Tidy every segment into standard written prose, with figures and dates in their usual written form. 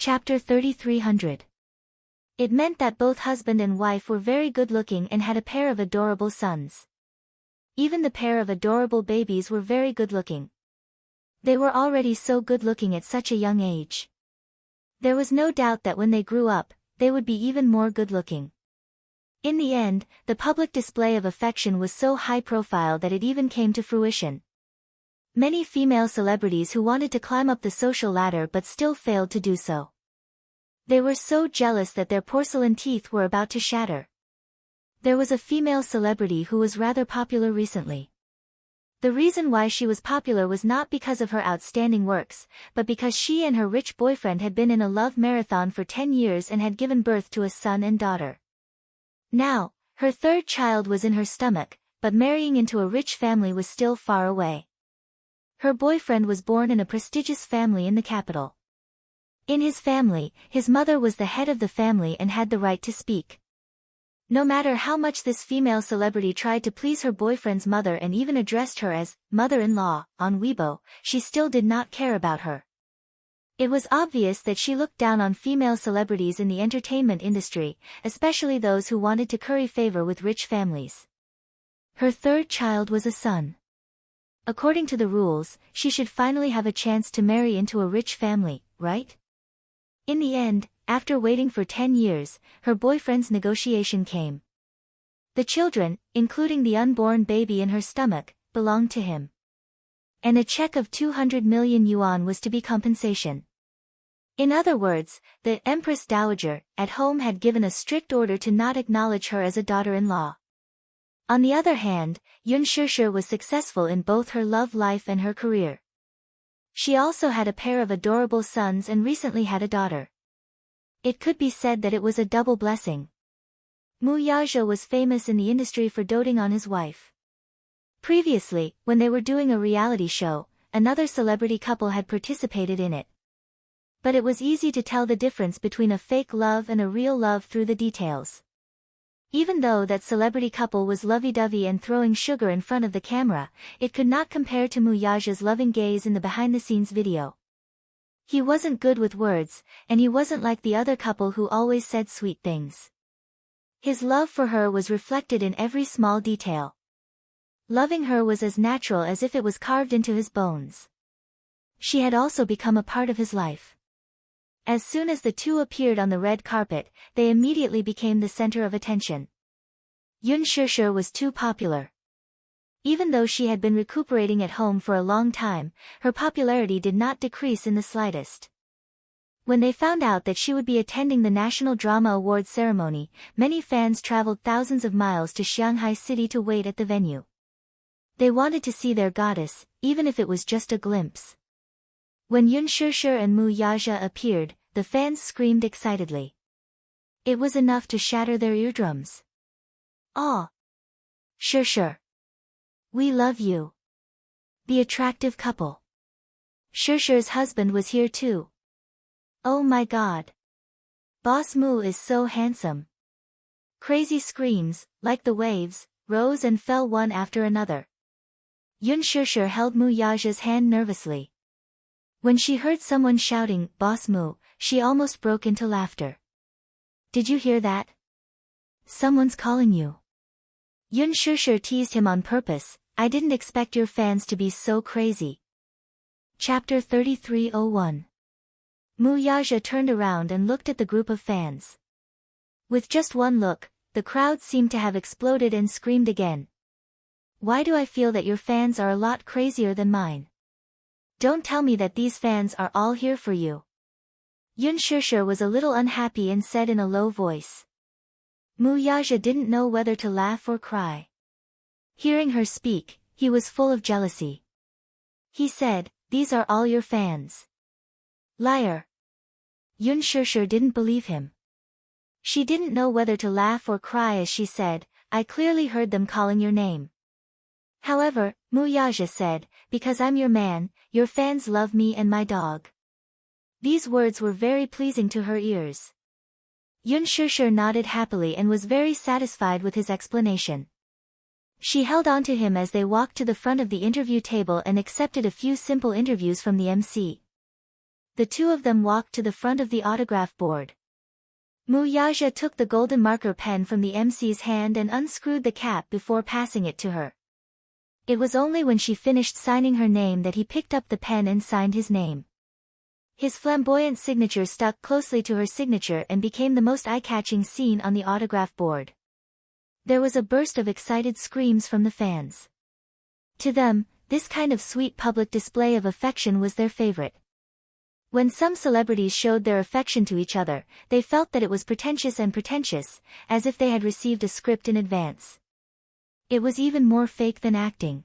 Chapter 3300. It meant that both husband and wife were very good-looking and had a pair of adorable sons. Even the pair of adorable babies were very good-looking. They were already so good-looking at such a young age. There was no doubt that when they grew up, they would be even more good-looking. In the end, the public display of affection was so high-profile that it even came to fruition. Many female celebrities who wanted to climb up the social ladder but still failed to do so. They were so jealous that their porcelain teeth were about to shatter. There was a female celebrity who was rather popular recently. The reason why she was popular was not because of her outstanding works, but because she and her rich boyfriend had been in a love marathon for 10 years and had given birth to a son and daughter. Now, her third child was in her stomach, but marrying into a rich family was still far away. Her boyfriend was born in a prestigious family in the capital. In his family, his mother was the head of the family and had the right to speak. No matter how much this female celebrity tried to please her boyfriend's mother and even addressed her as mother-in-law on Weibo, she still did not care about her. It was obvious that she looked down on female celebrities in the entertainment industry, especially those who wanted to curry favor with rich families. Her third child was a son. According to the rules, she should finally have a chance to marry into a rich family, right? In the end, after waiting for 10 years, her boyfriend's negotiation came. The children, including the unborn baby in her stomach, belonged to him. And a check of 200 million yuan was to be compensation. In other words, the Empress Dowager, at home had given a strict order to not acknowledge her as a daughter-in-law. On the other hand, Yun Shishir was successful in both her love life and her career. She also had a pair of adorable sons and recently had a daughter. It could be said that it was a double blessing. Mu Yazhe was famous in the industry for doting on his wife. Previously, when they were doing a reality show, another celebrity couple had participated in it. But it was easy to tell the difference between a fake love and a real love through the details. Even though that celebrity couple was lovey-dovey and throwing sugar in front of the camera, it could not compare to Mu Yazhe's loving gaze in the behind-the-scenes video. He wasn't good with words, and he wasn't like the other couple who always said sweet things. His love for her was reflected in every small detail. Loving her was as natural as if it was carved into his bones. She had also become a part of his life. As soon as the two appeared on the red carpet, they immediately became the center of attention. Yun Shishir was too popular. Even though she had been recuperating at home for a long time, her popularity did not decrease in the slightest. When they found out that she would be attending the National Drama Awards ceremony, many fans traveled thousands of miles to Shanghai City to wait at the venue. They wanted to see their goddess, even if it was just a glimpse. When Yun Shishir and Mu Yazhe appeared, the fans screamed excitedly. It was enough to shatter their eardrums. "Ah! Shishir! We love you!" The attractive couple. Shishir's husband was here too. "Oh my God! Boss Mu is so handsome!" Crazy screams, like the waves, rose and fell one after another. Yun Shishir held Mu Yazhe's hand nervously. When she heard someone shouting, "Boss Mu," she almost broke into laughter. "Did you hear that? Someone's calling you." Yun Shishir teased him on purpose. "I didn't expect your fans to be so crazy." Chapter 3301. Mu Yazhe turned around and looked at the group of fans. With just one look, the crowd seemed to have exploded and screamed again. "Why do I feel that your fans are a lot crazier than mine? Don't tell me that these fans are all here for you." Yun Shishir was a little unhappy and said in a low voice. Mu Yazhe didn't know whether to laugh or cry. Hearing her speak, he was full of jealousy. He said, "These are all your fans." "Liar." Yun Shishir didn't believe him. She didn't know whether to laugh or cry as she said, "I clearly heard them calling your name." However, Mu Yazhe said, "Because I'm your man, your fans love me and my dog." These words were very pleasing to her ears. Yun Shishir nodded happily and was very satisfied with his explanation. She held on to him as they walked to the front of the interview table and accepted a few simple interviews from the MC. The two of them walked to the front of the autograph board. Muyaja took the golden marker pen from the MC's hand and unscrewed the cap before passing it to her. It was only when she finished signing her name that he picked up the pen and signed his name. His flamboyant signature stuck closely to her signature and became the most eye-catching scene on the autograph board. There was a burst of excited screams from the fans. To them, this kind of sweet public display of affection was their favorite. When some celebrities showed their affection to each other, they felt that it was pretentious, as if they had received a script in advance. It was even more fake than acting.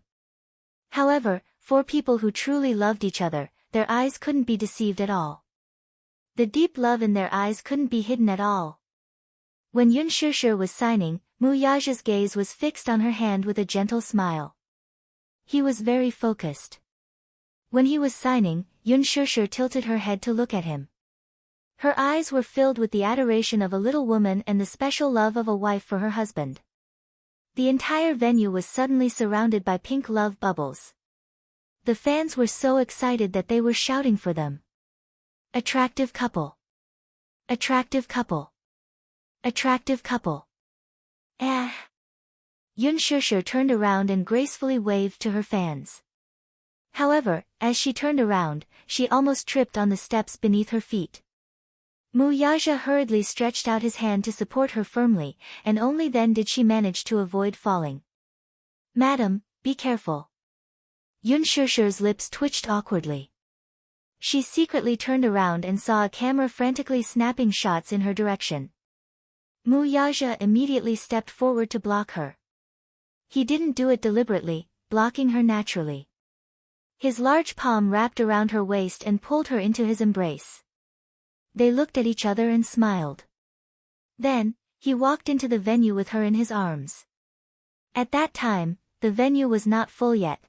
However, for people who truly loved each other, their eyes couldn't be deceived at all. The deep love in their eyes couldn't be hidden at all. When Yun Shishir was signing, Muyaja's gaze was fixed on her hand with a gentle smile. He was very focused. When he was signing, Yun Shishir tilted her head to look at him. Her eyes were filled with the adoration of a little woman and the special love of a wife for her husband. The entire venue was suddenly surrounded by pink love bubbles. The fans were so excited that they were shouting for them. Attractive couple. Attractive couple. Attractive couple. Yun Shishir turned around and gracefully waved to her fans. However, as she turned around, she almost tripped on the steps beneath her feet. Muyaja hurriedly stretched out his hand to support her firmly, and only then did she manage to avoid falling. "Madam, be careful." Yun Shishir's lips twitched awkwardly. She secretly turned around and saw a camera frantically snapping shots in her direction. Muyaja immediately stepped forward to block her. He didn't do it deliberately, blocking her naturally. His large palm wrapped around her waist and pulled her into his embrace. They looked at each other and smiled. Then, he walked into the venue with her in his arms. At that time, the venue was not full yet.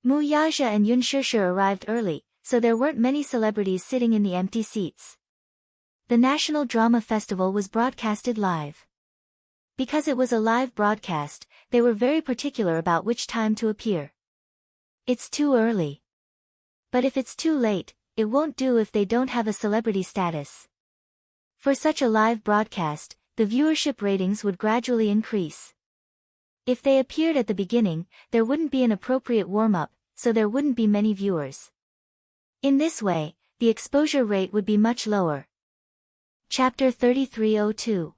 Muyaja and Yun Shishir arrived early, so there weren't many celebrities sitting in the empty seats. The National Drama Festival was broadcasted live. Because it was a live broadcast, they were very particular about which time to appear. It's too early. But if it's too late, it won't do if they don't have a celebrity status. For such a live broadcast, the viewership ratings would gradually increase. If they appeared at the beginning, there wouldn't be an appropriate warm-up, so there wouldn't be many viewers. In this way, the exposure rate would be much lower. Chapter 3302.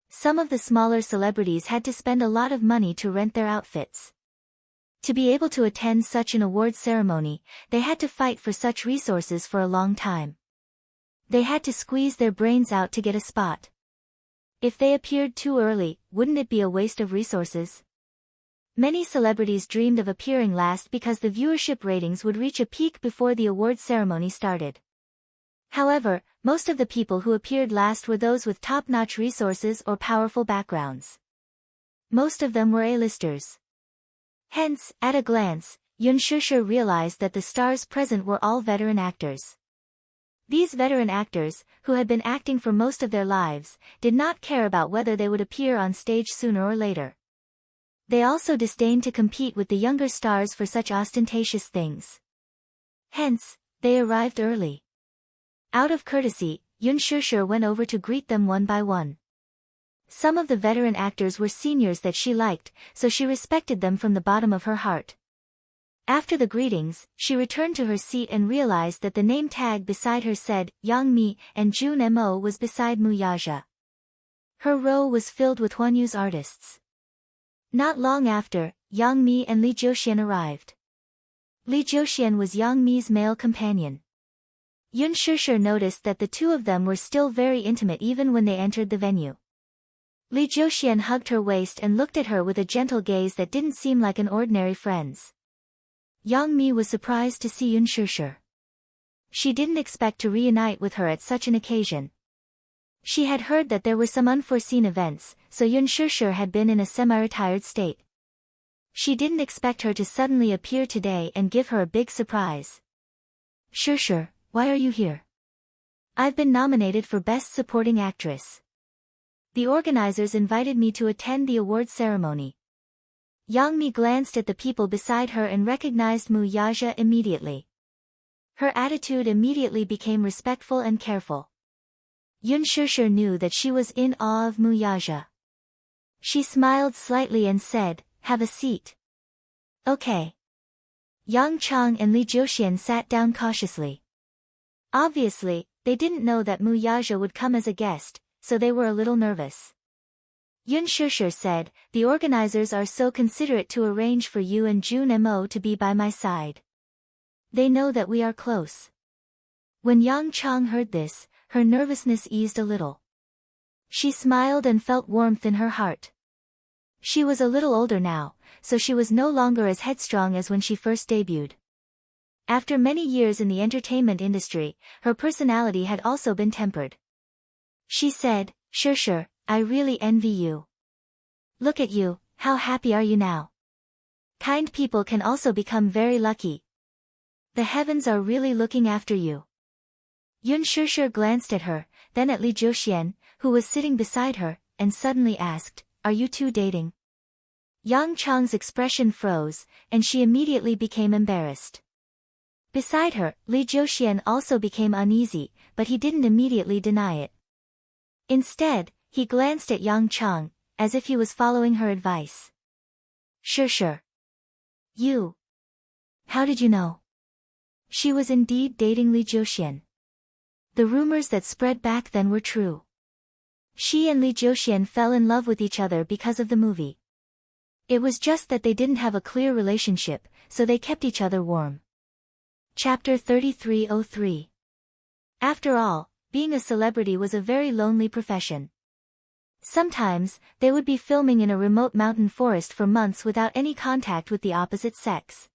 Some of the smaller celebrities had to spend a lot of money to rent their outfits. To be able to attend such an award ceremony, they had to fight for such resources for a long time. They had to squeeze their brains out to get a spot. If they appeared too early, wouldn't it be a waste of resources? Many celebrities dreamed of appearing last because the viewership ratings would reach a peak before the award ceremony started. However, most of the people who appeared last were those with top-notch resources or powerful backgrounds. Most of them were A-listers. Hence, at a glance, Yun Shishir realized that the stars present were all veteran actors. These veteran actors, who had been acting for most of their lives, did not care about whether they would appear on stage sooner or later. They also disdained to compete with the younger stars for such ostentatious things. Hence, they arrived early. Out of courtesy, Yun Shishir went over to greet them one by one. Some of the veteran actors were seniors that she liked, so she respected them from the bottom of her heart. After the greetings, she returned to her seat and realized that the name tag beside her said, Yang Mi, and Jun Mo was beside Muyaja. Her row was filled with Huanyu's artists. Not long after, Yang Mi and Li Jiuxian arrived. Li Jiuxian was Yang Mi's male companion. Yun Shishir noticed that the two of them were still very intimate even when they entered the venue. Li Jiuxian hugged her waist and looked at her with a gentle gaze that didn't seem like an ordinary friend's. Yang Mi was surprised to see Yun Shishir. She didn't expect to reunite with her at such an occasion. She had heard that there were some unforeseen events, so Yun Shishir had been in a semi-retired state. She didn't expect her to suddenly appear today and give her a big surprise. Shishir, why are you here? I've been nominated for Best Supporting Actress. The organizers invited me to attend the award ceremony. Yang Mi glanced at the people beside her and recognized Muyaja immediately. Her attitude immediately became respectful and careful. Yun Shishir knew that she was in awe of Muyaja. She smiled slightly and said, "Have a seat." "Okay." Yang Chang and Li Jiuxian sat down cautiously. Obviously, they didn't know that Muyaja would come as a guest, so they were a little nervous. Yun Shishir said, "The organizers are so considerate to arrange for you and Jun Mo to be by my side. They know that we are close." When Yang Chang heard this, her nervousness eased a little. She smiled and felt warmth in her heart. She was a little older now, so she was no longer as headstrong as when she first debuted. After many years in the entertainment industry, her personality had also been tempered. She said, "Shishir, I really envy you. Look at you, how happy are you now? Kind people can also become very lucky. The heavens are really looking after you." Yun Shishir glanced at her, then at Li Jiuxian, who was sitting beside her, and suddenly asked, "Are you two dating?" Yang Chang's expression froze, and she immediately became embarrassed. Beside her, Li Jiuxian also became uneasy, but he didn't immediately deny it. Instead, he glanced at Yang Chang, as if he was following her advice. "Shishir. You. How did you know?" She was indeed dating Li Jiuxian. The rumors that spread back then were true. She and Li Jiuxian fell in love with each other because of the movie. It was just that they didn't have a clear relationship, so they kept each other warm. Chapter 3303. After all, being a celebrity was a very lonely profession. Sometimes, they would be filming in a remote mountain forest for months without any contact with the opposite sex.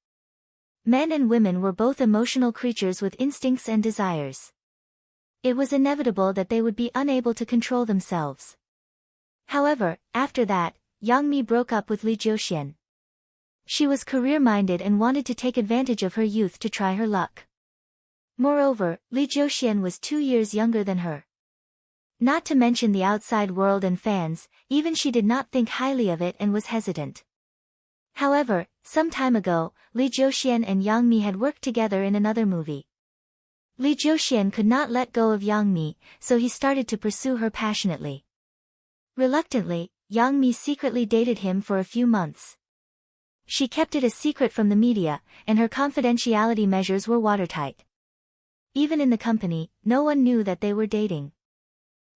Men and women were both emotional creatures with instincts and desires. It was inevitable that they would be unable to control themselves. However, after that, Yang Mi broke up with Li Jiuxian. She was career-minded and wanted to take advantage of her youth to try her luck. Moreover, Li Jiuxian was 2 years younger than her. Not to mention the outside world and fans, even she did not think highly of it and was hesitant. However, some time ago, Li Jiuxian and Yang Mi had worked together in another movie. Li Jiuxian could not let go of Yang Mi, so he started to pursue her passionately. Reluctantly, Yang Mi secretly dated him for a few months. She kept it a secret from the media, and her confidentiality measures were watertight. Even in the company, no one knew that they were dating.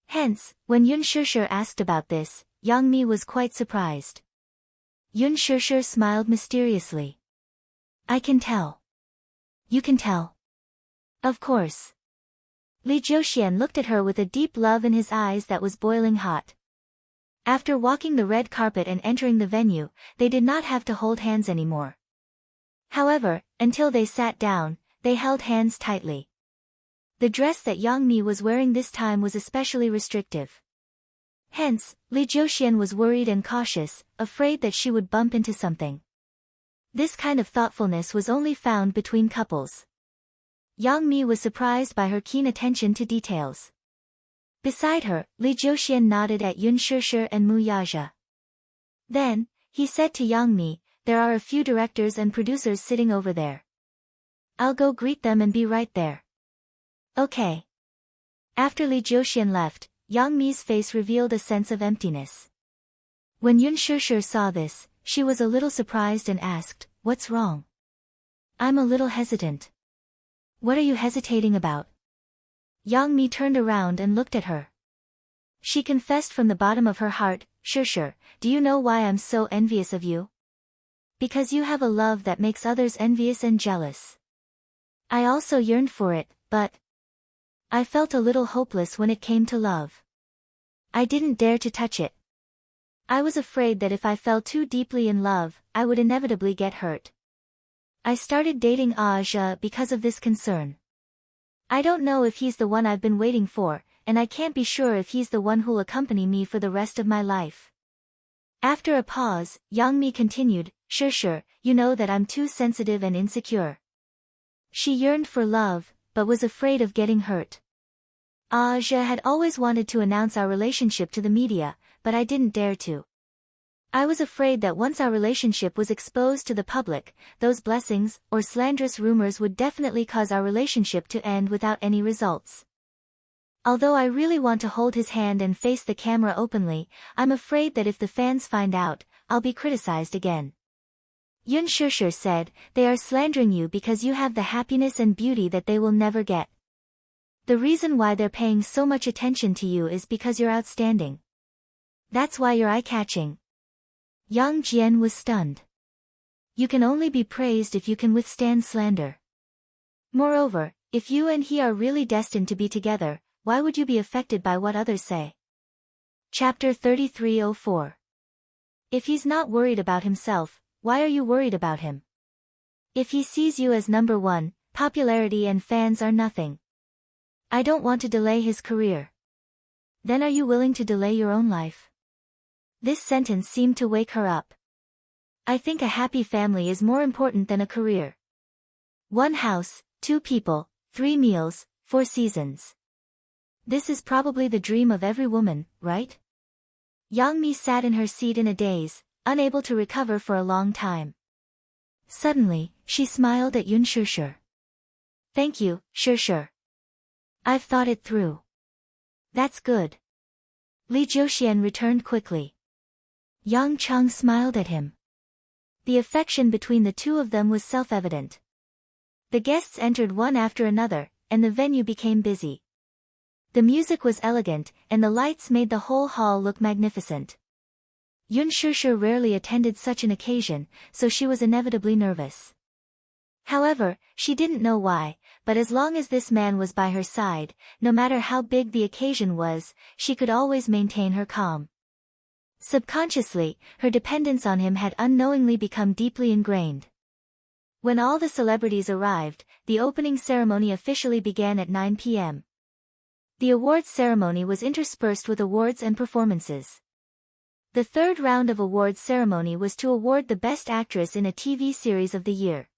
Hence, when Yun Shishir asked about this, Yang Mi was quite surprised. Yun Shishir smiled mysteriously. "I can tell." "You can tell?" "Of course." Li Jiuxian looked at her with a deep love in his eyes that was boiling hot. After walking the red carpet and entering the venue, they did not have to hold hands anymore. However, until they sat down, they held hands tightly. The dress that Yang Mi was wearing this time was especially restrictive. Hence, Li Jiuxian was worried and cautious, afraid that she would bump into something. This kind of thoughtfulness was only found between couples. Yang Mi was surprised by her keen attention to details. Beside her, Li Jiuxian nodded at Yun Shishir and Muyaja. Then, he said to Yang Mi, "There are a few directors and producers sitting over there. I'll go greet them and be right there." "Okay." After Li Jiuxian left, Yang Mi's face revealed a sense of emptiness. When Yun Shishir saw this, she was a little surprised and asked, "What's wrong?" "I'm a little hesitant." "What are you hesitating about?" Yang Mi turned around and looked at her. She confessed from the bottom of her heart, "Shishir, do you know why I'm so envious of you? Because you have a love that makes others envious and jealous. I also yearned for it, but I felt a little hopeless when it came to love. I didn't dare to touch it. I was afraid that if I fell too deeply in love, I would inevitably get hurt. I started dating Aja because of this concern. I don't know if he's the one I've been waiting for, and I can't be sure if he's the one who'll accompany me for the rest of my life." After a pause, Yang Mi continued, "Shishir, you know that I'm too sensitive and insecure." She yearned for love, but was afraid of getting hurt. "Aja had always wanted to announce our relationship to the media, but I didn't dare to. I was afraid that once our relationship was exposed to the public, those blessings or slanderous rumors would definitely cause our relationship to end without any results. Although I really want to hold his hand and face the camera openly, I'm afraid that if the fans find out, I'll be criticized again. Yoon Shusher said, they are slandering you because you have the happiness and beauty that they will never get. The reason why they're paying so much attention to you is because you're outstanding. That's why you're eye-catching. Yang Jian was stunned. You can only be praised if you can withstand slander. Moreover, if you and he are really destined to be together, why would you be affected by what others say? Chapter 3304. If he's not worried about himself, why are you worried about him? If he sees you as number one, popularity and fans are nothing. I don't want to delay his career. Then are you willing to delay your own life? This sentence seemed to wake her up. I think a happy family is more important than a career. 1 house, 2 people, 3 meals, 4 seasons. This is probably the dream of every woman, right? Yang Mi sat in her seat in a daze, unable to recover for a long time. Suddenly, she smiled at Yoon Shusher. Thank you, Shusher. I've thought it through. That's good. Lee Joxian returned quickly. Yang Chang smiled at him. The affection between the two of them was self-evident. The guests entered one after another, and the venue became busy. The music was elegant, and the lights made the whole hall look magnificent. Yoon Shusher rarely attended such an occasion, so she was inevitably nervous. However, she didn't know why, but as long as this man was by her side, no matter how big the occasion was, she could always maintain her calm. Subconsciously, her dependence on him had unknowingly become deeply ingrained. When all the celebrities arrived, the opening ceremony officially began at 9 p.m. The awards ceremony was interspersed with awards and performances. The third round of awards ceremony was to award the Best Actress in a TV Series of the Year.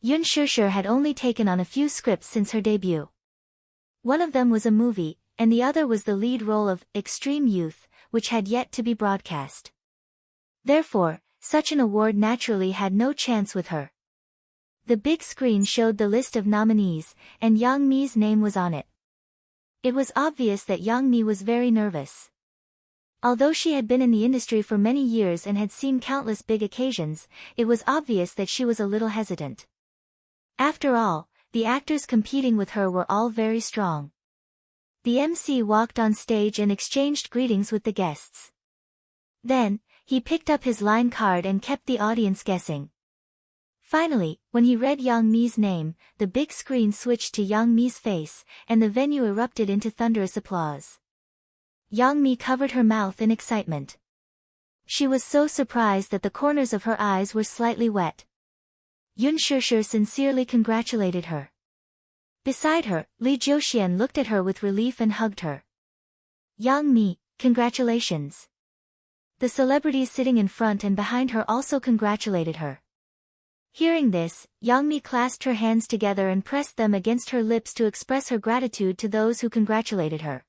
Yoon Shusher had only taken on a few scripts since her debut. One of them was a movie, and the other was the lead role of Extreme Youth, which had yet to be broadcast. Therefore, such an award naturally had no chance with her. The big screen showed the list of nominees, and Yang Mi's name was on it. It was obvious that Yang Mi was very nervous. Although she had been in the industry for many years and had seen countless big occasions, it was obvious that she was a little hesitant. After all, the actors competing with her were all very strong. The MC walked on stage and exchanged greetings with the guests. Then, he picked up his line card and kept the audience guessing. Finally, when he read Yang Mi's name, the big screen switched to Yang Mi's face, and the venue erupted into thunderous applause. Yang Mi covered her mouth in excitement. She was so surprised that the corners of her eyes were slightly wet. Yoon Shusher sincerely congratulated her. Beside her, Lee Joxian looked at her with relief and hugged her. Yang Mi, congratulations. The celebrities sitting in front and behind her also congratulated her. Hearing this, Yang Mi clasped her hands together and pressed them against her lips to express her gratitude to those who congratulated her.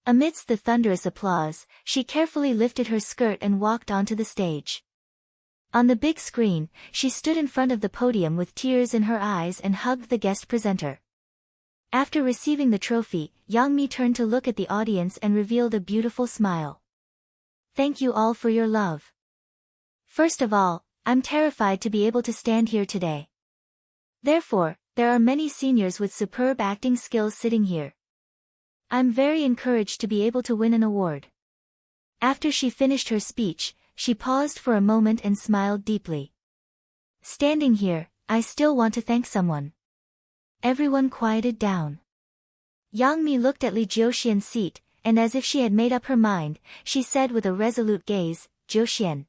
Amidst the thunderous applause, she carefully lifted her skirt and walked onto the stage. On the big screen, she stood in front of the podium with tears in her eyes and hugged the guest presenter. After receiving the trophy, Yang Mi turned to look at the audience and revealed a beautiful smile. Thank you all for your love. First of all, I'm terrified to be able to stand here today. Therefore, there are many seniors with superb acting skills sitting here. I'm very encouraged to be able to win an award. After she finished her speech, she paused for a moment and smiled deeply. Standing here, I still want to thank someone. Everyone quieted down. Yang Mi looked at Lee Joxian's seat, and as if she had made up her mind, she said with a resolute gaze, Joxian.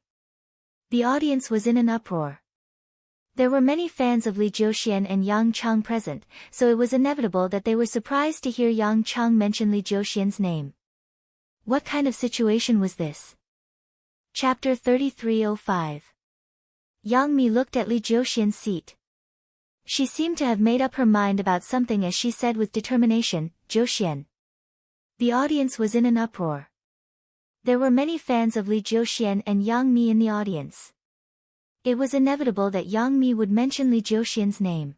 The audience was in an uproar. There were many fans of Lee Joxian and Yang Chang present, so it was inevitable that they were surprised to hear Yang Chang mention Lee Joxian's name. What kind of situation was this? Chapter 3305. Yang Mi looked at Lee Joxian's seat. She seemed to have made up her mind about something as she said with determination, Joxian. The audience was in an uproar. There were many fans of Li Jiuxian and Yang Mi in the audience. It was inevitable that Yang Mi would mention Li Jiuxian's name.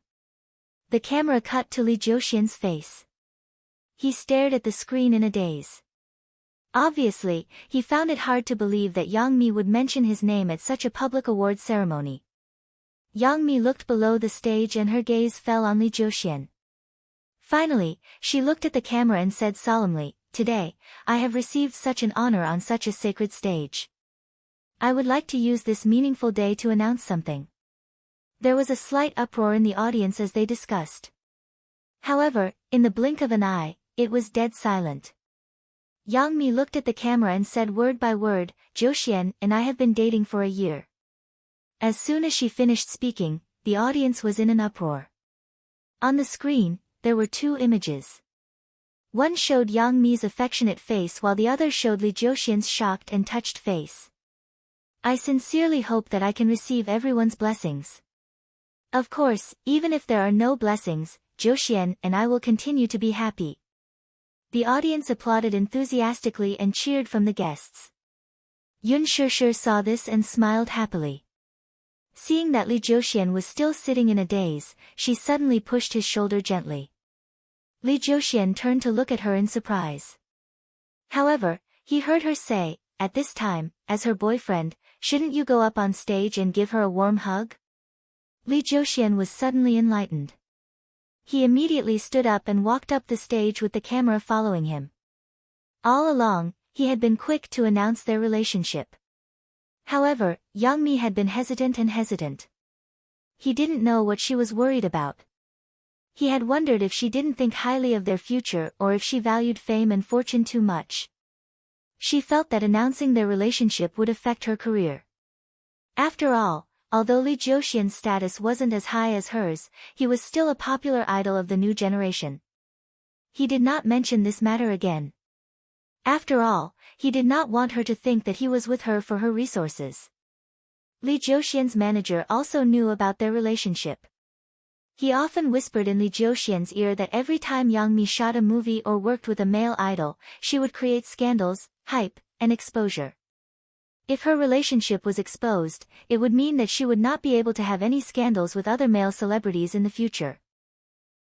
The camera cut to Li Jiuxian's face. He stared at the screen in a daze. Obviously, he found it hard to believe that Yang Mi would mention his name at such a public award ceremony. Yang Mi looked below the stage and her gaze fell on Li Jiuxian. Finally, she looked at the camera and said solemnly, "Today, I have received such an honor on such a sacred stage. I would like to use this meaningful day to announce something." There was a slight uproar in the audience as they discussed. However, in the blink of an eye, it was dead silent. Yang Mi looked at the camera and said word by word, "Jiuxian and I have been dating for a year." As soon as she finished speaking, the audience was in an uproar. On the screen, there were two images. One showed Yang Mi's affectionate face while the other showed Li Jiuxian's shocked and touched face. "I sincerely hope that I can receive everyone's blessings. Of course, even if there are no blessings, Jiuxian and I will continue to be happy." The audience applauded enthusiastically and cheered from the guests. Yun Shishir saw this and smiled happily. Seeing that Li Jiuxian was still sitting in a daze, she suddenly pushed his shoulder gently. Li Jiuxian turned to look at her in surprise. However, he heard her say, at this time, as her boyfriend, "Shouldn't you go up on stage and give her a warm hug?" Li Jiuxian was suddenly enlightened. He immediately stood up and walked up the stage with the camera following him. All along, he had been quick to announce their relationship. However, Yang Mi had been hesitant. He didn't know what she was worried about. He had wondered if she didn't think highly of their future or if she valued fame and fortune too much. She felt that announcing their relationship would affect her career. After all, although Li Jiuxian's status wasn't as high as hers, he was still a popular idol of the new generation. He did not mention this matter again. After all, he did not want her to think that he was with her for her resources. Li Jiuxian's manager also knew about their relationship. He often whispered in Li Jiuxian's ear that every time Yang Mi shot a movie or worked with a male idol, she would create scandals, hype, and exposure. If her relationship was exposed, it would mean that she would not be able to have any scandals with other male celebrities in the future.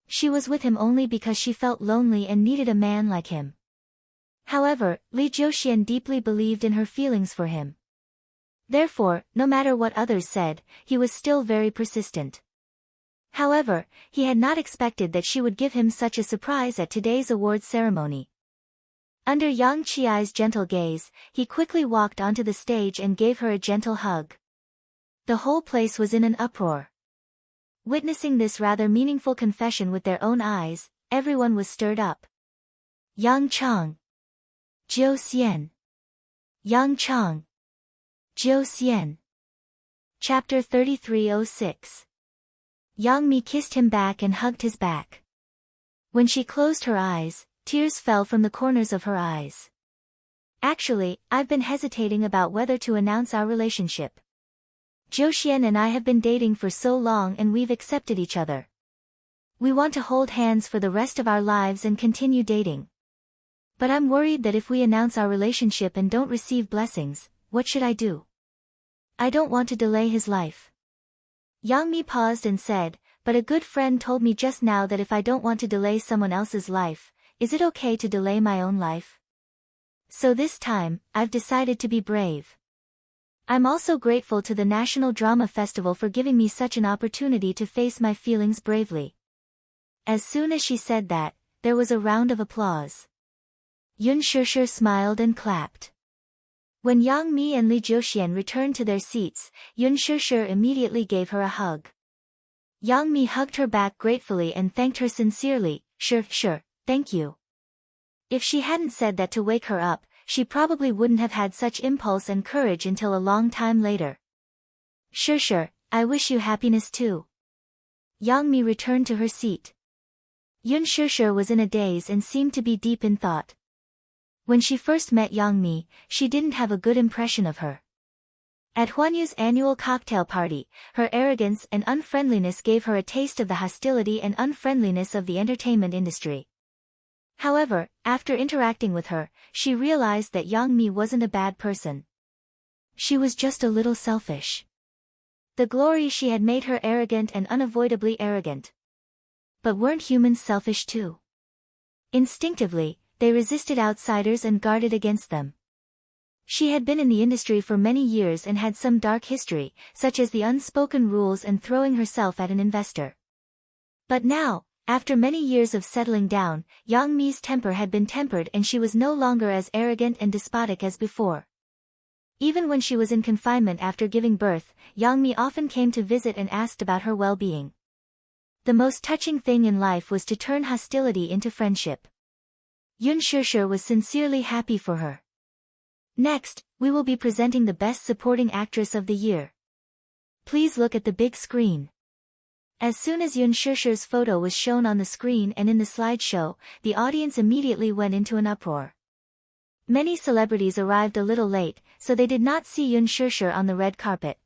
She was with him only because she felt lonely and needed a man like him. However, Li Jiuxian deeply believed in her feelings for him. Therefore, no matter what others said, he was still very persistent. However, he had not expected that she would give him such a surprise at today's awards ceremony. Under Yang Qiai's gentle gaze, he quickly walked onto the stage and gave her a gentle hug. The whole place was in an uproar. Witnessing this rather meaningful confession with their own eyes, everyone was stirred up. Yang Chang. Jiu Xian. Yang Chang. Jiu Xian. Chapter 3306. Yang Mi kissed him back and hugged his back. When she closed her eyes, tears fell from the corners of her eyes. "Actually, I've been hesitating about whether to announce our relationship. Jiuxian and I have been dating for so long and we've accepted each other. We want to hold hands for the rest of our lives and continue dating. But I'm worried that if we announce our relationship and don't receive blessings, what should I do? I don't want to delay his life." Yang Mi paused and said, "But a good friend told me just now that if I don't want to delay someone else's life, is it okay to delay my own life? So this time, I've decided to be brave. I'm also grateful to the National Drama Festival for giving me such an opportunity to face my feelings bravely." As soon as she said that, there was a round of applause. Yun Shishir smiled and clapped. When Yang Mi and Li Jiuxian returned to their seats, Yun Shishir immediately gave her a hug. Yang Mi hugged her back gratefully and thanked her sincerely. Sure, thank you." If she hadn't said that to wake her up, she probably wouldn't have had such impulse and courage until a long time later. Sure, I wish you happiness too." Yang Mi returned to her seat. Yun Shishir was in a daze and seemed to be deep in thought. When she first met Yang Mi, she didn't have a good impression of her. At Huanyu's annual cocktail party, her arrogance and unfriendliness gave her a taste of the hostility and unfriendliness of the entertainment industry. However, after interacting with her, she realized that Yang Mi wasn't a bad person. She was just a little selfish. The glory she had made her arrogant and unavoidably arrogant. But weren't humans selfish too? Instinctively, they resisted outsiders and guarded against them. She had been in the industry for many years and had some dark history, such as the unspoken rules and throwing herself at an investor. But now, after many years of settling down, Yang Mi's temper had been tempered and she was no longer as arrogant and despotic as before. Even when she was in confinement after giving birth, Yang Mi often came to visit and asked about her well-being. The most touching thing in life was to turn hostility into friendship. Yun Shishir was sincerely happy for her. Next, we will be presenting the Best Supporting Actress of the Year. Please look at the big screen. As soon as Yun Shishir's photo was shown on the screen and in the slideshow, the audience immediately went into an uproar. Many celebrities arrived a little late, so they did not see Yun Shishir on the red carpet.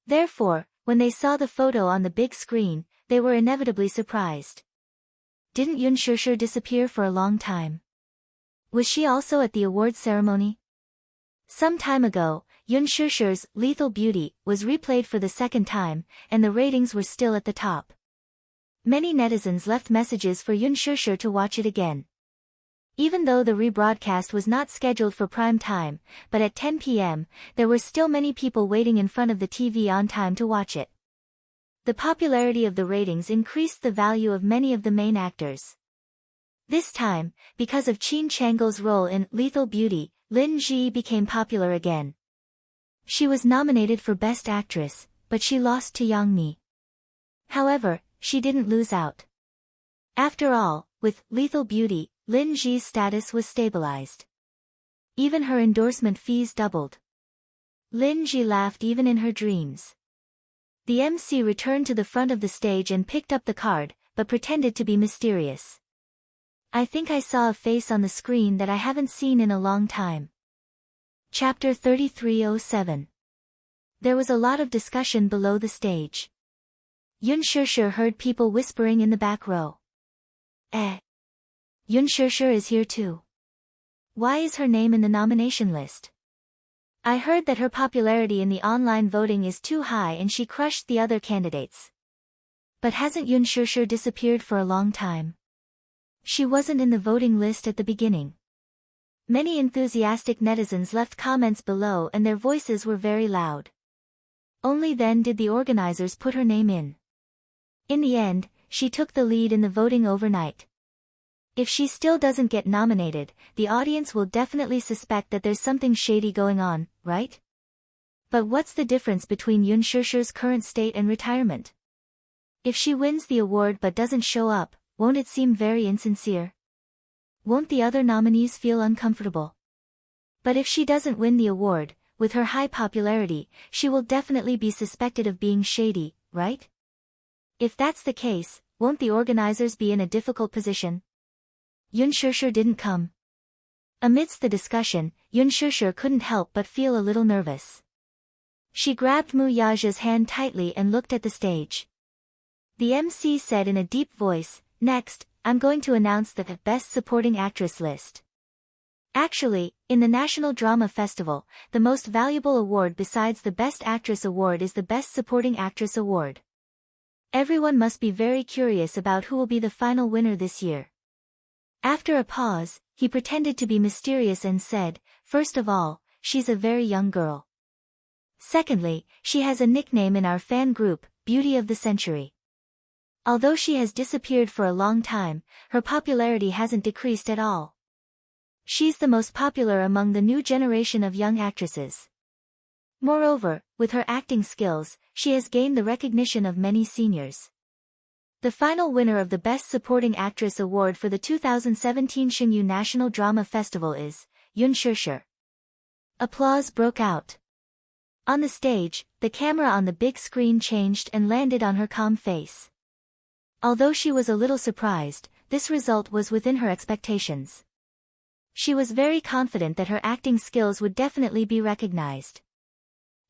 Therefore, when they saw the photo on the big screen, they were inevitably surprised. Didn't Yun Shishir disappear for a long time? Was she also at the awards ceremony? Some time ago, Yun Shishir's Lethal Beauty was replayed for the second time, and the ratings were still at the top. Many netizens left messages for Yun Shishir to watch it again. Even though the rebroadcast was not scheduled for prime time, but at 10 p.m., there were still many people waiting in front of the TV on time to watch it. The popularity of the ratings increased the value of many of the main actors. This time, because of Qin Changle's role in Lethal Beauty, Lin Ji became popular again. She was nominated for Best Actress, but she lost to Yang Mi. However, she didn't lose out. After all, with Lethal Beauty, Lin Ji's status was stabilized. Even her endorsement fees doubled. Lin Ji laughed even in her dreams. The MC returned to the front of the stage and picked up the card, but pretended to be mysterious. I think I saw a face on the screen that I haven't seen in a long time. Chapter 3307. There was a lot of discussion below the stage. Yun Shishir heard people whispering in the back row. Yun Shishir is here too. Why is her name in the nomination list? I heard that her popularity in the online voting is too high and she crushed the other candidates. But hasn't Yun Shishir disappeared for a long time? She wasn't in the voting list at the beginning. Many enthusiastic netizens left comments below and their voices were very loud. Only then did the organizers put her name in. In the end, she took the lead in the voting overnight. If she still doesn't get nominated, the audience will definitely suspect that there's something shady going on, right? But what's the difference between Yun Shishir's current state and retirement? If she wins the award but doesn't show up, won't it seem very insincere? Won't the other nominees feel uncomfortable? But if she doesn't win the award, with her high popularity, she will definitely be suspected of being shady, right? If that's the case, won't the organizers be in a difficult position? Yun Shishir didn't come. Amidst the discussion, Yun Shishir couldn't help but feel a little nervous. She grabbed Mu Yaja's hand tightly and looked at the stage. The MC said in a deep voice, "Next, I'm going to announce the Best Supporting Actress list." Actually, in the National Drama Festival, the most valuable award besides the Best Actress award is the Best Supporting Actress award. Everyone must be very curious about who will be the final winner this year. After a pause, he pretended to be mysterious and said, "First of all, she's a very young girl. Secondly, she has a nickname in our fan group, Beauty of the Century. Although she has disappeared for a long time, her popularity hasn't decreased at all. She's the most popular among the new generation of young actresses. Moreover, with her acting skills, she has gained the recognition of many seniors." The final winner of the Best Supporting Actress Award for the 2017 Xingyu National Drama Festival is Yun Shishir. Applause broke out. On the stage, the camera on the big screen changed and landed on her calm face. Although she was a little surprised, this result was within her expectations. She was very confident that her acting skills would definitely be recognized.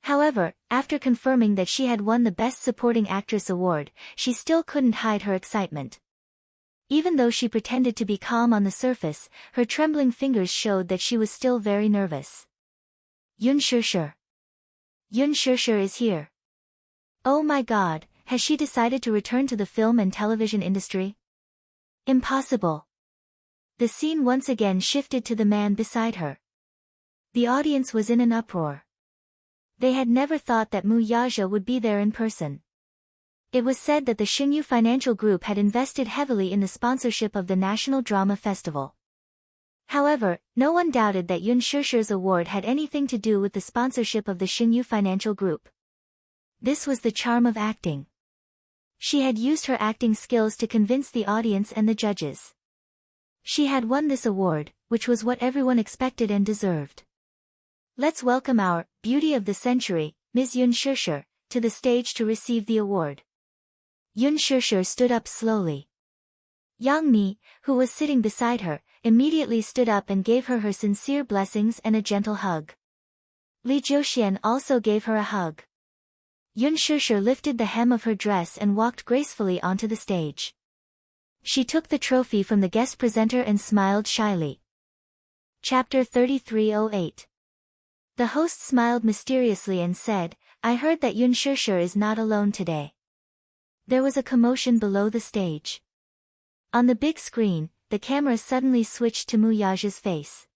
However, after confirming that she had won the Best Supporting Actress award, she still couldn't hide her excitement. Even though she pretended to be calm on the surface, her trembling fingers showed that she was still very nervous. Yun Shishir. Yun Shishir is here. Oh my god, has she decided to return to the film and television industry? Impossible. The scene once again shifted to the man beside her. The audience was in an uproar. They had never thought that Mu Yaja would be there in person. It was said that the Xingyu Financial Group had invested heavily in the sponsorship of the National Drama Festival. However, no one doubted that Yun Shishir's award had anything to do with the sponsorship of the Xingyu Financial Group. This was the charm of acting. She had used her acting skills to convince the audience and the judges. She had won this award, which was what everyone expected and deserved. Let's welcome our Beauty of the Century, Ms. Yun Shishir, to the stage to receive the award. Yun Shishir stood up slowly. Yang Mi, who was sitting beside her, immediately stood up and gave her sincere blessings and a gentle hug. Li Jiuxian also gave her a hug. Yun Shishir lifted the hem of her dress and walked gracefully onto the stage. She took the trophy from the guest presenter and smiled shyly. Chapter 3308. The host smiled mysteriously and said, I heard that Yun Shishir is not alone today. There was a commotion below the stage. On the big screen, the camera suddenly switched to Mu Yaja's face.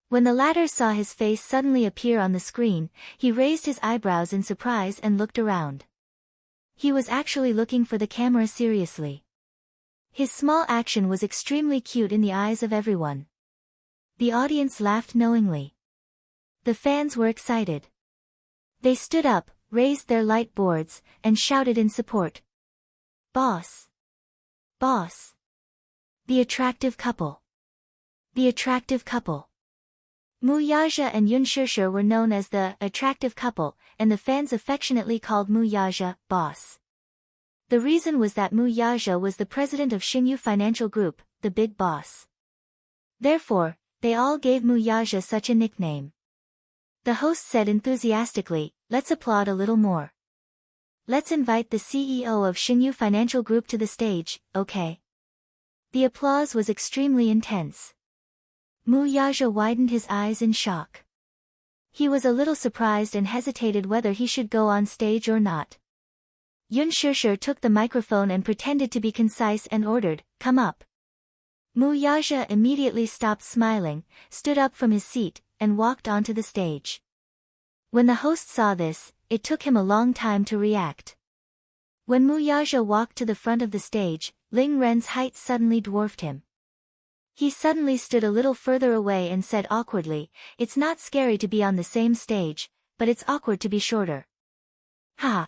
When the latter saw his face suddenly appear on the screen, he raised his eyebrows in surprise and looked around. He was actually looking for the camera seriously. His small action was extremely cute in the eyes of everyone. The audience laughed knowingly. The fans were excited. They stood up, raised their light boards, and shouted in support. Boss! Boss! The attractive couple! The attractive couple! Mu Yaja and Yun Shishir were known as the attractive couple, and the fans affectionately called Mu Yaja boss. The reason was that Mu Yaja was the president of Xingyu Financial Group, the big boss. Therefore, they all gave Mu Yaja such a nickname. The host said enthusiastically, let's applaud a little more. Let's invite the CEO of Xingyu Financial Group to the stage, okay? The applause was extremely intense. Mu Yaja widened his eyes in shock. He was a little surprised and hesitated whether he should go on stage or not. Yun Shishir took the microphone and pretended to be concise and ordered, come up. Mu Yaja immediately stopped smiling, stood up from his seat, and walked onto the stage. When the host saw this, it took him a long time to react. When Mu Yaja walked to the front of the stage, Ling Ren's height suddenly dwarfed him. He suddenly stood a little further away and said awkwardly, it's not scary to be on the same stage, but it's awkward to be shorter. Ha!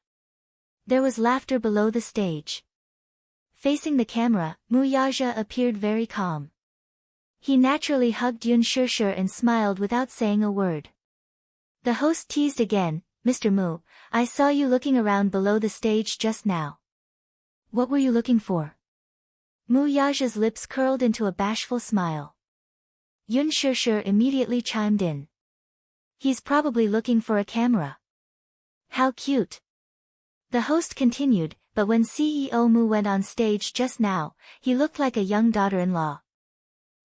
There was laughter below the stage. Facing the camera, Mu Yaja appeared very calm. He naturally hugged Yun Shishir and smiled without saying a word. The host teased again, Mr. Mu, I saw you looking around below the stage just now. What were you looking for? Mu Yaja's lips curled into a bashful smile. Yun Shishir immediately chimed in. He's probably looking for a camera. How cute. The host continued, but when CEO Mu went on stage just now, he looked like a young daughter-in-law.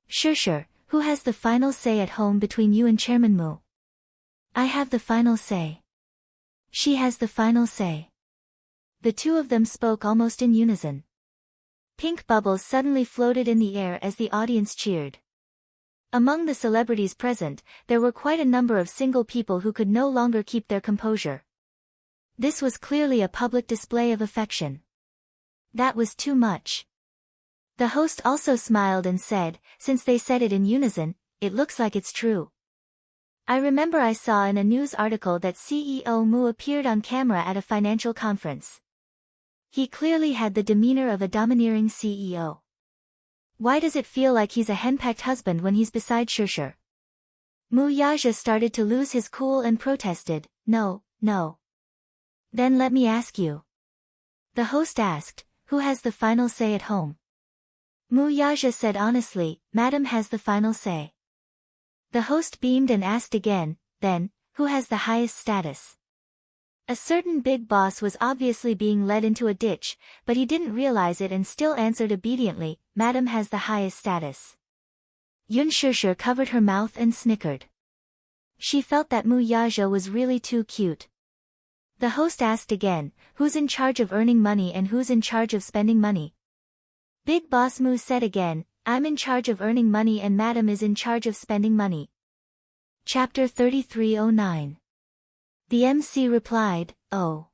Shishir, who has the final say at home between you and Chairman Mu? I have the final say. She has the final say. The two of them spoke almost in unison. Pink bubbles suddenly floated in the air as the audience cheered. Among the celebrities present, there were quite a number of single people who could no longer keep their composure. This was clearly a public display of affection. That was too much. The host also smiled and said, since they said it in unison, it looks like it's true. I remember I saw in a news article that CEO Mu appeared on camera at a financial conference. He clearly had the demeanor of a domineering CEO. Why does it feel like he's a henpecked husband when he's beside Shishir? Mu Yaja started to lose his cool and protested, no, no. Then let me ask you. The host asked, who has the final say at home? Mu Yaja said honestly, Madam has the final say. The host beamed and asked again, then, who has the highest status? A certain big boss was obviously being led into a ditch, but he didn't realize it and still answered obediently, "Madam has the highest status." Yun Shusher covered her mouth and snickered. She felt that Mu Yaja was really too cute. The host asked again, "Who's in charge of earning money and who's in charge of spending money?" Big Boss Mu said again, "I'm in charge of earning money and Madam is in charge of spending money." Chapter 3309. The MC replied, "Oh."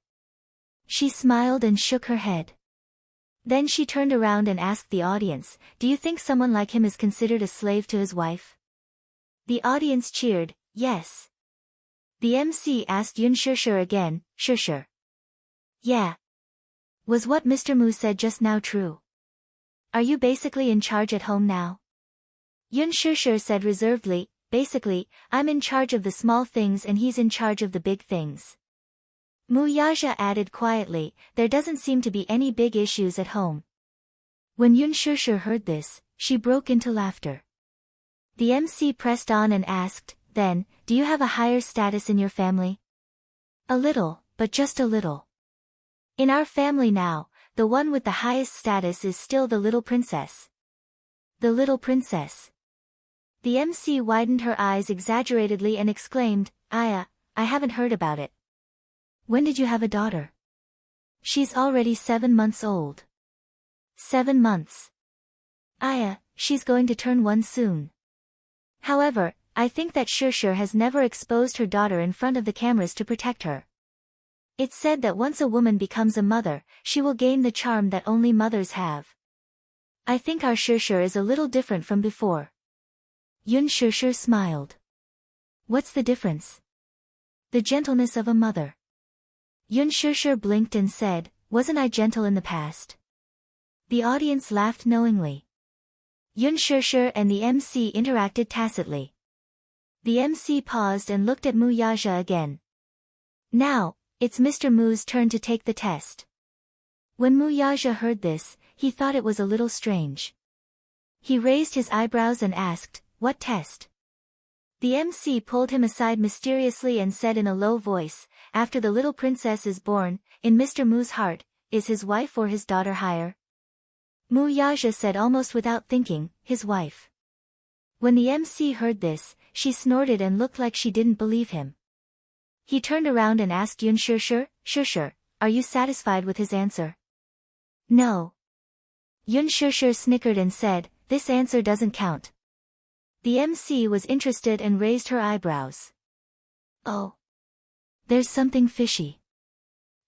She smiled and shook her head. Then she turned around and asked the audience, "Do you think someone like him is considered a slave to his wife?" The audience cheered, "Yes." The MC asked Yun Shusher again, "Shusher. Yeah. Was what Mr. Mu said just now true? Are you basically in charge at home now?" Yun Shusher said reservedly, "Basically, I'm in charge of the small things and he's in charge of the big things." Mu Yaja added quietly, "There doesn't seem to be any big issues at home." When Yun Shusher heard this, she broke into laughter. The MC pressed on and asked, "Then, do you have a higher status in your family?" "A little, but just a little. In our family now, the one with the highest status is still the little princess." "The little princess?" The MC widened her eyes exaggeratedly and exclaimed, I haven't heard about it." "When did you have a daughter?" "She's already 7 months old." 7 months. She's going to turn 1 soon. However, I think that Shusher has never exposed her daughter in front of the cameras to protect her. It's said that once a woman becomes a mother, she will gain the charm that only mothers have. I think our Shusher is a little different from before." Yun Shusher smiled. "What's the difference?" "The gentleness of a mother." Yun Shusher blinked and said, "Wasn't I gentle in the past?" The audience laughed knowingly. Yun Shusher and the MC interacted tacitly. The MC paused and looked at Mu Yaja again. "Now, it's Mr. Mu's turn to take the test." When Mu Yaja heard this, he thought it was a little strange. He raised his eyebrows and asked, "What test?" The MC pulled him aside mysteriously and said in a low voice, "After the little princess is born, in Mr. Mu's heart, is his wife or his daughter higher?" Mu Yaja said almost without thinking, "His wife." When the MC heard this, she snorted and looked like she didn't believe him. He turned around and asked Yun Shusher, "Shusher, are you satisfied with his answer?" "No." Yun Shusher snickered and said, "This answer doesn't count." The MC was interested and raised her eyebrows. "Oh. There's something fishy."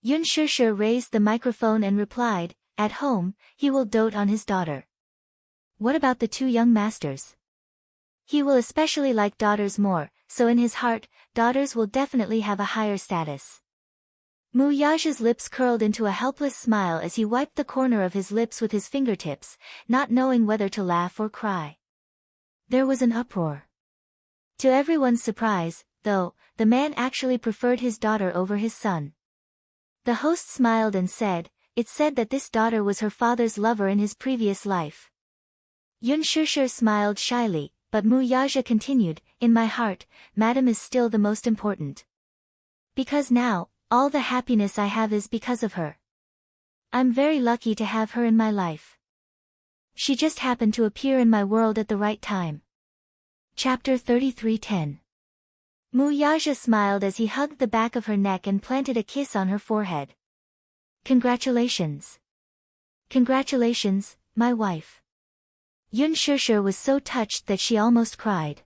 Yun Shusher raised the microphone and replied, "At home, he will dote on his daughter." "What about the 2 young masters?" "He will especially like daughters more, so in his heart, daughters will definitely have a higher status." Mu Yaja's lips curled into a helpless smile as he wiped the corner of his lips with his fingertips, not knowing whether to laugh or cry. There was an uproar. To everyone's surprise, though, the man actually preferred his daughter over his son. The host smiled and said, "It's said that this daughter was her father's lover in his previous life." Yun Shusher smiled shyly, but Mu Yaja continued, "In my heart, Madam is still the most important. Because now, all the happiness I have is because of her. I'm very lucky to have her in my life. She just happened to appear in my world at the right time." Chapter 3310. Mu Yaja smiled as he hugged the back of her neck and planted a kiss on her forehead. "Congratulations. Congratulations, my wife." Yun Shusher was so touched that she almost cried.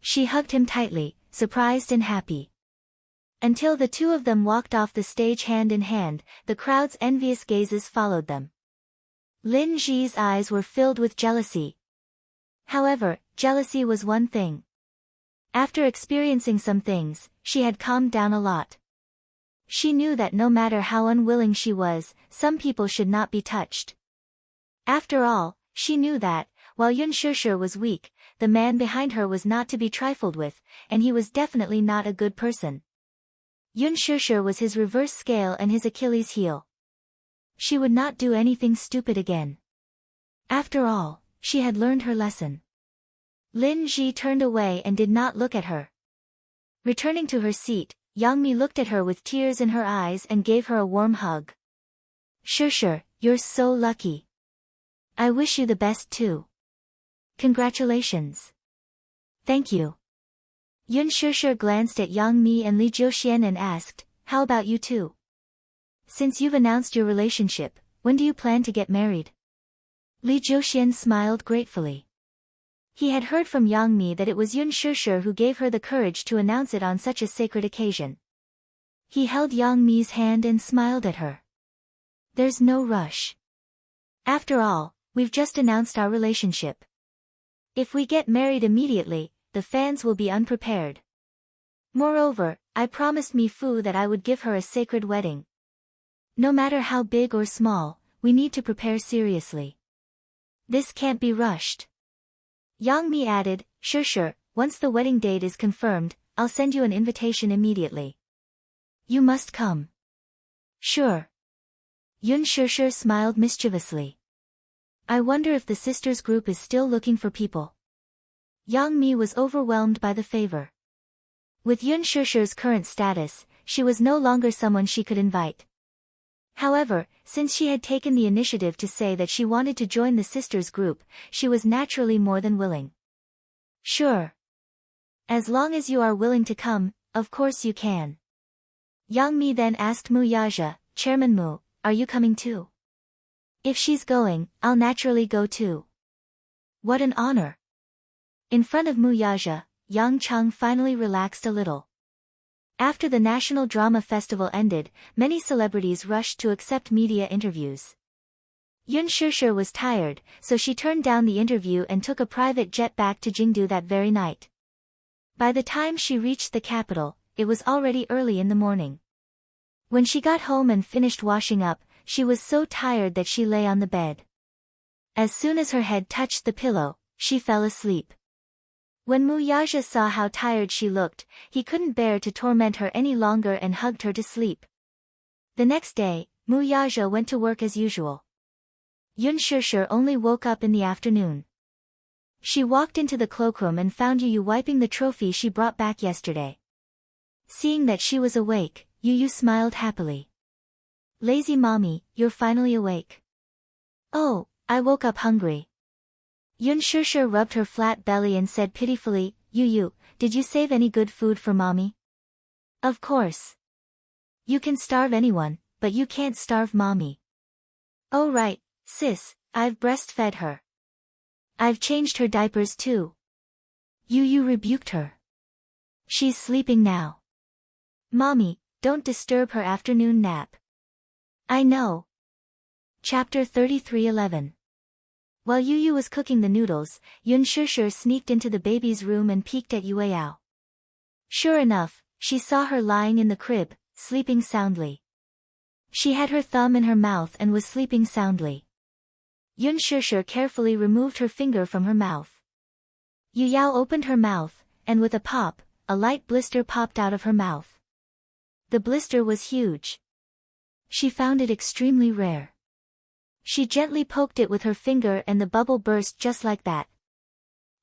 She hugged him tightly, surprised and happy. Until the 2 of them walked off the stage hand in hand, the crowd's envious gazes followed them. Lin Ji's eyes were filled with jealousy. However, jealousy was one thing. After experiencing some things, she had calmed down a lot. She knew that no matter how unwilling she was, some people should not be touched. After all, she knew that, while Yun Shusher was weak, the man behind her was not to be trifled with, and he was definitely not a good person. Yun Shusher was his reverse scale and his Achilles heel. She would not do anything stupid again. After all, she had learned her lesson. Lin Ji turned away and did not look at her. Returning to her seat, Yang Mi looked at her with tears in her eyes and gave her a warm hug. Sure, you're so lucky. I wish you the best too. Congratulations. Thank you. Yun Sure glanced at Yang Mi and Li Jiuxian and asked, how about you two? Since you've announced your relationship, when do you plan to get married? Li Jiuxian smiled gratefully. He had heard from Yang Mi that it was Yun Sure who gave her the courage to announce it on such a sacred occasion. He held Yang Mi's hand and smiled at her. There's no rush. After all, we've just announced our relationship. If we get married immediately, the fans will be unprepared. Moreover, I promised Mi Fu that I would give her a sacred wedding. No matter how big or small, we need to prepare seriously. This can't be rushed. Yang Mi added, sure, once the wedding date is confirmed, I'll send you an invitation immediately. You must come. Sure. Yun Sure smiled mischievously. I wonder if the sisters group is still looking for people. Yang Mi was overwhelmed by the favor. With Yun Sure's current status, she was no longer someone she could invite. However, since she had taken the initiative to say that she wanted to join the sisters group, she was naturally more than willing. Sure. As long as you are willing to come, of course you can. Yang Mi then asked Mu Yaja, Chairman Mu, are you coming too? If she's going, I'll naturally go too. What an honor. In front of Mu Yaja, Yang Cheng finally relaxed a little. After the National Drama Festival ended, many celebrities rushed to accept media interviews. Yun Sure was tired, so she turned down the interview and took a private jet back to Jingdu that very night. By the time she reached the capital, it was already early in the morning. When she got home and finished washing up, she was so tired that she lay on the bed. As soon as her head touched the pillow, she fell asleep. When Mu Yaja saw how tired she looked, he couldn't bear to torment her any longer and hugged her to sleep. The next day, Mu Yaja went to work as usual. Yun Sure only woke up in the afternoon. She walked into the cloakroom and found Yu wiping the trophy she brought back yesterday. Seeing that she was awake, Yu smiled happily. Lazy mommy, you're finally awake. Oh, I woke up hungry. Yun Sure rubbed her flat belly and said pitifully, Yu, did you save any good food for mommy? Of course. You can starve anyone, but you can't starve mommy. Oh right, sis, I've breastfed her. I've changed her diapers too. Yu rebuked her. She's sleeping now. Mommy, don't disturb her afternoon nap. I know. Chapter 33:11. While Yu was cooking the noodles, Yun Sure sneaked into the baby's room and peeked at Yueyao. Sure enough, she saw her lying in the crib, sleeping soundly. She had her thumb in her mouth and was sleeping soundly. Yun Sure carefully removed her finger from her mouth. Yueyao opened her mouth, and with a pop, a light blister popped out of her mouth. The blister was huge. She found it extremely rare. She gently poked it with her finger and the bubble burst just like that.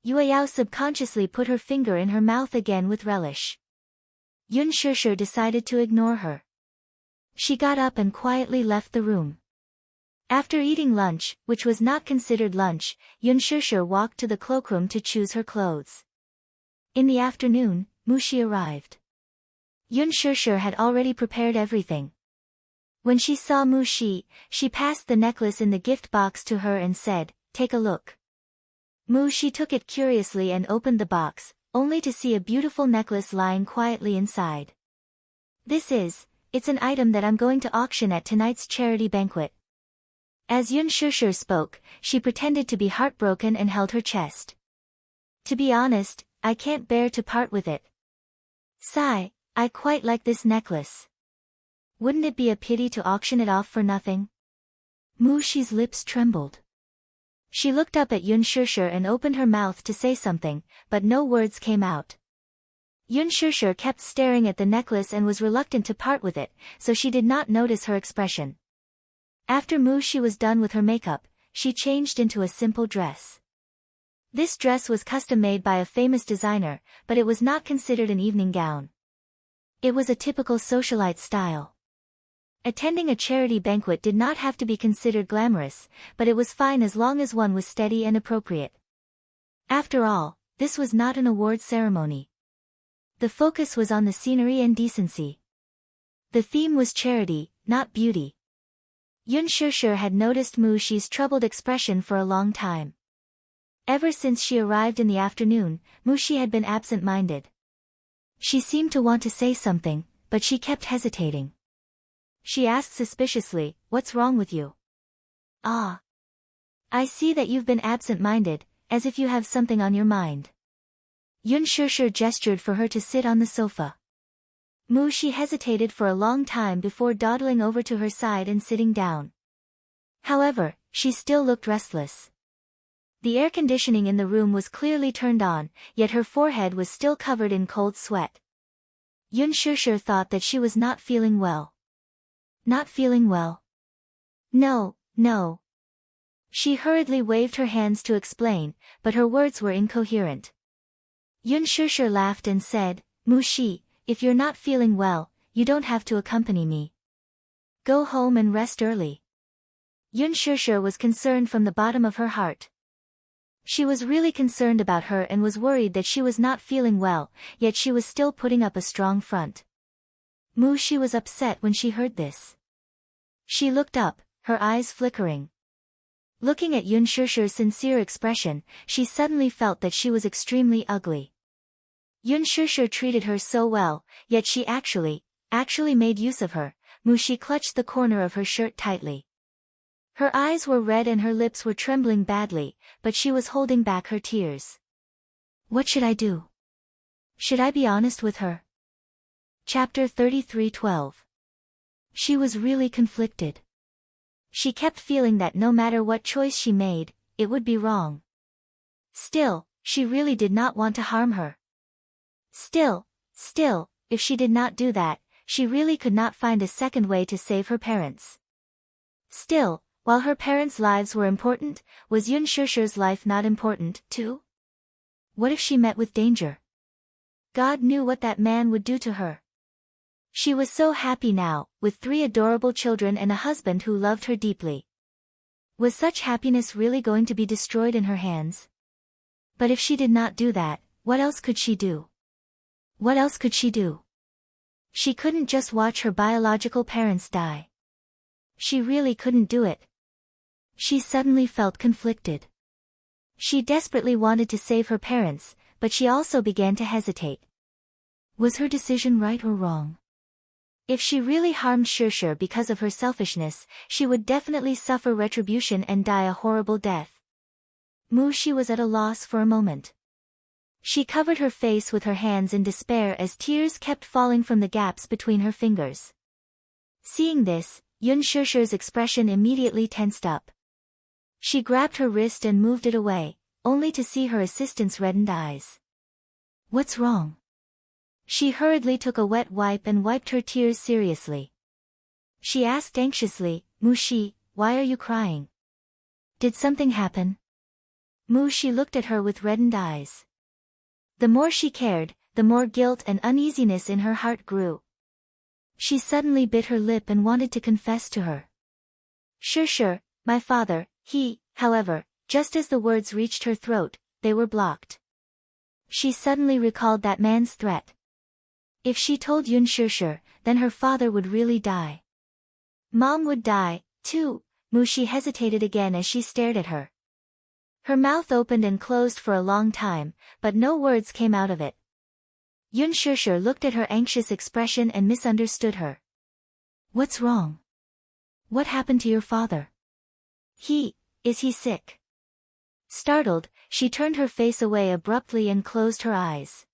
Yueyao subconsciously put her finger in her mouth again with relish. Yun Sure decided to ignore her. She got up and quietly left the room. After eating lunch, which was not considered lunch, Yun Sure walked to the cloakroom to choose her clothes. In the afternoon, Mushi arrived. Yun Sure had already prepared everything. When she saw Mushi, she passed the necklace in the gift box to her and said, take a look. Mushi took it curiously and opened the box, only to see a beautiful necklace lying quietly inside. It's an item that I'm going to auction at tonight's charity banquet. As Yun Sure spoke, she pretended to be heartbroken and held her chest. To be honest, I can't bear to part with it. Sigh, I quite like this necklace. Wouldn't it be a pity to auction it off for nothing? Mushi's lips trembled. She looked up at Yun Sure and opened her mouth to say something, but no words came out. Yun Sure kept staring at the necklace and was reluctant to part with it, so she did not notice her expression. After Mushi was done with her makeup, she changed into a simple dress. This dress was custom-made by a famous designer, but it was not considered an evening gown. It was a typical socialite style. Attending a charity banquet did not have to be considered glamorous, but it was fine as long as one was steady and appropriate. After all, this was not an award ceremony. The focus was on the scenery and decency. The theme was charity, not beauty. Yun Shusher had noticed Mu Shi's troubled expression for a long time. Ever since she arrived in the afternoon, Mu Shi had been absent-minded. She seemed to want to say something, but she kept hesitating. She asked suspiciously, "What's wrong with you?" "Ah. I see that you've been absent-minded, as if you have something on your mind." Yun Shusher gestured for her to sit on the sofa. Mu Shi hesitated for a long time before dawdling over to her side and sitting down. However, she still looked restless. The air conditioning in the room was clearly turned on, yet her forehead was still covered in cold sweat. Yun Shusher thought that she was not feeling well. Not feeling well? No, no. She hurriedly waved her hands to explain, but her words were incoherent. Yun Shusher laughed and said, "Mu Shi, if you're not feeling well, you don't have to accompany me. Go home and rest early." Yun Shusher was concerned from the bottom of her heart. She was really concerned about her and was worried that she was not feeling well, yet she was still putting up a strong front. Mu Shi was upset when she heard this. She looked up, her eyes flickering. Looking at Yun Shusher's sincere expression, she suddenly felt that she was extremely ugly. Yun Shusher treated her so well, yet she actually made use of her. Mu Shi clutched the corner of her shirt tightly. Her eyes were red and her lips were trembling badly, but she was holding back her tears. What should I do? Should I be honest with her? Chapter 33:12. She was really conflicted. She kept feeling that no matter what choice she made, it would be wrong. Still, she really did not want to harm her. Still, if she did not do that, she really could not find a second way to save her parents. Still, while her parents' lives were important, was Yun Shusher's life not important, too? What if she met with danger? God knew what that man would do to her. She was so happy now, with 3 adorable children and a husband who loved her deeply. Was such happiness really going to be destroyed in her hands? But if she did not do that, what else could she do? What else could she do? She couldn't just watch her biological parents die. She really couldn't do it. She suddenly felt conflicted. She desperately wanted to save her parents, but she also began to hesitate. Was her decision right or wrong? If she really harmed Shusher because of her selfishness, she would definitely suffer retribution and die a horrible death. Mu Shi was at a loss for a moment. She covered her face with her hands in despair as tears kept falling from the gaps between her fingers. Seeing this, Yun Shusher's expression immediately tensed up. She grabbed her wrist and moved it away, only to see her assistant's reddened eyes. What's wrong? She hurriedly took a wet wipe and wiped her tears seriously. She asked anxiously, Mu Shi, why are you crying? Did something happen? Mu Shi looked at her with reddened eyes. The more she cared, the more guilt and uneasiness in her heart grew. She suddenly bit her lip and wanted to confess to her. Shusher, my father, however, just as the words reached her throat, they were blocked. She suddenly recalled that man's threat. If she told Yun Shusher, then her father would really die. Mom would die, too. Mu Shi hesitated again as she stared at her. Her mouth opened and closed for a long time, but no words came out of it. Yun Shusher looked at her anxious expression and misunderstood her. What's wrong? What happened to your father? Is he sick? Startled, she turned her face away abruptly and closed her eyes.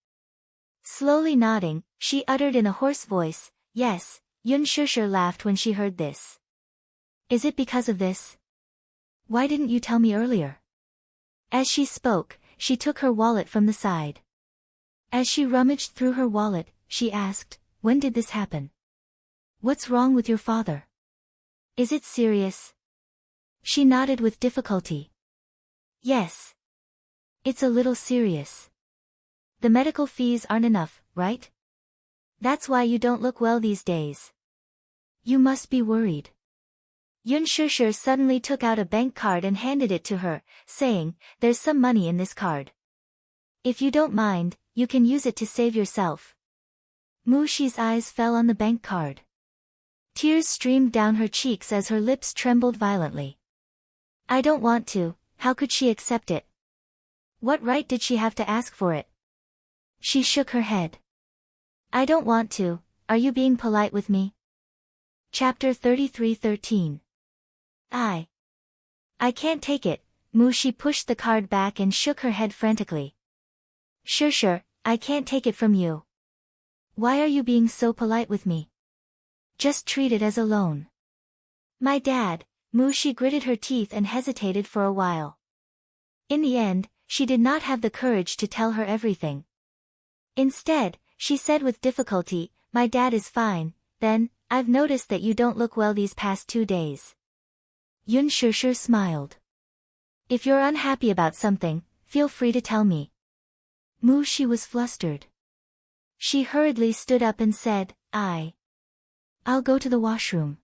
Slowly nodding, she uttered in a hoarse voice, yes. Yun Shusher laughed when she heard this. Is it because of this? Why didn't you tell me earlier? As she spoke, she took her wallet from the side. As she rummaged through her wallet, she asked, when did this happen? What's wrong with your father? Is it serious? She nodded with difficulty. Yes. It's a little serious. The medical fees aren't enough, right? That's why you don't look well these days. You must be worried. Yun Shishir suddenly took out a bank card and handed it to her, saying, "There's some money in this card. If you don't mind, you can use it to save yourself." Mu Shi's eyes fell on the bank card. Tears streamed down her cheeks as her lips trembled violently. "I don't want to, how could she accept it? What right did she have to ask for it?" She shook her head. "I don't want to, are you being polite with me?" Chapter 33:13. I can't take it. Mu Shi pushed the card back and shook her head frantically. Sure, I can't take it from you. Why are you being so polite with me? Just treat it as a loan. My dad. Mu Shi gritted her teeth and hesitated for a while. In the end, she did not have the courage to tell her everything. Instead, she said with difficulty, "My dad is fine, then, I've noticed that you don't look well these past 2 days." Yun Shishir smiled. "If you're unhappy about something, feel free to tell me." Mu Shi was flustered. She hurriedly stood up and said, I'll go to the washroom."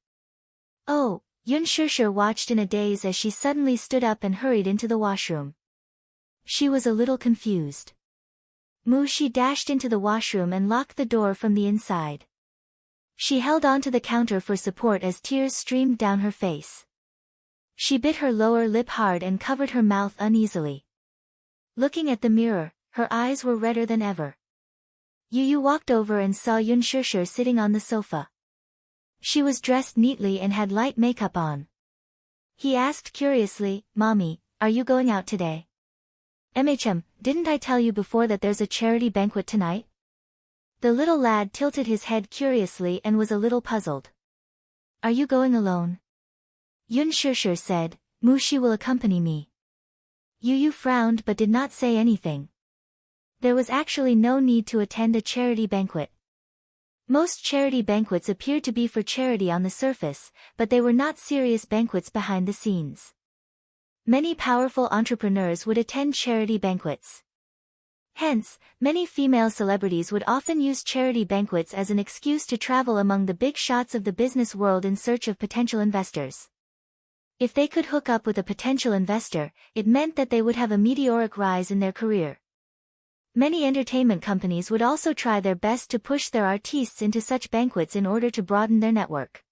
"Oh." Yun Shishir watched in a daze as she suddenly stood up and hurried into the washroom. She was a little confused. Mu Shi dashed into the washroom and locked the door from the inside. She held onto the counter for support as tears streamed down her face. She bit her lower lip hard and covered her mouth uneasily. Looking at the mirror, her eyes were redder than ever. Yu walked over and saw Yun Shishir sitting on the sofa. She was dressed neatly and had light makeup on. He asked curiously, "Mommy, are you going out today?" Didn't I tell you before that there's a charity banquet tonight?" The little lad tilted his head curiously and was a little puzzled. "Are you going alone?" Yun Shishir said, "Mu Shi will accompany me." Yu frowned but did not say anything. There was actually no need to attend a charity banquet. Most charity banquets appeared to be for charity on the surface, but they were not serious banquets behind the scenes. Many powerful entrepreneurs would attend charity banquets. Hence, many female celebrities would often use charity banquets as an excuse to travel among the big shots of the business world in search of potential investors. If they could hook up with a potential investor, it meant that they would have a meteoric rise in their career. Many entertainment companies would also try their best to push their artists into such banquets in order to broaden their network.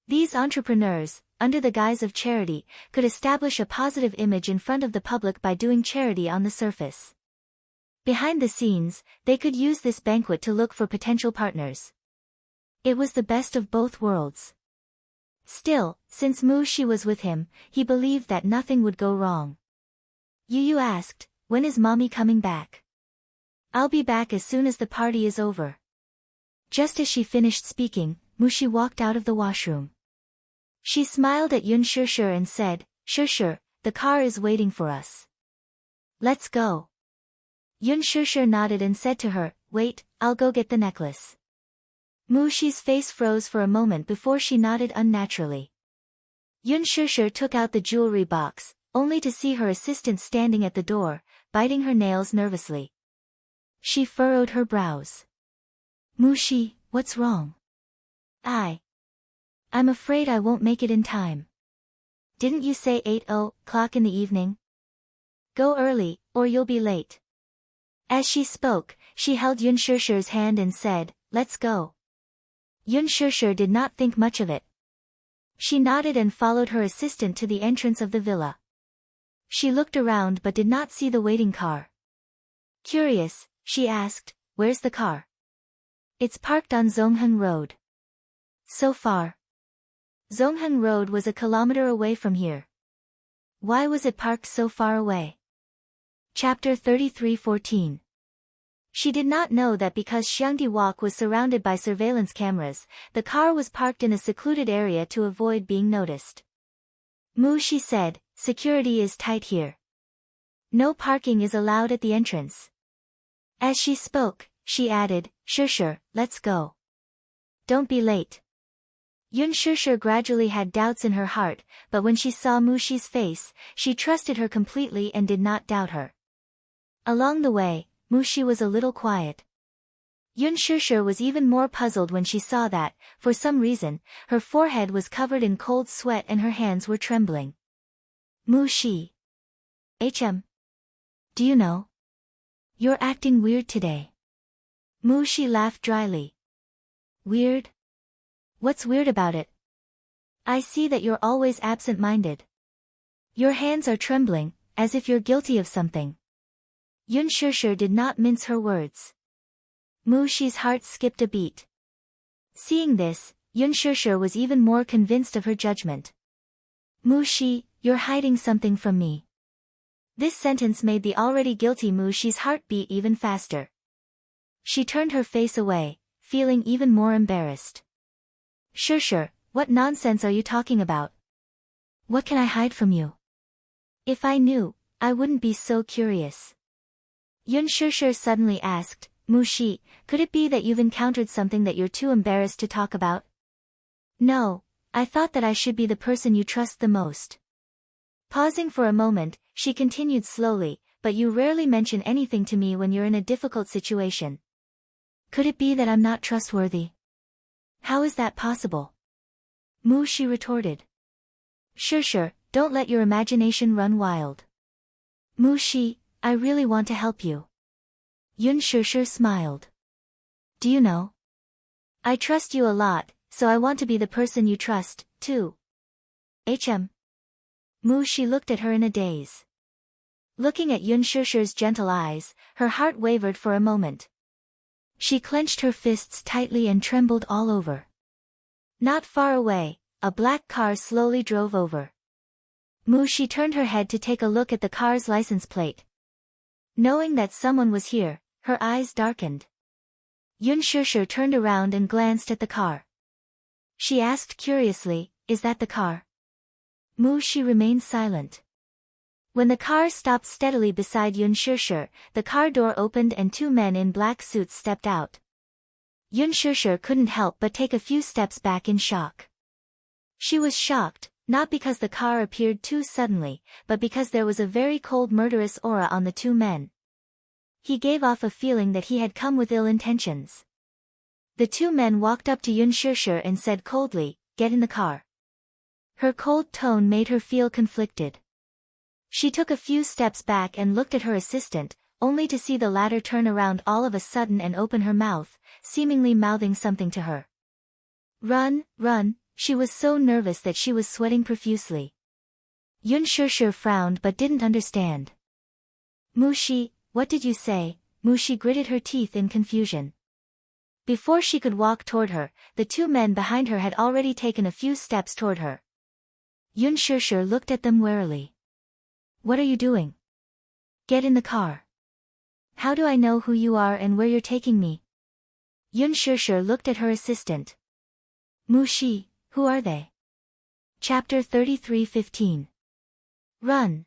These entrepreneurs, under the guise of charity, could establish a positive image in front of the public by doing charity on the surface. Behind the scenes, they could use this banquet to look for potential partners. It was the best of both worlds. Still, since Mu Shi was with him, he believed that nothing would go wrong. Yu asked, "When is Mommy coming back?" "I'll be back as soon as the party is over." Just as she finished speaking, Mu Shi walked out of the washroom. She smiled at Yun Shishir and said, "Shishir, the car is waiting for us. Let's go." Yun Shishir nodded and said to her, "Wait, I'll go get the necklace." Mu Shi's face froze for a moment before she nodded unnaturally. Yun Shishir took out the jewelry box, only to see her assistant standing at the door, biting her nails nervously. She furrowed her brows. "Mu Shi, what's wrong?" I'm afraid I won't make it in time." "Didn't you say 8:00 in the evening? Go early, or you'll be late." As she spoke, she held Yun Shishir's hand and said, "Let's go." Yun Shishir did not think much of it. She nodded and followed her assistant to the entrance of the villa. She looked around but did not see the waiting car. Curious, she asked, "Where's the car?" "It's parked on Zhonghen Road." "So far?" Zhonghen Road was a kilometer away from here. Why was it parked so far away? Chapter 33:14. She did not know that because Xiangdi Walk was surrounded by surveillance cameras, the car was parked in a secluded area to avoid being noticed. Mu Shi said, "Security is tight here. No parking is allowed at the entrance." As she spoke, she added, Sure, let's go. Don't be late." Yun Shishir gradually had doubts in her heart, but when she saw Mu Shi's face, she trusted her completely and did not doubt her. Along the way, Mu Shi was a little quiet. Yun Shishir was even more puzzled when she saw that, for some reason, her forehead was covered in cold sweat and her hands were trembling. Mu Shi. Do you know? You're acting weird today. Mu Shi laughed dryly. Weird? What's weird about it? I see that you're always absent-minded. Your hands are trembling, as if you're guilty of something. Yun Shishir did not mince her words. Mu Shi's heart skipped a beat. Seeing this, Yun Shishir was even more convinced of her judgment. Mu Shi, you're hiding something from me. This sentence made the already guilty Mu Shi's heart beat even faster. She turned her face away, feeling even more embarrassed. Shishir, what nonsense are you talking about? What can I hide from you? If I knew, I wouldn't be so curious. Yun Shishir suddenly asked, Mu Shi, could it be that you've encountered something that you're too embarrassed to talk about? No, I thought that I should be the person you trust the most. Pausing for a moment, she continued slowly, but you rarely mention anything to me when you're in a difficult situation. Could it be that I'm not trustworthy? How is that possible? Mu Shi retorted. Shishir, don't let your imagination run wild. Mu Shi, I really want to help you. Yun Shishir smiled. Do you know? I trust you a lot, so I want to be the person you trust, too. Mu Shi looked at her in a daze. Looking at Yun Shishir's gentle eyes, her heart wavered for a moment. She clenched her fists tightly and trembled all over. Not far away, a black car slowly drove over. Mu Shi turned her head to take a look at the car's license plate. Knowing that someone was here, her eyes darkened. Yun Shishir turned around and glanced at the car. She asked curiously, is that the car? Mu Shi remained silent. When the car stopped steadily beside Yun Shishir, the car door opened and two men in black suits stepped out. Yun Shishir couldn't help but take a few steps back in shock. She was shocked, not because the car appeared too suddenly, but because there was a very cold murderous aura on the two men. He gave off a feeling that he had come with ill intentions. The two men walked up to Yun Shishir and said coldly, "Get in the car." Her cold tone made her feel conflicted. She took a few steps back and looked at her assistant, only to see the latter turn around all of a sudden and open her mouth, seemingly mouthing something to her. Run, run, she was so nervous that she was sweating profusely. Yun Shishir frowned but didn't understand. Mu Shi, what did you say? Mu Shi gritted her teeth in confusion. Before she could walk toward her, the two men behind her had already taken a few steps toward her. Yun Shishir looked at them warily. What are you doing? Get in the car. How do I know who you are and where you're taking me? Yun Shishir looked at her assistant. Mu Shi, who are they? Chapter 33:15. Run!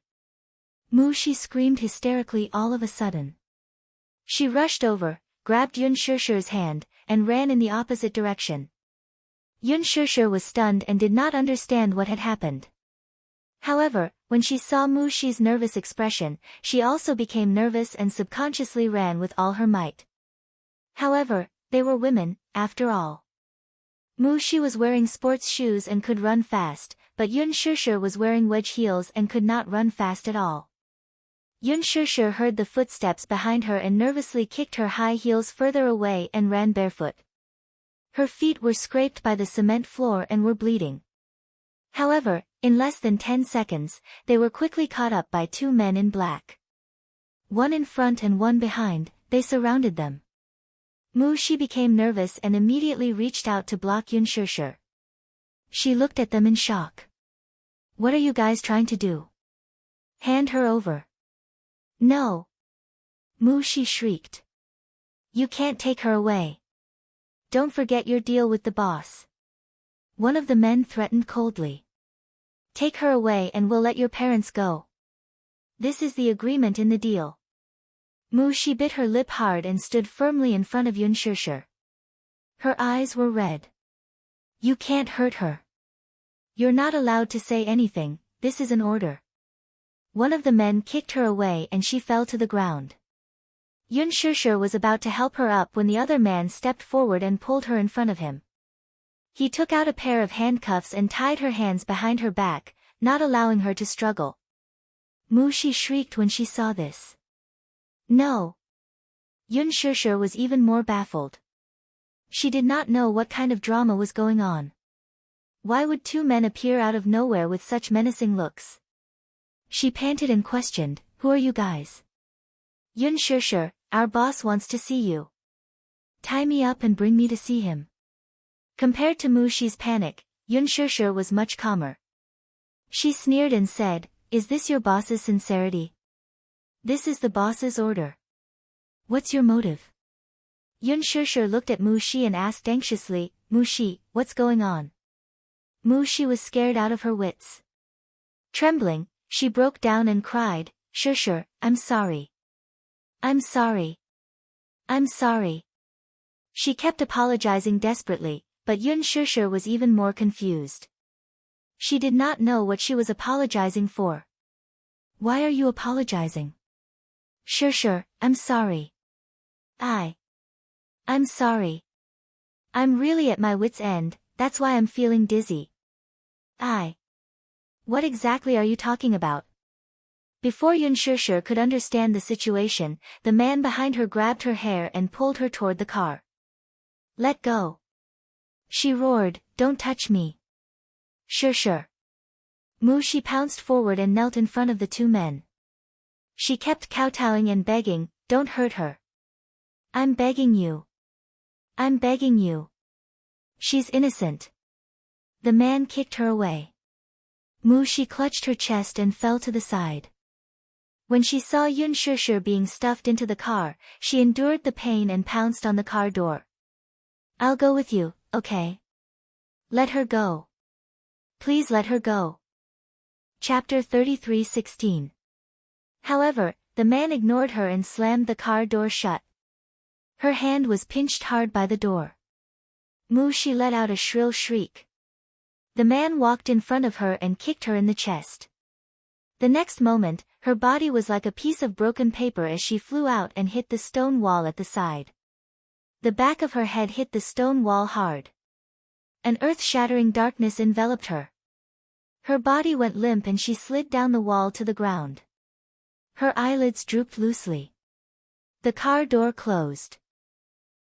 Mu Shi screamed hysterically all of a sudden. She rushed over, grabbed Yun Shishir's hand, and ran in the opposite direction. Yun Shishir was stunned and did not understand what had happened. However, when she saw Mu Shi's nervous expression, she also became nervous and subconsciously ran with all her might. However, they were women, after all. Mu Shi was wearing sports shoes and could run fast, but Yun Shishir was wearing wedge heels and could not run fast at all. Yun Shishir heard the footsteps behind her and nervously kicked her high heels further away and ran barefoot. Her feet were scraped by the cement floor and were bleeding. However, in less than 10 seconds, they were quickly caught up by two men in black. One in front and one behind, they surrounded them. Mu Shi became nervous and immediately reached out to block Yun Shishir. She looked at them in shock. What are you guys trying to do? Hand her over. No! Mu Shi shrieked. You can't take her away. Don't forget your deal with the boss. One of the men threatened coldly. Take her away and we'll let your parents go. This is the agreement in the deal. Mu Shi bit her lip hard and stood firmly in front of Yun Shishir. Her eyes were red. You can't hurt her. You're not allowed to say anything, this is an order. One of the men kicked her away and she fell to the ground. Yun Shishir was about to help her up when the other man stepped forward and pulled her in front of him. He took out a pair of handcuffs and tied her hands behind her back, not allowing her to struggle. Mushi shrieked when she saw this. No. Yun Shishir was even more baffled. She did not know what kind of drama was going on. Why would two men appear out of nowhere with such menacing looks? She panted and questioned, "Who are you guys?" "Yun Shishir, our boss wants to see you. Tie me up and bring me to see him." Compared to Mushi's panic, Yun Shishir was much calmer. She sneered and said, "Is this your boss's sincerity? This is the boss's order. What's your motive?" Yun Shishir looked at Mushi and asked anxiously, "Mushi, what's going on?" Mushi was scared out of her wits. Trembling, she broke down and cried, "Shishir, I'm sorry. I'm sorry. I'm sorry." She kept apologizing desperately, but Yun Shishir was even more confused. She did not know what she was apologizing for. "Why are you apologizing?" "Shishir, I'm sorry. I'm sorry. I'm really at my wit's end, that's why I'm feeling dizzy." What exactly are you talking about?" Before Yun Shishir could understand the situation, the man behind her grabbed her hair and pulled her toward the car. "Let go!" She roared, "Don't touch me!" "Shishir!" Mushi pounced forward and knelt in front of the two men. She kept kowtowing and begging, "Don't hurt her. I'm begging you. I'm begging you. She's innocent." The man kicked her away. Mushi clutched her chest and fell to the side. When she saw Yun Shishir being stuffed into the car, she endured the pain and pounced on the car door. "I'll go with you, okay? Let her go. Please let her go." Chapter 33:16. However, the man ignored her and slammed the car door shut. Her hand was pinched hard by the door. Mushi let out a shrill shriek. The man walked in front of her and kicked her in the chest. The next moment, her body was like a piece of broken paper as she flew out and hit the stone wall at the side. The back of her head hit the stone wall hard. An earth-shattering darkness enveloped her. Her body went limp and she slid down the wall to the ground. Her eyelids drooped loosely. The car door closed.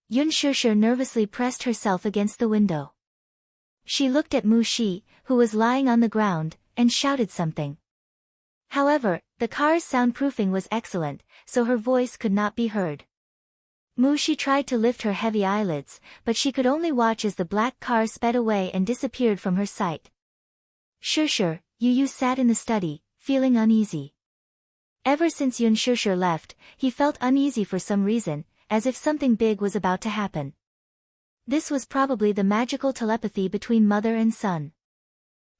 Yun Shishir nervously pressed herself against the window. She looked at Mushi, who was lying on the ground, and shouted something. However, the car's soundproofing was excellent, so her voice could not be heard. Mushi tried to lift her heavy eyelids, but she could only watch as the black car sped away and disappeared from her sight. Shishir, Yu sat in the study, feeling uneasy. Ever since Yun Shishir left, he felt uneasy for some reason, as if something big was about to happen. This was probably the magical telepathy between mother and son.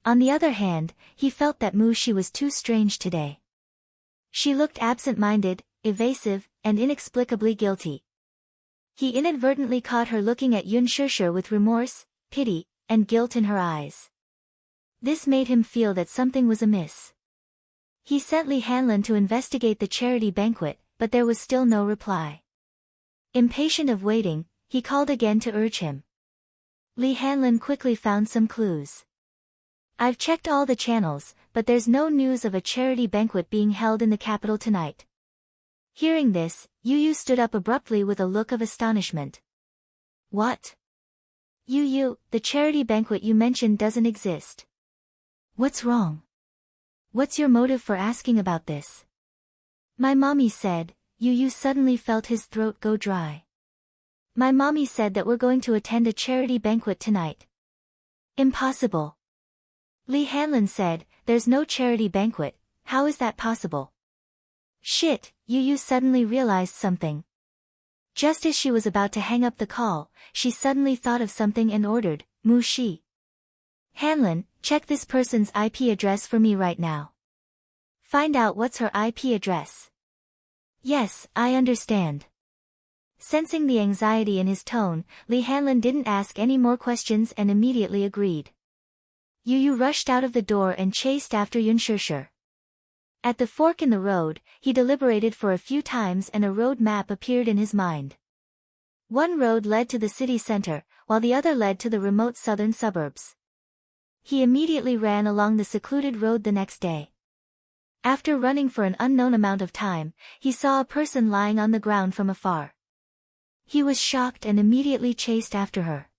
On the other hand, he felt that Mushi was too strange today. She looked absent-minded, evasive, and inexplicably guilty. He inadvertently caught her looking at Yun Shishir with remorse, pity, and guilt in her eyes. This made him feel that something was amiss. He sent Li Hanlin to investigate the charity banquet, but there was still no reply. Impatient of waiting, he called again to urge him. Li Hanlin quickly found some clues. "I've checked all the channels, but there's no news of a charity banquet being held in the capital tonight." Hearing this, Yu stood up abruptly with a look of astonishment. "What? Yu, the charity banquet you mentioned doesn't exist. What's wrong? What's your motive for asking about this?" "My mommy said," Yu suddenly felt his throat go dry. "My mommy said that we're going to attend a charity banquet tonight." "Impossible." Li Hanlin said, "There's no charity banquet, how is that possible?" Shit, Yu suddenly realized something. Just as she was about to hang up the call, she suddenly thought of something and ordered, "Mushi. Hanlin, check this person's IP address for me right now. Find out what's her IP address." "Yes, I understand." Sensing the anxiety in his tone, Li Hanlin didn't ask any more questions and immediately agreed. Yu rushed out of the door and chased after Yun Shishir. At the fork in the road, he deliberated for a few times and a road map appeared in his mind. One road led to the city center, while the other led to the remote southern suburbs. He immediately ran along the secluded road the next day. After running for an unknown amount of time, he saw a person lying on the ground from afar. He was shocked and immediately chased after her.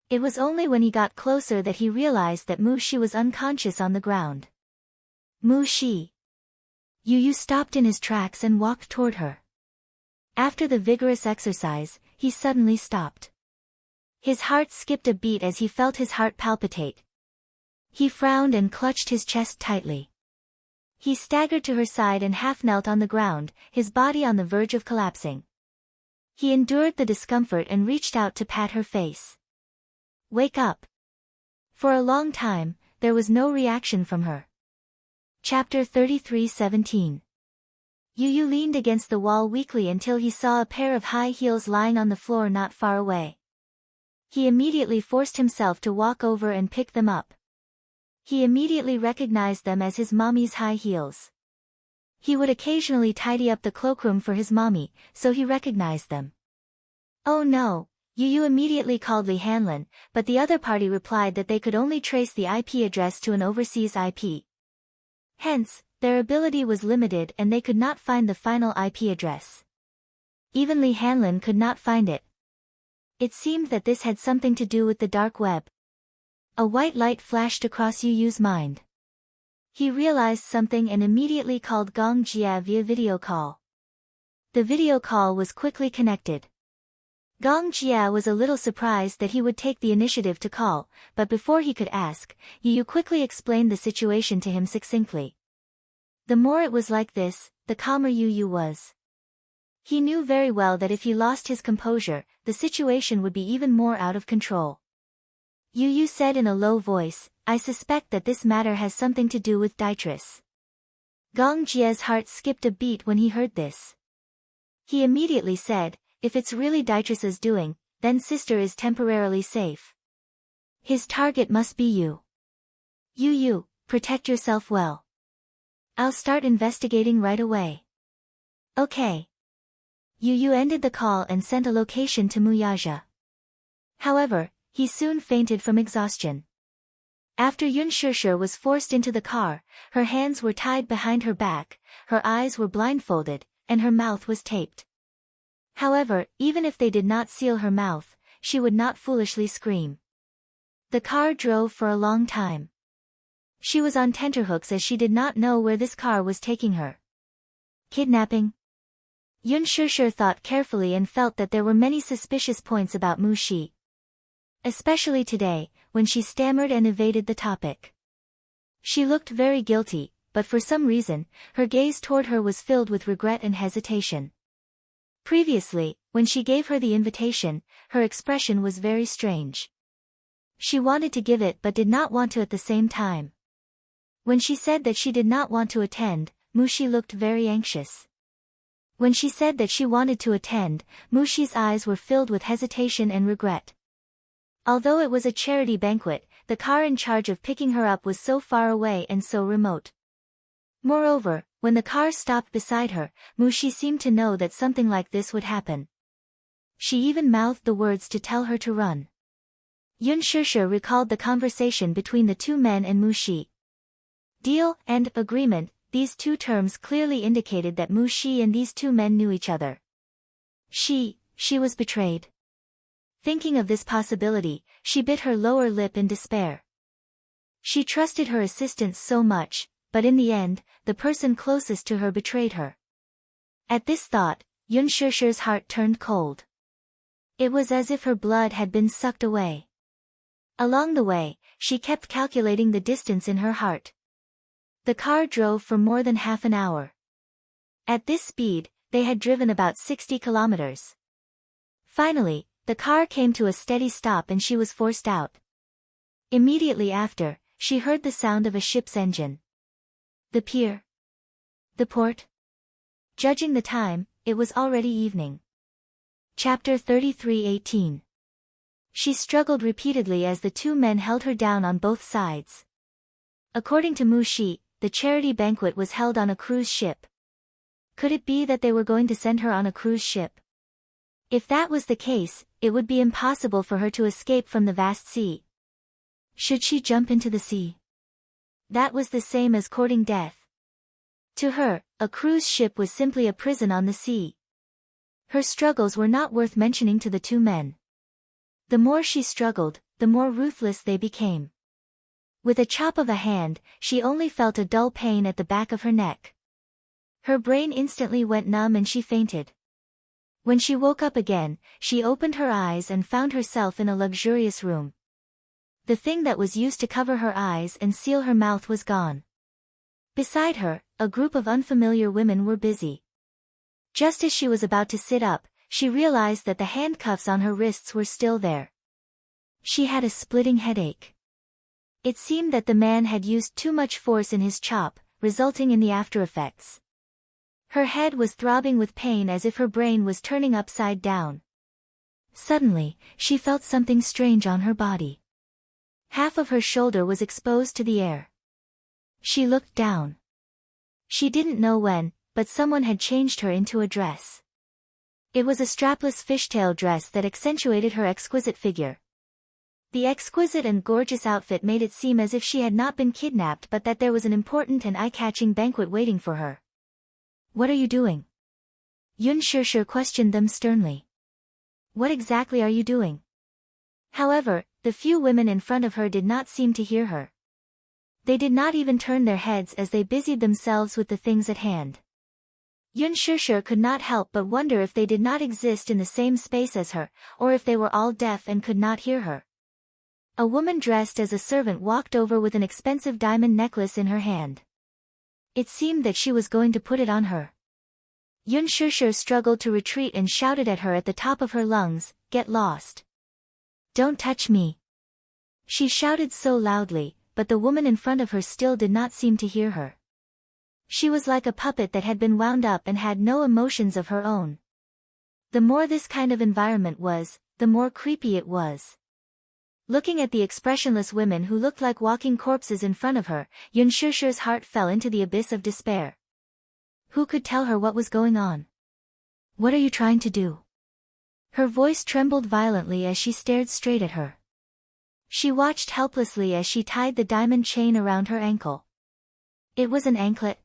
It was only when he got closer that he realized that Mu Shi was unconscious on the ground. Mu Shi. Yu Yu stopped in his tracks and walked toward her. After the vigorous exercise, he suddenly stopped. His heart skipped a beat as he felt his heart palpitate. He frowned and clutched his chest tightly. He staggered to her side and half knelt on the ground, his body on the verge of collapsing. He endured the discomfort and reached out to pat her face. "Wake up." For a long time, there was no reaction from her. Chapter 33:17. Yu Yu leaned against the wall weakly until he saw a pair of high heels lying on the floor not far away. He immediately forced himself to walk over and pick them up. He immediately recognized them as his mommy's high heels. He would occasionally tidy up the cloakroom for his mommy, so he recognized them. "Oh no," Yu Yu immediately called Li Hanlin, but the other party replied that they could only trace the IP address to an overseas IP. Hence, their ability was limited and they could not find the final IP address. Even Li Hanlin could not find it. It seemed that this had something to do with the dark web. A white light flashed across Yu Yu's mind. He realized something and immediately called Gong Jia via video call. The video call was quickly connected. Gong Jia was a little surprised that he would take the initiative to call, but before he could ask, Yu Yu quickly explained the situation to him succinctly. The more it was like this, the calmer Yu Yu was. He knew very well that if he lost his composure, the situation would be even more out of control. Yu Yu said in a low voice, "I suspect that this matter has something to do with Dietrich." Gong Jia's heart skipped a beat when he heard this. He immediately said, "If it's really Dietrich's doing, then sister is temporarily safe. His target must be you. Yu Yu, protect yourself well. I'll start investigating right away." "Okay." Yu Yu ended the call and sent a location to Muyaja. However, he soon fainted from exhaustion. After Yun Shishir was forced into the car, her hands were tied behind her back, her eyes were blindfolded, and her mouth was taped. However, even if they did not seal her mouth, she would not foolishly scream. The car drove for a long time. She was on tenterhooks as she did not know where this car was taking her. Kidnapping? Yun Shishir thought carefully and felt that there were many suspicious points about Mu Shi. Especially today, when she stammered and evaded the topic. She looked very guilty, but for some reason, her gaze toward her was filled with regret and hesitation. Previously, when she gave her the invitation, her expression was very strange. She wanted to give it but did not want to at the same time. When she said that she did not want to attend, Mu Shi looked very anxious. When she said that she wanted to attend, Mu Shi's eyes were filled with hesitation and regret. Although it was a charity banquet, the car in charge of picking her up was so far away and so remote. Moreover, when the car stopped beside her, Mu Shi seemed to know that something like this would happen. She even mouthed the words to tell her to run. Yun Shishir recalled the conversation between the two men and Mu Shi. Deal and agreement, these two terms clearly indicated that Mu Shi and these two men knew each other. She was betrayed. Thinking of this possibility, she bit her lower lip in despair. She trusted her assistants so much, but in the end, the person closest to her betrayed her. At this thought, Yun Shishir's heart turned cold. It was as if her blood had been sucked away. Along the way, she kept calculating the distance in her heart. The car drove for more than half an hour. At this speed, they had driven about 60 kilometers. Finally, the car came to a steady stop and she was forced out. Immediately after, she heard the sound of a ship's engine. The pier? The port? Judging the time, it was already evening. Chapter 33:18. She struggled repeatedly as the two men held her down on both sides. According to Mu Shi, the charity banquet was held on a cruise ship. Could it be that they were going to send her on a cruise ship? If that was the case, it would be impossible for her to escape from the vast sea. Should she jump into the sea? That was the same as courting death. To her, a cruise ship was simply a prison on the sea. Her struggles were not worth mentioning to the two men. The more she struggled, the more ruthless they became. With a chop of a hand, she only felt a dull pain at the back of her neck. Her brain instantly went numb and she fainted. When she woke up again, she opened her eyes and found herself in a luxurious room. The thing that was used to cover her eyes and seal her mouth was gone. Beside her, a group of unfamiliar women were busy. Just as she was about to sit up, she realized that the handcuffs on her wrists were still there. She had a splitting headache. It seemed that the man had used too much force in his chop, resulting in the aftereffects. Her head was throbbing with pain as if her brain was turning upside down. Suddenly, she felt something strange on her body. Half of her shoulder was exposed to the air. She looked down. She didn't know when, but someone had changed her into a dress. It was a strapless fishtail dress that accentuated her exquisite figure. The exquisite and gorgeous outfit made it seem as if she had not been kidnapped but that there was an important and eye-catching banquet waiting for her. "What are you doing?" Yun Shirshir questioned them sternly. "What exactly are you doing?" However, the few women in front of her did not seem to hear her. They did not even turn their heads as they busied themselves with the things at hand. Yun Shirshir could not help but wonder if they did not exist in the same space as her, or if they were all deaf and could not hear her. A woman dressed as a servant walked over with an expensive diamond necklace in her hand. It seemed that she was going to put it on her. Yun Shirshir struggled to retreat and shouted at her at the top of her lungs, "Get lost. Don't touch me." She shouted so loudly, but the woman in front of her still did not seem to hear her. She was like a puppet that had been wound up and had no emotions of her own. The more this kind of environment was, the more creepy it was. Looking at the expressionless women who looked like walking corpses in front of her, Yun Shirshir's heart fell into the abyss of despair. Who could tell her what was going on? "What are you trying to do?" Her voice trembled violently as she stared straight at her. She watched helplessly as she tied the diamond chain around her ankle. It was an anklet.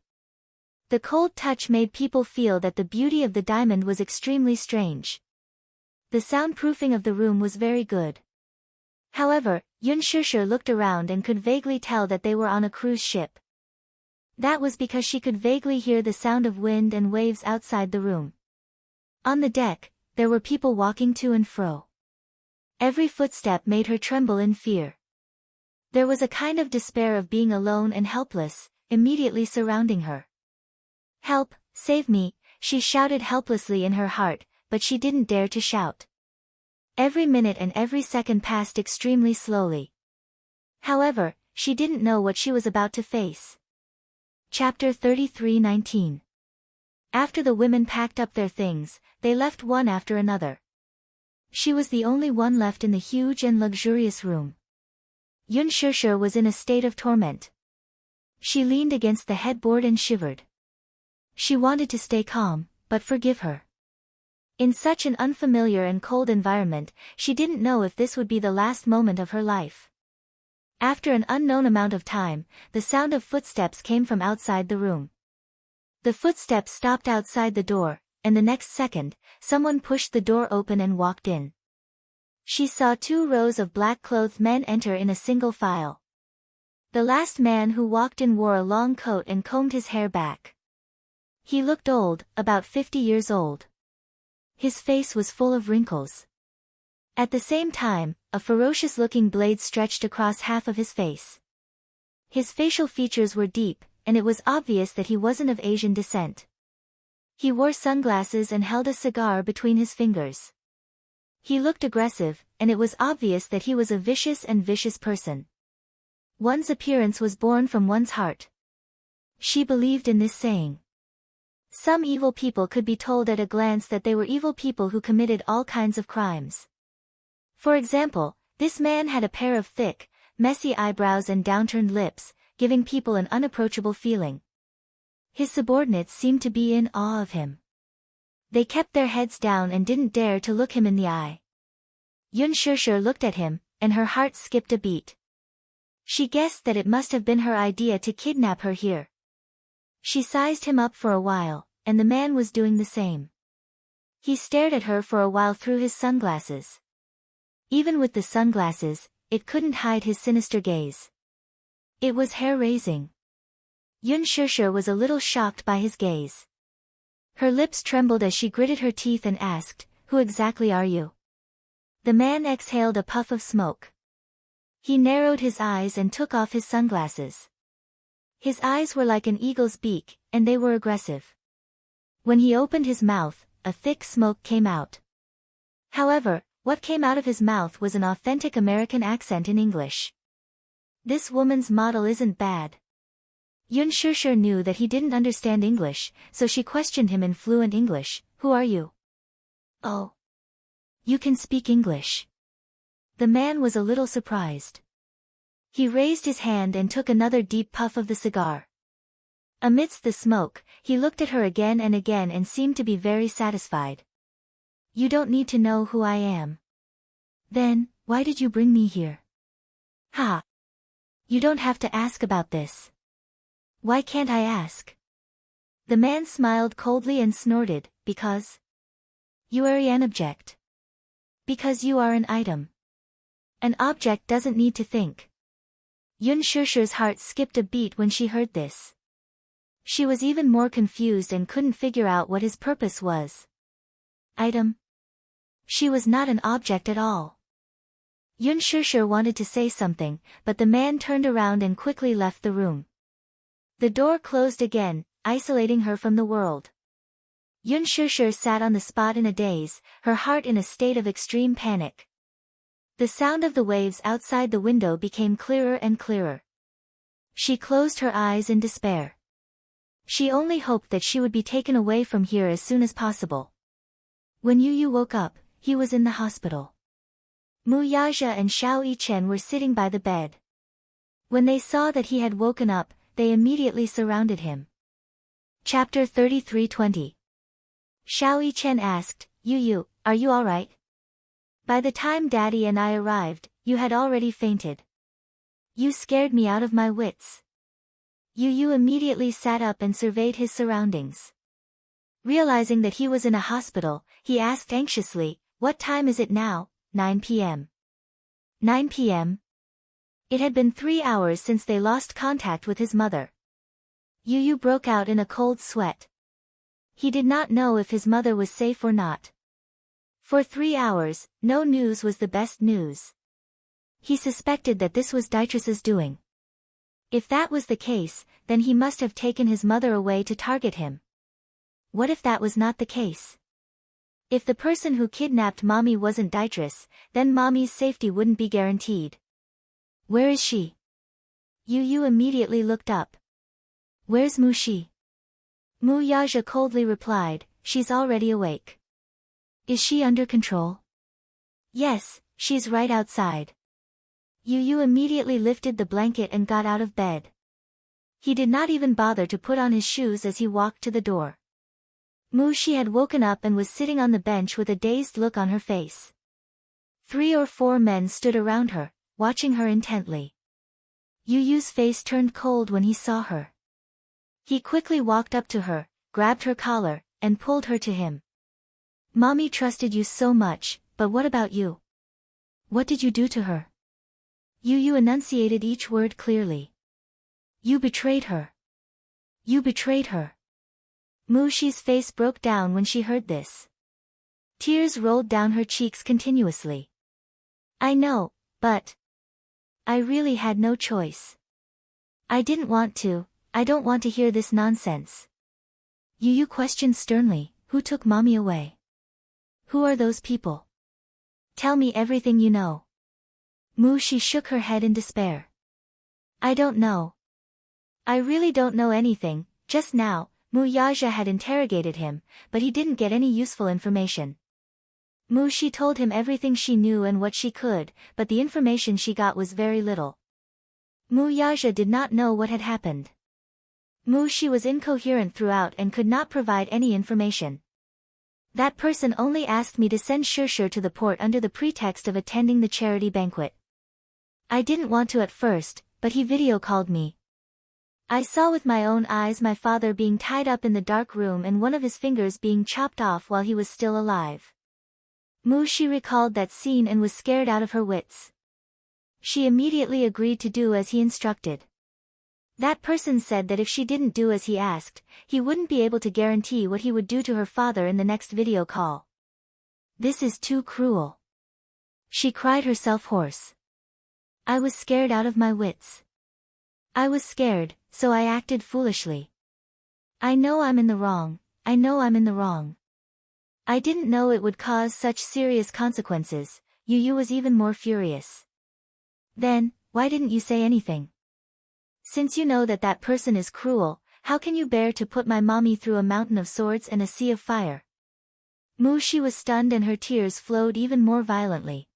The cold touch made people feel that the beauty of the diamond was extremely strange. The soundproofing of the room was very good. However, Yun Shirshir looked around and could vaguely tell that they were on a cruise ship. That was because she could vaguely hear the sound of wind and waves outside the room. On the deck, there were people walking to and fro. Every footstep made her tremble in fear. There was a kind of despair of being alone and helpless, immediately surrounding her. "Help, save me," she shouted helplessly in her heart, but she didn't dare to shout. Every minute and every second passed extremely slowly. However, she didn't know what she was about to face. Chapter 33:19. After the women packed up their things, they left one after another. She was the only one left in the huge and luxurious room. Yun Shirshir was in a state of torment. She leaned against the headboard and shivered. She wanted to stay calm, but forgive her. In such an unfamiliar and cold environment, she didn't know if this would be the last moment of her life. After an unknown amount of time, the sound of footsteps came from outside the room. The footsteps stopped outside the door, and the next second, someone pushed the door open and walked in. She saw 2 rows of black-clothed men enter in a single file. The last man who walked in wore a long coat and combed his hair back. He looked old, about 50 years old. His face was full of wrinkles. At the same time, a ferocious-looking blade stretched across half of his face. His facial features were deep, and it was obvious that he wasn't of Asian descent. He wore sunglasses and held a cigar between his fingers. He looked aggressive, and it was obvious that he was a vicious person. One's appearance was born from one's heart. She believed in this saying. Some evil people could be told at a glance that they were evil people who committed all kinds of crimes. For example, this man had a pair of thick, messy eyebrows and downturned lips, giving people an unapproachable feeling. His subordinates seemed to be in awe of him. They kept their heads down and didn't dare to look him in the eye. Yun Shishir looked at him, and her heart skipped a beat. She guessed that it must have been her idea to kidnap her here. She sized him up for a while, and the man was doing the same. He stared at her for a while through his sunglasses. Even with the sunglasses, it couldn't hide his sinister gaze. It was hair-raising. Yun Shishir was a little shocked by his gaze. Her lips trembled as she gritted her teeth and asked, "Who exactly are you?" The man exhaled a puff of smoke. He narrowed his eyes and took off his sunglasses. His eyes were like an eagle's beak, and they were aggressive. When he opened his mouth, a thick smoke came out. However, what came out of his mouth was an authentic American accent in English. This woman's model isn't bad. Yun Shishir knew that he didn't understand English, so she questioned him in fluent English, "Who are you?" "Oh. You can speak English." The man was a little surprised. He raised his hand and took another deep puff of the cigar. Amidst the smoke, he looked at her again and seemed to be very satisfied. "You don't need to know who I am." "Then, why did you bring me here?" "Ha! You don't have to ask about this." "Why can't I ask?" The man smiled coldly and snorted, "Because you are an object. Because you are an item. An object doesn't need to think." Yun Shishir's heart skipped a beat when she heard this. She was even more confused and couldn't figure out what his purpose was. Item? She was not an object at all. Yun Shishir wanted to say something, but the man turned around and quickly left the room. The door closed again, isolating her from the world. Yun Shishir sat on the spot in a daze, her heart in a state of extreme panic. The sound of the waves outside the window became clearer and clearer. She closed her eyes in despair. She only hoped that she would be taken away from here as soon as possible. When Yu woke up, he was in the hospital. Mu Yaja and Xiao Yichen were sitting by the bed. When they saw that he had woken up, they immediately surrounded him. Chapter 33:20. Xiao Yichen asked, Yu, are you alright? By the time Daddy and I arrived, you had already fainted. You scared me out of my wits. Yu immediately sat up and surveyed his surroundings. Realizing that he was in a hospital, he asked anxiously, "What time is it now?" 9 p.m. 9 p.m.? It had been 3 hours since they lost contact with his mother. Yu broke out in a cold sweat. He did not know if his mother was safe or not. For 3 hours, no news was the best news. He suspected that this was Dietrich's doing. If that was the case, then he must have taken his mother away to target him. What if that was not the case? If the person who kidnapped Mommy wasn't Dietrich, then Mommy's safety wouldn't be guaranteed. Where is she? Yu immediately looked up. Where's Mushi? Mu Yaja coldly replied, she's already awake. Is she under control? Yes, she's right outside. Yu immediately lifted the blanket and got out of bed. He did not even bother to put on his shoes as he walked to the door. Mushi had woken up and was sitting on the bench with a dazed look on her face. 3 or 4 men stood around her, watching her intently. Yu's face turned cold when he saw her. He quickly walked up to her, grabbed her collar, and pulled her to him. Mommy trusted you so much, but what about you? What did you do to her? Yu enunciated each word clearly. You betrayed her. You betrayed her. Mushi's face broke down when she heard this. Tears rolled down her cheeks continuously. I know, but I really had no choice. I didn't want to. I don't want to hear this nonsense. Yu questioned sternly, who took Mommy away? Who are those people? Tell me everything you know. Mushi shook her head in despair. I don't know. I really don't know anything. Just now, Mu Yaja had interrogated him, but he didn't get any useful information. Mushi told him everything she knew and what she could, but the information she got was very little. Mu Yaja did not know what had happened. Mu Shi was incoherent throughout and could not provide any information. That person only asked me to send Shirshir to the port under the pretext of attending the charity banquet. I didn't want to at first, but he video called me. I saw with my own eyes my father being tied up in the dark room and one of his fingers being chopped off while he was still alive. Mu Shi recalled that scene and was scared out of her wits. She immediately agreed to do as he instructed. That person said that if she didn't do as he asked, he wouldn't be able to guarantee what he would do to her father in the next video call. This is too cruel. She cried herself hoarse. I was scared out of my wits. I was scared, so I acted foolishly. I know I'm in the wrong, I know I'm in the wrong. I didn't know it would cause such serious consequences. Yu was even more furious. Then, why didn't you say anything? Since you know that that person is cruel, how can you bear to put my mommy through a mountain of swords and a sea of fire? Mu Shi was stunned and her tears flowed even more violently.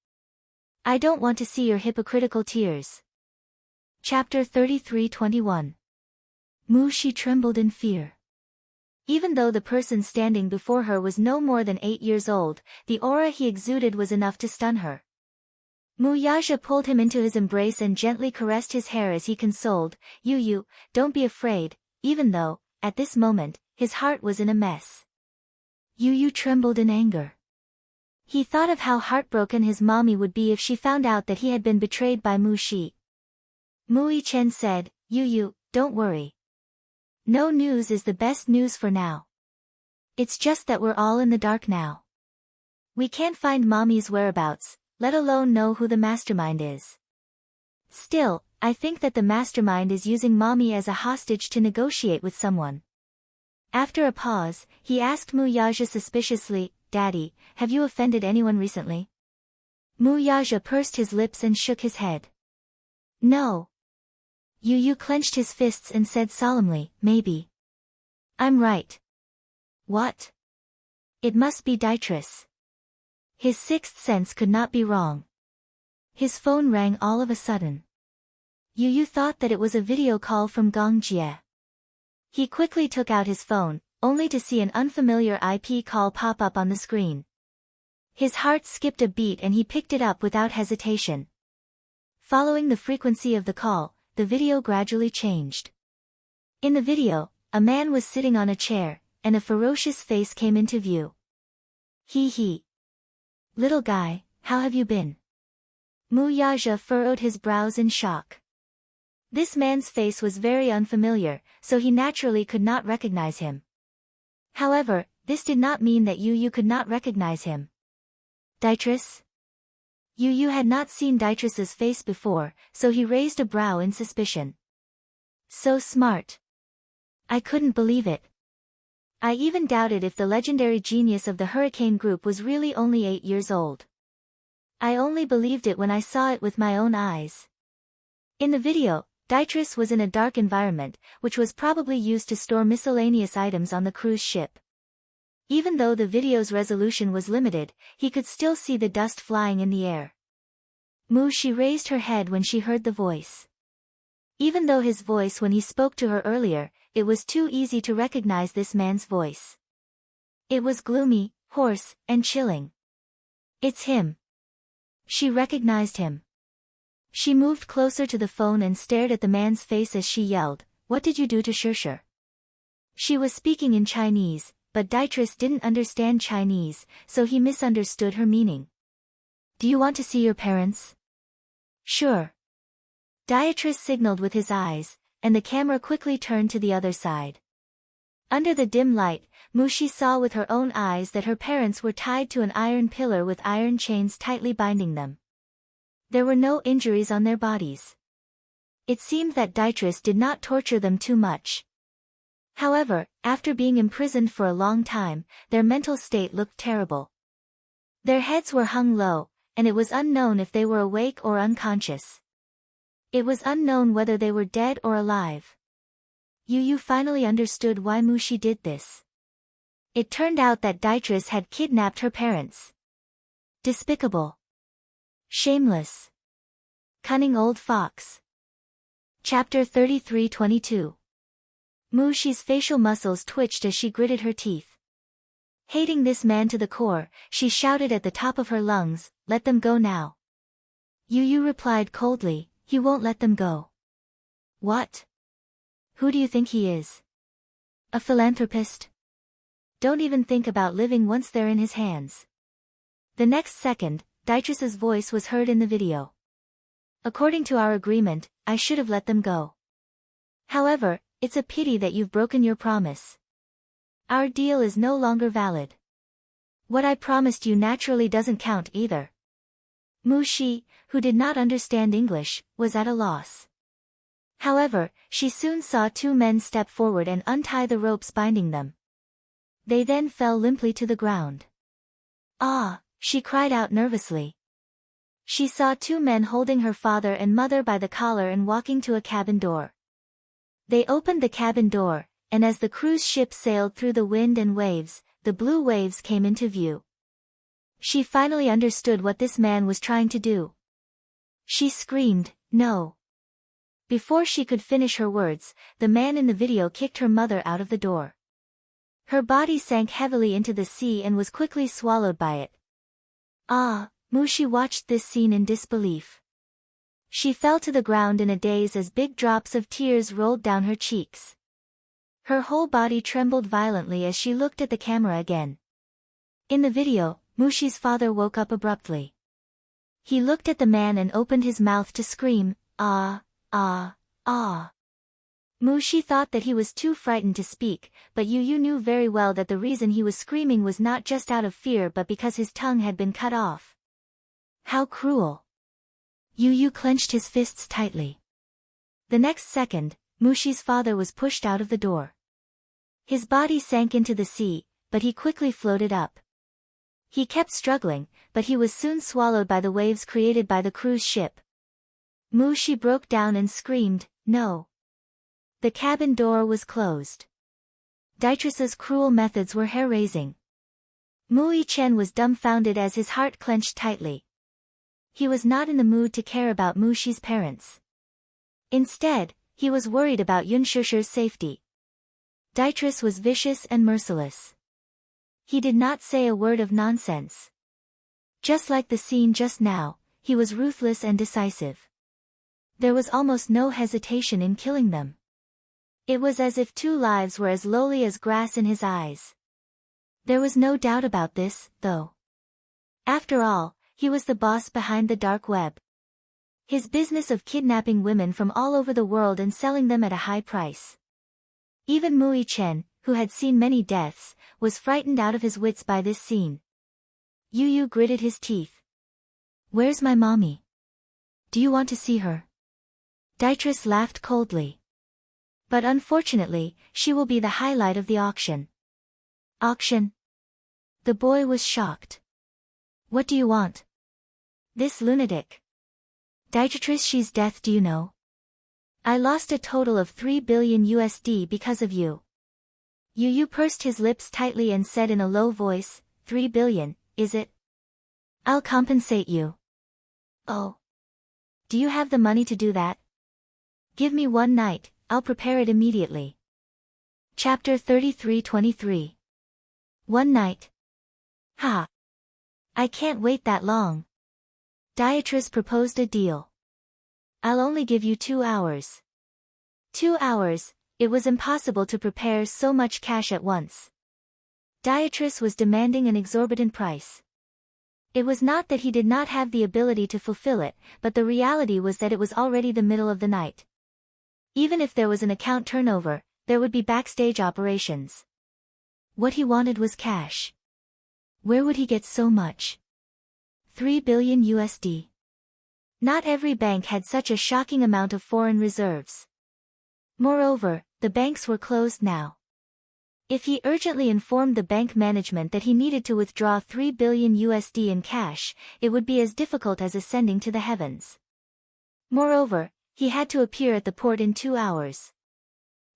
I don't want to see your hypocritical tears. Chapter 33:21. Mu Shi trembled in fear. Even though the person standing before her was no more than 8 years old, the aura he exuded was enough to stun her. Mu Yaja pulled him into his embrace and gently caressed his hair as he consoled, Yu, don't be afraid, even though, at this moment, his heart was in a mess. Yu trembled in anger. He thought of how heartbroken his mommy would be if she found out that he had been betrayed by Mu Shi. Mu Yichen said, Yu, don't worry. No news is the best news for now. It's just that we're all in the dark now. We can't find mommy's whereabouts, let alone know who the mastermind is. Still, I think that the mastermind is using mommy as a hostage to negotiate with someone. After a pause, he asked Mu Yaja suspiciously, Daddy, have you offended anyone recently? Mu Yaja pursed his lips and shook his head. No. Yu clenched his fists and said solemnly, maybe. I'm right. What? It must be Dietrich. His sixth sense could not be wrong. His phone rang all of a sudden. Yu thought that it was a video call from Gong Jie. He quickly took out his phone, only to see an unfamiliar IP call pop up on the screen. His heart skipped a beat and he picked it up without hesitation. Following the frequency of the call, the video gradually changed. In the video, a man was sitting on a chair, and a ferocious face came into view. He. Little guy, how have you been? Mu Yaja furrowed his brows in shock. This man's face was very unfamiliar, so he naturally could not recognize him. However, this did not mean that Yu could not recognize him. Dietrich? Yu had not seen Dietrich's face before, so he raised a brow in suspicion. So smart. I couldn't believe it. I even doubted if the legendary genius of the Hurricane Group was really only 8 years old. I only believed it when I saw it with my own eyes. In the video, Dietrich was in a dark environment, which was probably used to store miscellaneous items on the cruise ship. Even though the video's resolution was limited, he could still see the dust flying in the air. Mu Shi raised her head when she heard the voice. Even though his voice when he spoke to her earlier, it was too easy to recognize this man's voice. It was gloomy, hoarse, and chilling. It's him. She recognized him. She moved closer to the phone and stared at the man's face as she yelled, What did you do to Shirshir? She was speaking in Chinese, but Dietrich didn't understand Chinese, so he misunderstood her meaning. Do you want to see your parents? Sure. Dietrich signaled with his eyes, and the camera quickly turned to the other side. Under the dim light, Mu Shi saw with her own eyes that her parents were tied to an iron pillar with iron chains tightly binding them. There were no injuries on their bodies. It seemed that Dietrich did not torture them too much. However, after being imprisoned for a long time, their mental state looked terrible. Their heads were hung low, and it was unknown if they were awake or unconscious. It was unknown whether they were dead or alive. Yu finally understood why Mu Shi did this. It turned out that Dietrich had kidnapped her parents. Despicable. Shameless. Cunning old fox. Chapter 33:22. Mu-Shi's facial muscles twitched as she gritted her teeth. Hating this man to the core, she shouted at the top of her lungs, "Let them go now." Yu replied coldly, "He won't let them go." "What? Who do you think he is? A philanthropist? Don't even think about living once they're in his hands." The next second, Dietrich's voice was heard in the video. "According to our agreement, I should have let them go. However, it's a pity that you've broken your promise. Our deal is no longer valid. What I promised you naturally doesn't count either." Mu-Shi, who did not understand English, was at a loss. However, she soon saw two men step forward and untie the ropes binding them. They then fell limply to the ground. "Ah!" she cried out nervously. She saw two men holding her father and mother by the collar and walking to a cabin door. They opened the cabin door, and as the cruise ship sailed through the wind and waves, the blue waves came into view. She finally understood what this man was trying to do. She screamed, "No!" Before she could finish her words, the man in the video kicked her mother out of the door. Her body sank heavily into the sea and was quickly swallowed by it. Ah! Mu-Shi watched this scene in disbelief. She fell to the ground in a daze as big drops of tears rolled down her cheeks. Her whole body trembled violently as she looked at the camera again. In the video, Mu-Shi's father woke up abruptly. He looked at the man and opened his mouth to scream, "Ah, ah, ah." Mu-Shi thought that he was too frightened to speak, but Yu knew very well that the reason he was screaming was not just out of fear but because his tongue had been cut off. How cruel! Yu clenched his fists tightly. The next second, Mu-Shi's father was pushed out of the door. His body sank into the sea, but he quickly floated up. He kept struggling, but he was soon swallowed by the waves created by the cruise ship. Mu-Shi broke down and screamed, "No!" The cabin door was closed. Dietrich's cruel methods were hair-raising. Mu-Chen was dumbfounded as his heart clenched tightly. He was not in the mood to care about Mu-Shi's parents. Instead, he was worried about Yunshusher's safety. Dietrich was vicious and merciless. He did not say a word of nonsense. Just like the scene just now, he was ruthless and decisive. There was almost no hesitation in killing them. It was as if two lives were as lowly as grass in his eyes. There was no doubt about this, though. After all, he was the boss behind the dark web. His business of kidnapping women from all over the world and selling them at a high price. Even Mu-Chen, who had seen many deaths, was frightened out of his wits by this scene. Yu gritted his teeth. "Where's my mommy? Do you want to see her?" Dietrich laughed coldly. "But unfortunately, she will be the highlight of the auction." "Auction?" The boy was shocked. "What do you want?" "This lunatic. Dietrich's death, do you know? I lost a total of $3 billion because of you." Yu pursed his lips tightly and said in a low voice, "$3 billion, is it? I'll compensate you." "Oh. Do you have the money to do that?" "Give me one night, I'll prepare it immediately." Chapter 33:23. One night. Ha! I can't wait that long. Dietrich proposed a deal. "I'll only give you 2 hours. 2 hours, it was impossible to prepare so much cash at once. Dietrich was demanding an exorbitant price. It was not that he did not have the ability to fulfill it, but the reality was that it was already the middle of the night. Even if there was an account turnover, there would be backstage operations. What he wanted was cash. Where would he get so much? $3 billion. Not every bank had such a shocking amount of foreign reserves. Moreover, the banks were closed now. If he urgently informed the bank management that he needed to withdraw $3 billion in cash, it would be as difficult as ascending to the heavens. Moreover, he had to appear at the port in 2 hours.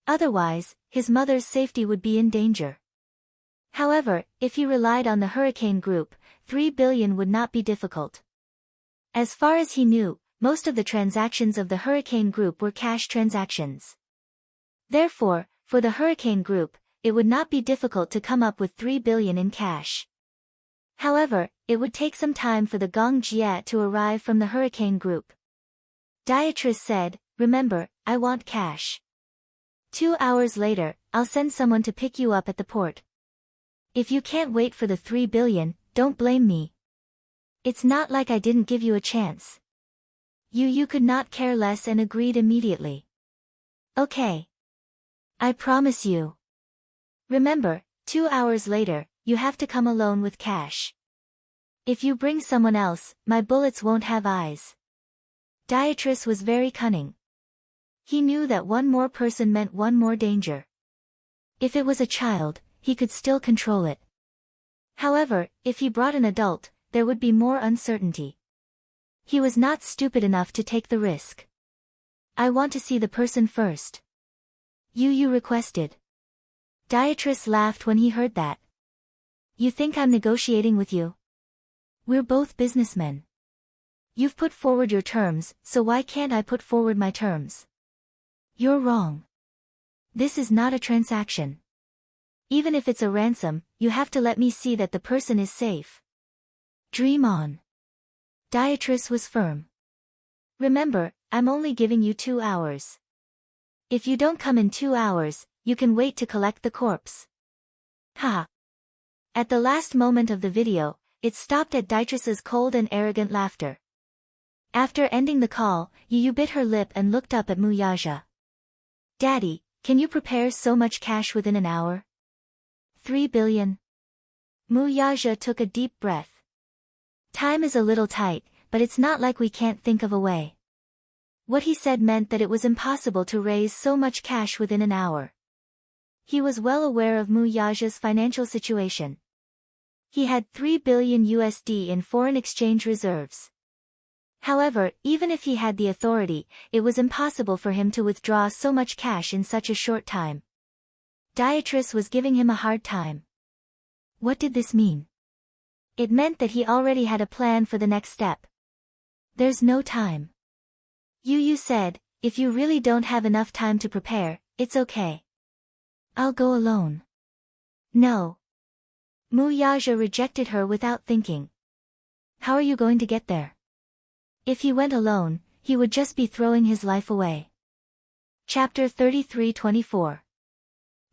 Otherwise, his mother's safety would be in danger. However, if he relied on the Hurricane Group, $3 billion would not be difficult. As far as he knew, most of the transactions of the Hurricane Group were cash transactions. Therefore, for the Hurricane Group, it would not be difficult to come up with 3 billion in cash. However, it would take some time for the Gong Jie to arrive from the Hurricane Group. Beatrice said, "Remember, I want cash. 2 hours later, I'll send someone to pick you up at the port. If you can't wait for the 3 billion, don't blame me. It's not like I didn't give you a chance." Yu could not care less and agreed immediately. "Okay. I promise you. Remember, 2 hours later, you have to come alone with cash. If you bring someone else, my bullets won't have eyes." Beatrice was very cunning. He knew that one more person meant one more danger. If it was a child, he could still control it. However, if he brought an adult, there would be more uncertainty. He was not stupid enough to take the risk. "I want to see the person first," Yu requested. Beatrice laughed when he heard that. "You think I'm negotiating with you? We're both businessmen. You've put forward your terms, so why can't I put forward my terms?" "You're wrong. This is not a transaction. Even if it's a ransom, you have to let me see that the person is safe." "Dream on." Beatrice was firm. "Remember, I'm only giving you 2 hours. If you don't come in 2 hours, you can wait to collect the corpse." Ha! At the last moment of the video, it stopped at Beatrice's cold and arrogant laughter. After ending the call, Yu bit her lip and looked up at Muyaja. "Daddy, can you prepare so much cash within an hour?" 3 billion. Muyaja took a deep breath. "Time is a little tight, but it's not like we can't think of a way." What he said meant that it was impossible to raise so much cash within an hour. He was well aware of Muyaja's financial situation. He had 3 billion USD in foreign exchange reserves. However, even if he had the authority, it was impossible for him to withdraw so much cash in such a short time. Beatrice was giving him a hard time. What did this mean? It meant that he already had a plan for the next step. "There's no time." Yu said, "If you really don't have enough time to prepare, it's okay. I'll go alone." "No." Muyaja rejected her without thinking. "How are you going to get there? If he went alone, he would just be throwing his life away." Chapter 33-24.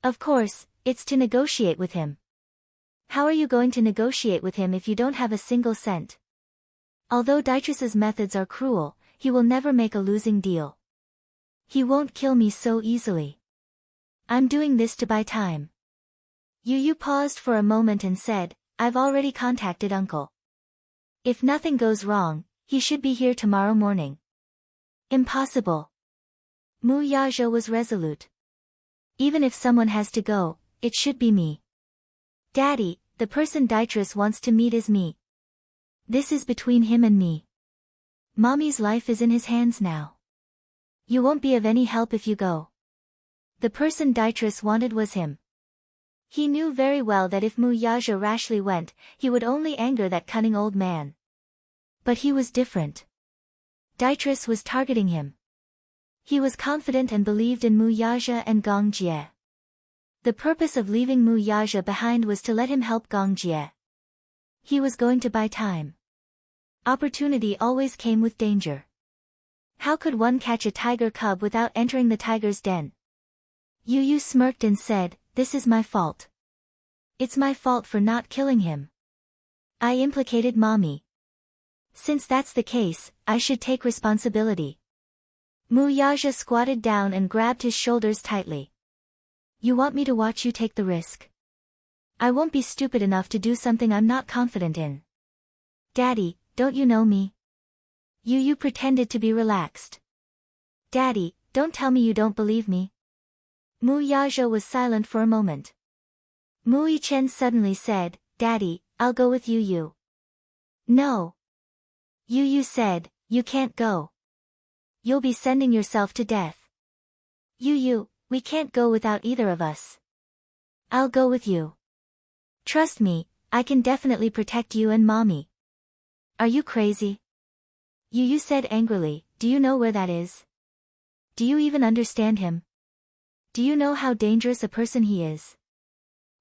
"Of course, it's to negotiate with him." "How are you going to negotiate with him if you don't have a single cent?" "Although Beatrice's methods are cruel, he will never make a losing deal. He won't kill me so easily. I'm doing this to buy time." Yu paused for a moment and said, "I've already contacted Uncle. If nothing goes wrong, he should be here tomorrow morning." "Impossible." Muyaja was resolute. "Even if someone has to go, it should be me. Daddy, the person Beatrice wants to meet is me. This is between him and me. Mommy's life is in his hands now. You won't be of any help if you go." The person Beatrice wanted was him. He knew very well that if Muyaja rashly went, he would only anger that cunning old man. But he was different. Beatrice was targeting him. He was confident and believed in Muyaja and Gong Jie. The purpose of leaving Muyaja behind was to let him help Gong Jie. He was going to buy time. Opportunity always came with danger. How could one catch a tiger cub without entering the tiger's den? Yu smirked and said, "This is my fault. It's my fault for not killing him. I implicated Mommy. Since that's the case, I should take responsibility." Muyaja squatted down and grabbed his shoulders tightly. "You want me to watch you take the risk? I won't be stupid enough to do something I'm not confident in." "Daddy, don't you know me?" Yu pretended to be relaxed. "Daddy, don't tell me you don't believe me." Muyaja was silent for a moment. Mui Chen suddenly said, "Daddy, I'll go with Yu." "No." Yu said, "You can't go. You'll be sending yourself to death." "Yu, we can't go without either of us." "I'll go with you. Trust me, I can definitely protect you and Mommy." "Are you crazy?" Yu Yu said angrily, do you know where that is? Do you even understand him? Do you know how dangerous a person he is?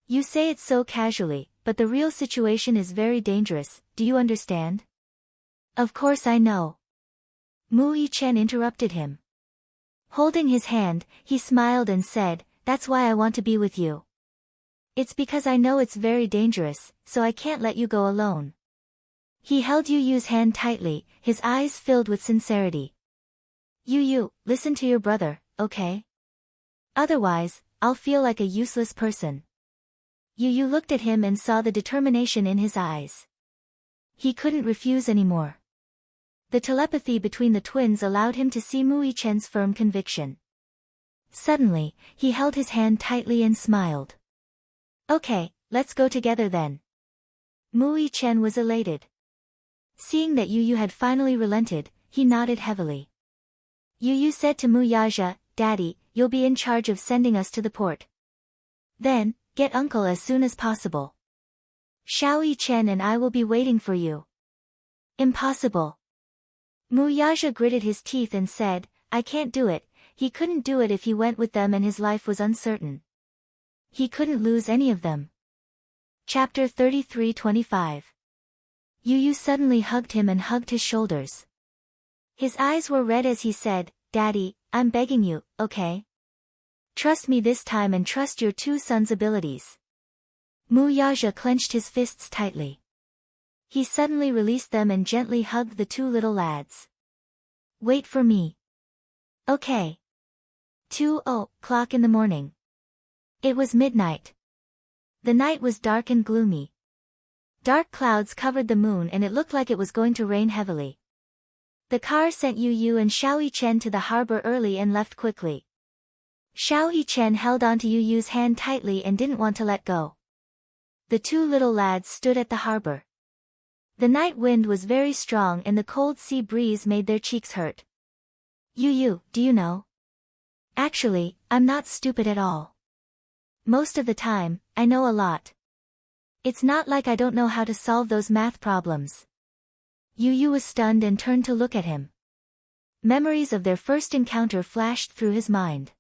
You say it so casually, but the real situation is very dangerous, do you understand? Of course I know. Mu Yichen interrupted him. Holding his hand, he smiled and said, that's why I want to be with you. It's because I know it's very dangerous, so I can't let you go alone. He held Yu Yu's hand tightly, his eyes filled with sincerity. Yu Yu, listen to your brother, okay? Otherwise, I'll feel like a useless person. Yu Yu looked at him and saw the determination in his eyes. He couldn't refuse anymore. The telepathy between the twins allowed him to see Mu Yichen's firm conviction. Suddenly, he held his hand tightly and smiled. Okay, let's go together then. Mu Yichen was elated. Seeing that Yu Yu had finally relented, he nodded heavily. Yu Yu said to Mu Yaja, Daddy, you'll be in charge of sending us to the port. Then, get uncle as soon as possible. Xiao Yichen and I will be waiting for you. Impossible. Mu Yaja gritted his teeth and said, I can't do it. He couldn't do it if he went with them and his life was uncertain. He couldn't lose any of them. Chapter 33-25. Yu Yu suddenly hugged him and hugged his shoulders. His eyes were red as he said, Daddy, I'm begging you, okay? Trust me this time and trust your two sons' abilities. Mu Yaja clenched his fists tightly. He suddenly released them and gently hugged the two little lads. Wait for me. Okay. 2:00 in the morning. It was midnight. The night was dark and gloomy. Dark clouds covered the moon and it looked like it was going to rain heavily. The car sent Yu Yu and Xiao Yichen to the harbor early and left quickly. Xiao Yichen held onto Yu Yu's hand tightly and didn't want to let go. The two little lads stood at the harbor. The night wind was very strong and the cold sea breeze made their cheeks hurt. Yu Yu, do you know? Actually, I'm not stupid at all. Most of the time, I know a lot. It's not like I don't know how to solve those math problems. Yu Yu was stunned and turned to look at him. Memories of their first encounter flashed through his mind.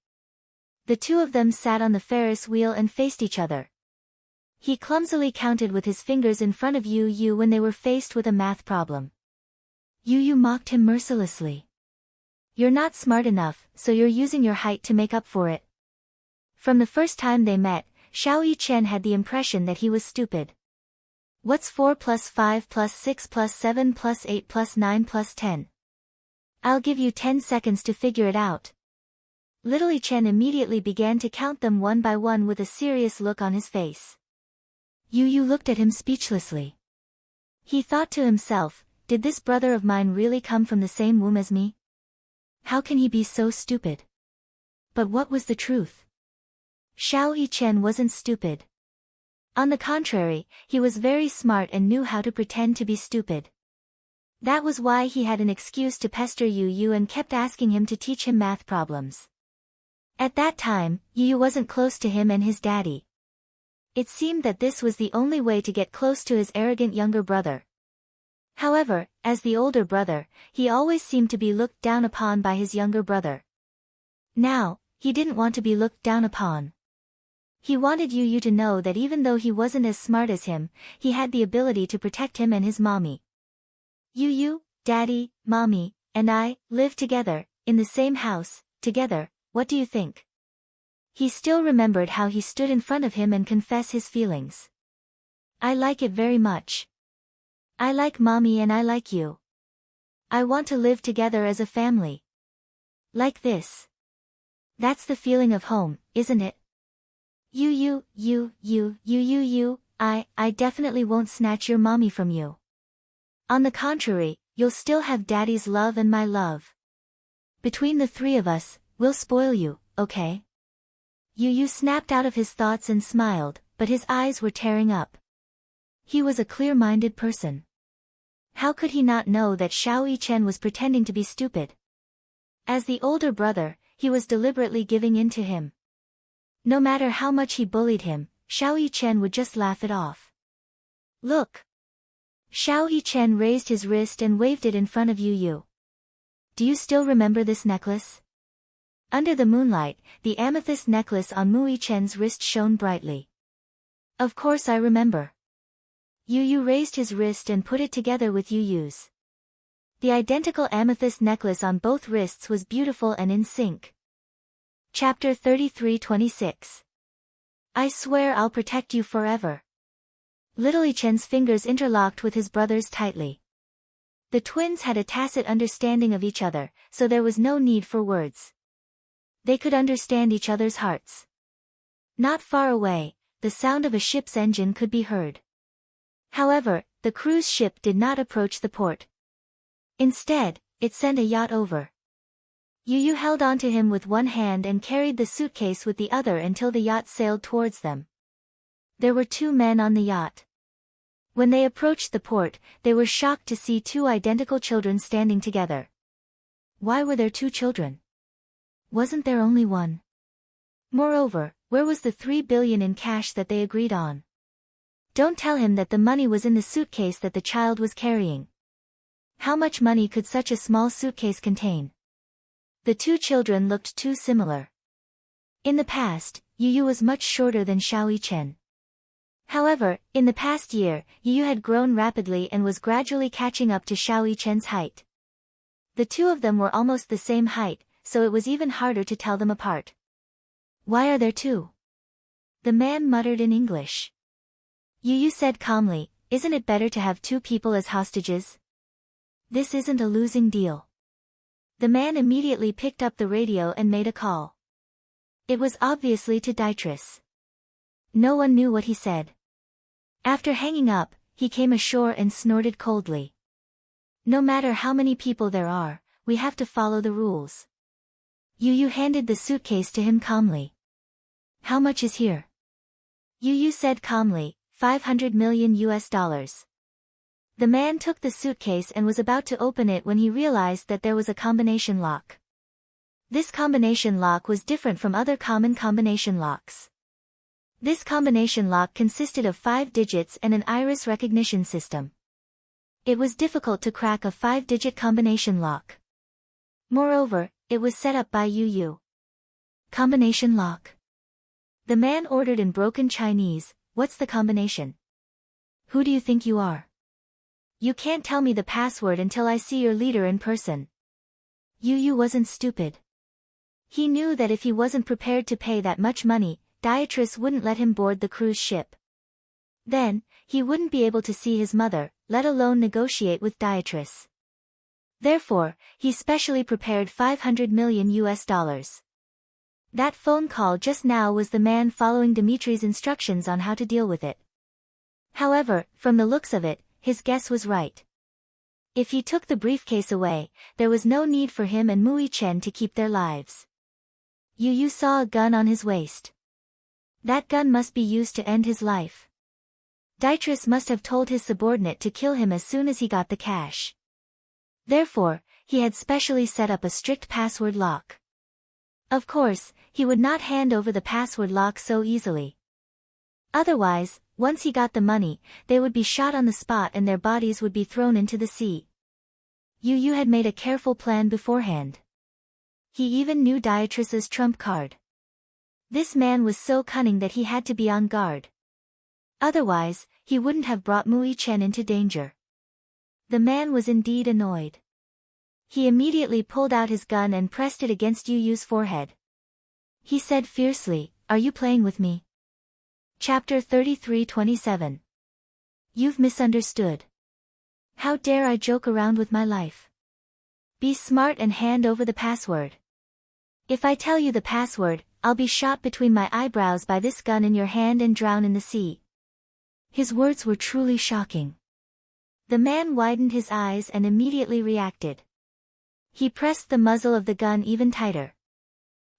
The two of them sat on the Ferris wheel and faced each other. He clumsily counted with his fingers in front of Yu Yu when they were faced with a math problem. Yu Yu mocked him mercilessly. You're not smart enough, so you're using your height to make up for it. From the first time they met, Xiao Yichen had the impression that he was stupid. What's 4 plus 5 plus 6 plus 7 plus 8 plus 9 plus 10? I'll give you 10 seconds to figure it out. Little Yichen immediately began to count them one by one with a serious look on his face. Yu Yu looked at him speechlessly. He thought to himself, did this brother of mine really come from the same womb as me? How can he be so stupid? But what was the truth? Xiao Yichen wasn't stupid. On the contrary, he was very smart and knew how to pretend to be stupid. That was why he had an excuse to pester Yu Yu and kept asking him to teach him math problems. At that time, Yu Yu wasn't close to him and his daddy. It seemed that this was the only way to get close to his arrogant younger brother. However, as the older brother, he always seemed to be looked down upon by his younger brother. Now, he didn't want to be looked down upon. He wanted Yu Yu to know that even though he wasn't as smart as him, he had the ability to protect him and his mommy. Yu Yu, Daddy, Mommy, and I, live together, in the same house, together, what do you think? He still remembered how he stood in front of him and confessed his feelings. I like it very much. I like Mommy and I like you. I want to live together as a family. Like this. That's the feeling of home, isn't it? You, I definitely won't snatch your mommy from you. On the contrary, you'll still have Daddy's love and my love. Between the three of us, we'll spoil you, okay? Yu snapped out of his thoughts and smiled, but his eyes were tearing up. He was a clear-minded person. How could he not know that Xiao Yichen was pretending to be stupid? As the older brother, he was deliberately giving in to him. No matter how much he bullied him, Xiao Yichen would just laugh it off. Look! Xiao Yichen raised his wrist and waved it in front of Yu Yu. Do you still remember this necklace? Under the moonlight, the amethyst necklace on Mu Yichen's wrist shone brightly. Of course I remember. Yu Yu raised his wrist and put it together with Yu Yu's. The identical amethyst necklace on both wrists was beautiful and in sync. Chapter 33:26. I swear I'll protect you forever. Little Yichen's fingers interlocked with his brother's tightly. The twins had a tacit understanding of each other, so there was no need for words. They could understand each other's hearts. Not far away, the sound of a ship's engine could be heard. However, the cruise ship did not approach the port. Instead, it sent a yacht over. Yu Yu held onto him with one hand and carried the suitcase with the other until the yacht sailed towards them. There were 2 men on the yacht. When they approached the port, they were shocked to see 2 identical children standing together. Why were there 2 children? Wasn't there only one? Moreover, where was the 3 billion in cash that they agreed on? Don't tell him that the money was in the suitcase that the child was carrying. How much money could such a small suitcase contain? The 2 children looked too similar. In the past, Yu Yu was much shorter than Xiao Yichen. However, in the past year, Yu Yu had grown rapidly and was gradually catching up to Xiao Yichen's height. The 2 of them were almost the same height, so it was even harder to tell them apart. Why are there 2? The man muttered in English. Yu Yu said calmly, isn't it better to have 2 people as hostages? This isn't a losing deal. The man immediately picked up the radio and made a call. It was obviously to Dietrich. No one knew what he said. After hanging up, he came ashore and snorted coldly. No matter how many people there are, we have to follow the rules. Yu Yu handed the suitcase to him calmly. How much is here? Yu Yu said calmly, $500 million. The man took the suitcase and was about to open it when he realized that there was a combination lock. This combination lock was different from other common combination locks. This combination lock consisted of 5 digits and an iris recognition system. It was difficult to crack a 5-digit combination lock. Moreover, it was set up by Yu Yu. Combination lock. The man ordered in broken Chinese, what's the combination? Who do you think you are? You can't tell me the password until I see your leader in person. Yu Yu wasn't stupid. He knew that if he wasn't prepared to pay that much money, Dietrich wouldn't let him board the cruise ship. Then, he wouldn't be able to see his mother, let alone negotiate with Dietrich. Therefore, he specially prepared $500 million. That phone call just now was the man following Dimitri's instructions on how to deal with it. However, from the looks of it, his guess was right. If he took the briefcase away, there was no need for him and Mu Yichen to keep their lives. Yu Yu saw a gun on his waist. That gun must be used to end his life. Dietrich must have told his subordinate to kill him as soon as he got the cash. Therefore, he had specially set up a strict password lock. Of course, he would not hand over the password lock so easily. Otherwise, once he got the money, they would be shot on the spot and their bodies would be thrown into the sea. Yu Yu had made a careful plan beforehand. He even knew Dietrich's trump card. This man was so cunning that he had to be on guard. Otherwise, he wouldn't have brought Mu Yichen into danger. The man was indeed annoyed. He immediately pulled out his gun and pressed it against Yu Yu's forehead. He said fiercely, "Are you playing with me?" Chapter 33:27. You've misunderstood. How dare I joke around with my life? Be smart and hand over the password. If I tell you the password, I'll be shot between my eyebrows by this gun in your hand and drown in the sea. His words were truly shocking. The man widened his eyes and immediately reacted. He pressed the muzzle of the gun even tighter.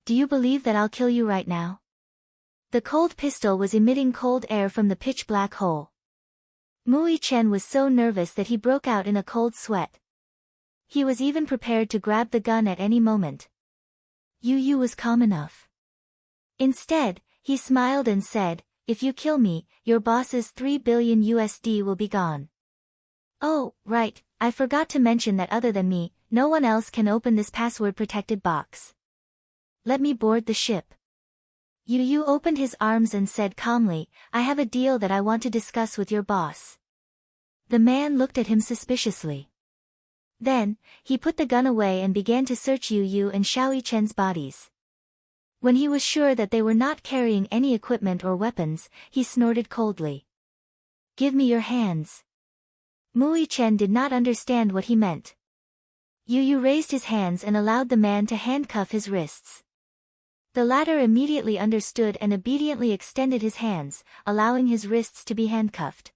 Do you believe that I'll kill you right now? The cold pistol was emitting cold air from the pitch-black hole. Mu Yichen was so nervous that he broke out in a cold sweat. He was even prepared to grab the gun at any moment. Yu Yu was calm enough. Instead, he smiled and said, "If you kill me, your boss's $3 billion will be gone." Oh, right, I forgot to mention that other than me, no one else can open this password-protected box. Let me board the ship. Yu opened his arms and said calmly, I have a deal that I want to discuss with your boss. The man looked at him suspiciously. Then, he put the gun away and began to search Yu and Xiao Chen's bodies. When he was sure that they were not carrying any equipment or weapons, he snorted coldly. Give me your hands. Mui Chen did not understand what he meant. Yu raised his hands and allowed the man to handcuff his wrists. The latter immediately understood and obediently extended his hands, allowing his wrists to be handcuffed.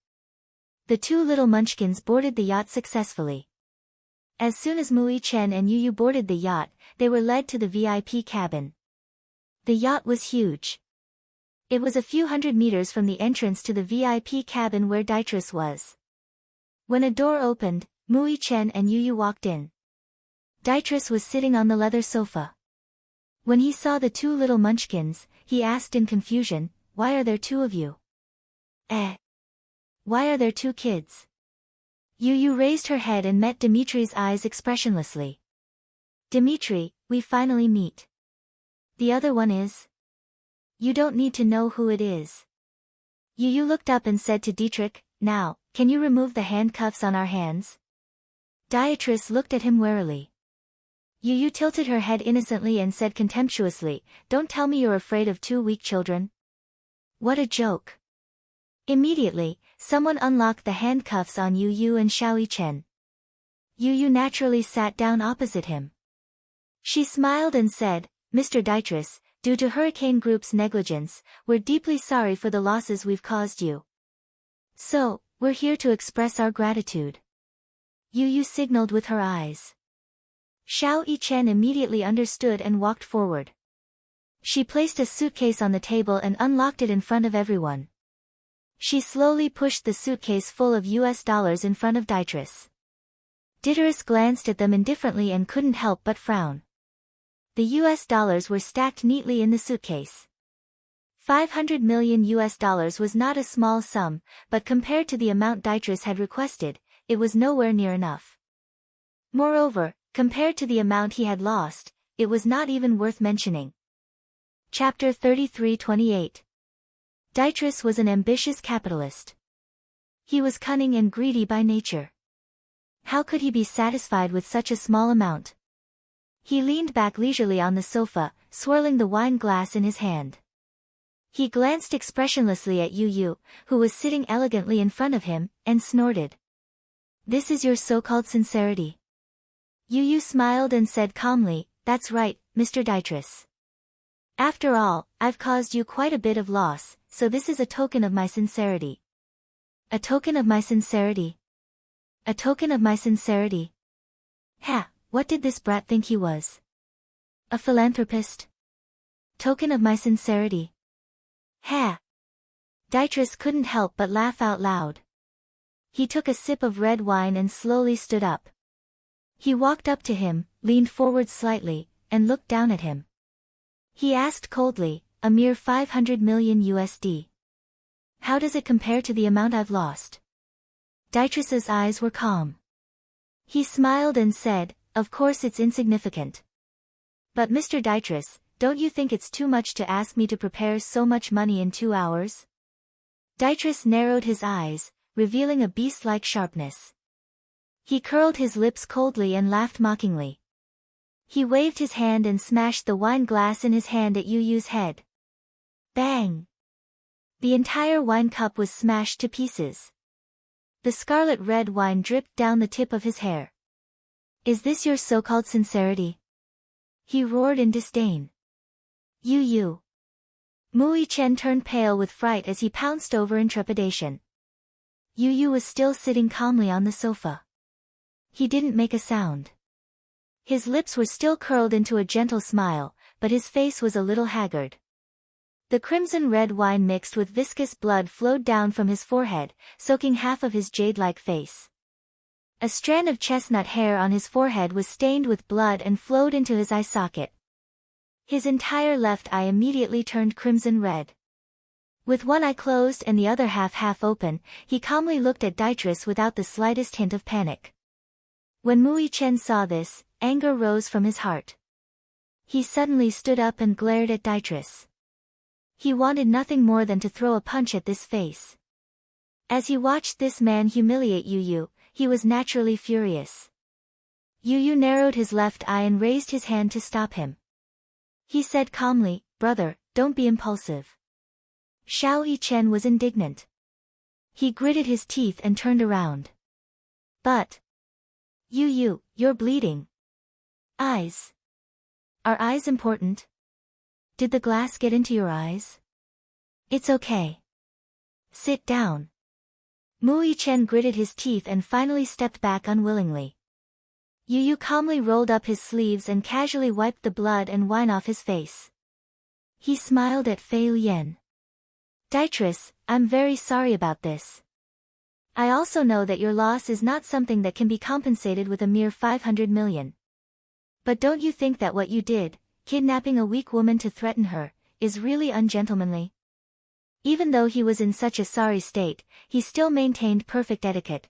The two little munchkins boarded the yacht successfully. As soon as Mui Chen and Yu boarded the yacht, they were led to the VIP cabin. The yacht was huge. It was a few hundred meters from the entrance to the VIP cabin where Dietrich was. When a door opened, Mui Chen and Yu walked in. Dietrich was sitting on the leather sofa. When he saw the two little munchkins, he asked in confusion, Why are there two of you? Why are there two kids? Yu raised her head and met Dimitri's eyes expressionlessly. Dimitri, we finally meet. The other one is? You don't need to know who it is. Yu looked up and said to Dietrich, Now, can you remove the handcuffs on our hands? Dietrich looked at him warily. Yu tilted her head innocently and said contemptuously, Don't tell me you're afraid of two weak children. What a joke. Immediately, someone unlocked the handcuffs on Yu and Xiao Chen. Yu naturally sat down opposite him. She smiled and said, Mr. Dietrich, due to Hurricane Group's negligence, we're deeply sorry for the losses we've caused you. So, we're here to express our gratitude. Yu signaled with her eyes. Xiao Chen immediately understood and walked forward. She placed a suitcase on the table and unlocked it in front of everyone. She slowly pushed the suitcase full of US dollars in front of Dietrich. Dietrich glanced at them indifferently and couldn't help but frown. The US dollars were stacked neatly in the suitcase. 500 million US dollars was not a small sum, but compared to the amount Dietrich had requested, it was nowhere near enough. Moreover, compared to the amount he had lost, it was not even worth mentioning. Chapter 33-28. Dietrich was an ambitious capitalist. He was cunning and greedy by nature. How could he be satisfied with such a small amount? He leaned back leisurely on the sofa, swirling the wine glass in his hand. He glanced expressionlessly at Yu, who was sitting elegantly in front of him, and snorted. This is your so-called sincerity. Yu smiled and said calmly, That's right, Mr. Dietrich. After all, I've caused you quite a bit of loss, so this is a token of my sincerity. A token of my sincerity. A token of my sincerity. Ha! What did this brat think he was? A philanthropist? Token of my sincerity. Ha! Dietrich couldn't help but laugh out loud. He took a sip of red wine and slowly stood up. He walked up to him, leaned forward slightly, and looked down at him. He asked coldly, A mere 500 million USD. How does it compare to the amount I've lost? Dietrich's eyes were calm. He smiled and said, Of course it's insignificant. But Mr. Dietrich, don't you think it's too much to ask me to prepare so much money in 2 hours? Dietrich narrowed his eyes, revealing a beast-like sharpness. He curled his lips coldly and laughed mockingly. He waved his hand and smashed the wine glass in his hand at Yu's head. Bang! The entire wine cup was smashed to pieces. The scarlet red wine dripped down the tip of his hair. Is this your so-called sincerity? He roared in disdain. Yu. Mui Chen turned pale with fright as he pounced over in trepidation. Yu was still sitting calmly on the sofa. He didn't make a sound. His lips were still curled into a gentle smile, but his face was a little haggard. The crimson red wine mixed with viscous blood flowed down from his forehead, soaking half of his jade-like face. A strand of chestnut hair on his forehead was stained with blood and flowed into his eye socket. His entire left eye immediately turned crimson red. With one eye closed and the other half open, he calmly looked at Dietrich without the slightest hint of panic. When Mui Chen saw this, anger rose from his heart. He suddenly stood up and glared at Dietrich. He wanted nothing more than to throw a punch at this face. As he watched this man humiliate Yu, he was naturally furious. Yu narrowed his left eye and raised his hand to stop him. He said calmly, "Brother, don't be impulsive." Xiao Chen was indignant. He gritted his teeth and turned around. "But... Yu, you're bleeding." "Eyes. Are eyes important? Did the glass get into your eyes?" "It's okay. Sit down." Mui Chen gritted his teeth and finally stepped back unwillingly. Yu calmly rolled up his sleeves and casually wiped the blood and wine off his face. He smiled at Fei Lian. "Dietrich, I'm very sorry about this. I also know that your loss is not something that can be compensated with a mere 500 million. But don't you think that what you did, kidnapping a weak woman to threaten her, is really ungentlemanly?" Even though he was in such a sorry state, he still maintained perfect etiquette.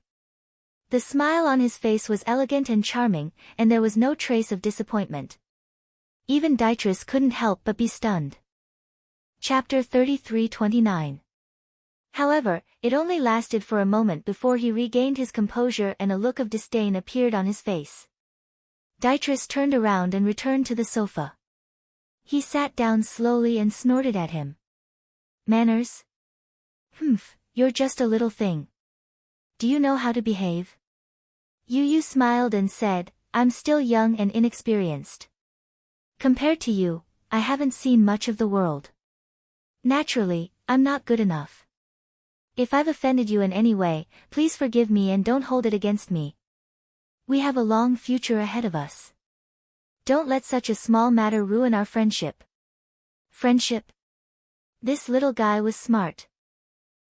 The smile on his face was elegant and charming, and there was no trace of disappointment. Even Dietrich couldn't help but be stunned. Chapter 33-29. However, it only lasted for a moment before he regained his composure and a look of disdain appeared on his face. Dietrich turned around and returned to the sofa. He sat down slowly and snorted at him. "Manners? Humph, you're just a little thing. Do you know how to behave?" Yu smiled and said, "I'm still young and inexperienced. Compared to you, I haven't seen much of the world. Naturally, I'm not good enough. If I've offended you in any way, please forgive me and don't hold it against me. We have a long future ahead of us. Don't let such a small matter ruin our friendship." Friendship? This little guy was smart.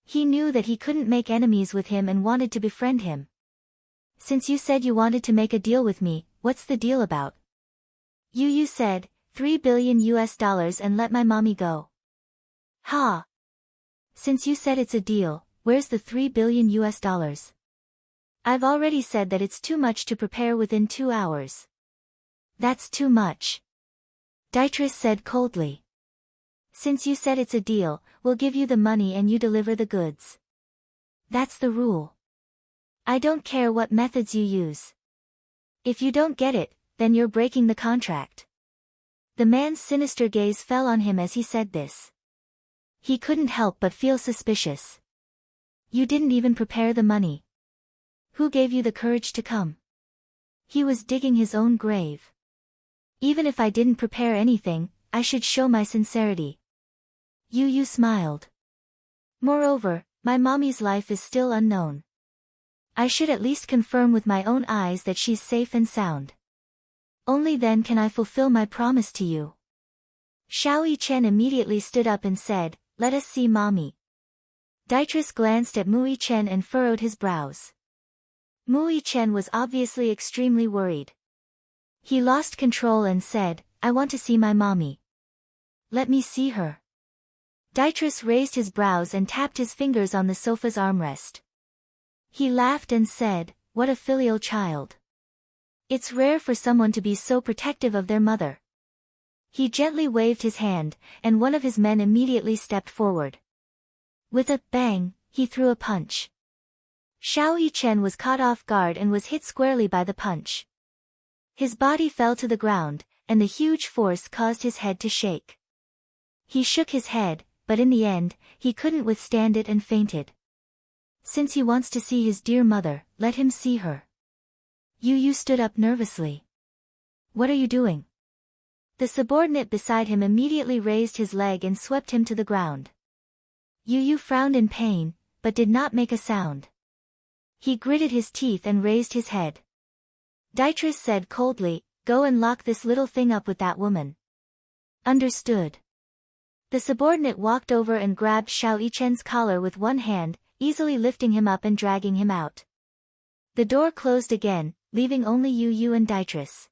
He knew that he couldn't make enemies with him and wanted to befriend him. "Since you said you wanted to make a deal with me, what's the deal about?" Yu said, $3 billion and let my mommy go." "Ha! Since you said it's a deal, where's the $3 billion? I've already said that it's too much to prepare within 2 hours." "That's too much," Dietrich said coldly. "Since you said it's a deal, we'll give you the money and you deliver the goods. That's the rule. I don't care what methods you use. If you don't get it, then you're breaking the contract." The man's sinister gaze fell on him as he said this. He couldn't help but feel suspicious. "You didn't even prepare the money. Who gave you the courage to come?" He was digging his own grave. "Even if I didn't prepare anything, I should show my sincerity." Yu smiled. "Moreover, my mommy's life is still unknown. I should at least confirm with my own eyes that she's safe and sound. Only then can I fulfill my promise to you." Xiao Chen immediately stood up and said, "Let us see mommy." Dietrich glanced at Mui Chen and furrowed his brows. Mui Chen was obviously extremely worried. He lost control and said, "I want to see my mommy." "Let me see her." Dietrich raised his brows and tapped his fingers on the sofa's armrest. He laughed and said, "What a filial child. It's rare for someone to be so protective of their mother." He gently waved his hand, and one of his men immediately stepped forward. With a bang, he threw a punch. Xiao Chen was caught off guard and was hit squarely by the punch. His body fell to the ground, and the huge force caused his head to shake. He shook his head, but in the end, he couldn't withstand it and fainted. Since he wants to see his dear mother, let him see her. Yu stood up nervously. "What are you doing?" The subordinate beside him immediately raised his leg and swept him to the ground. Yu frowned in pain, but did not make a sound. He gritted his teeth and raised his head. Dietrich said coldly, "Go and lock this little thing up with that woman." "Understood." The subordinate walked over and grabbed Xiao Chen's collar with one hand, easily lifting him up and dragging him out. The door closed again, leaving only Yu and Dietrich.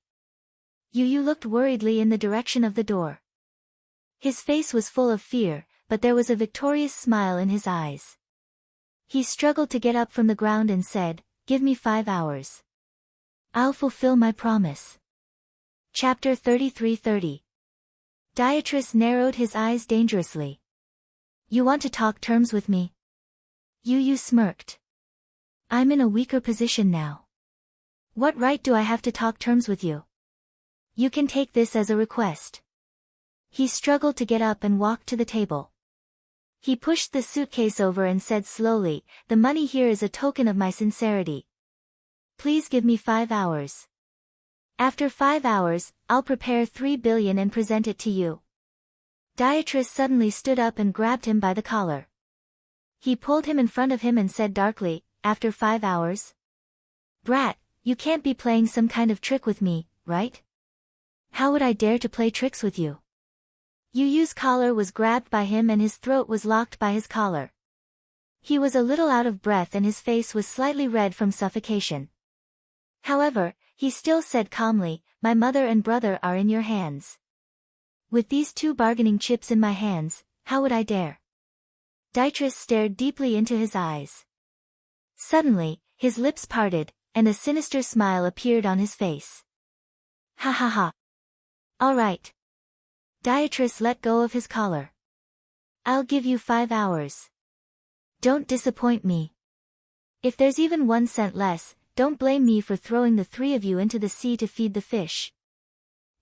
Yu looked worriedly in the direction of the door. His face was full of fear, but there was a victorious smile in his eyes. He struggled to get up from the ground and said, "Give me 5 hours. I'll fulfill my promise." Chapter 33:30. Dietrich narrowed his eyes dangerously. "You want to talk terms with me?" Yu smirked. "I'm in a weaker position now. What right do I have to talk terms with you? You can take this as a request." He struggled to get up and walk to the table. He pushed the suitcase over and said slowly, "The money here is a token of my sincerity. Please give me 5 hours. After 5 hours, I'll prepare 3 billion and present it to you." Dietrich suddenly stood up and grabbed him by the collar. He pulled him in front of him and said darkly, "After 5 hours? Brat, you can't be playing some kind of trick with me, right? How would I dare to play tricks with you?" Yu's collar was grabbed by him and his throat was locked by his collar. He was a little out of breath and his face was slightly red from suffocation. However, he still said calmly, "My mother and brother are in your hands. With these 2 bargaining chips in my hands, how would I dare?" Dietrich stared deeply into his eyes. Suddenly, his lips parted, and a sinister smile appeared on his face. "Ha ha ha. All right." Dietrich let go of his collar. "I'll give you 5 hours. Don't disappoint me. If there's even 1 cent less, don't blame me for throwing the 3 of you into the sea to feed the fish."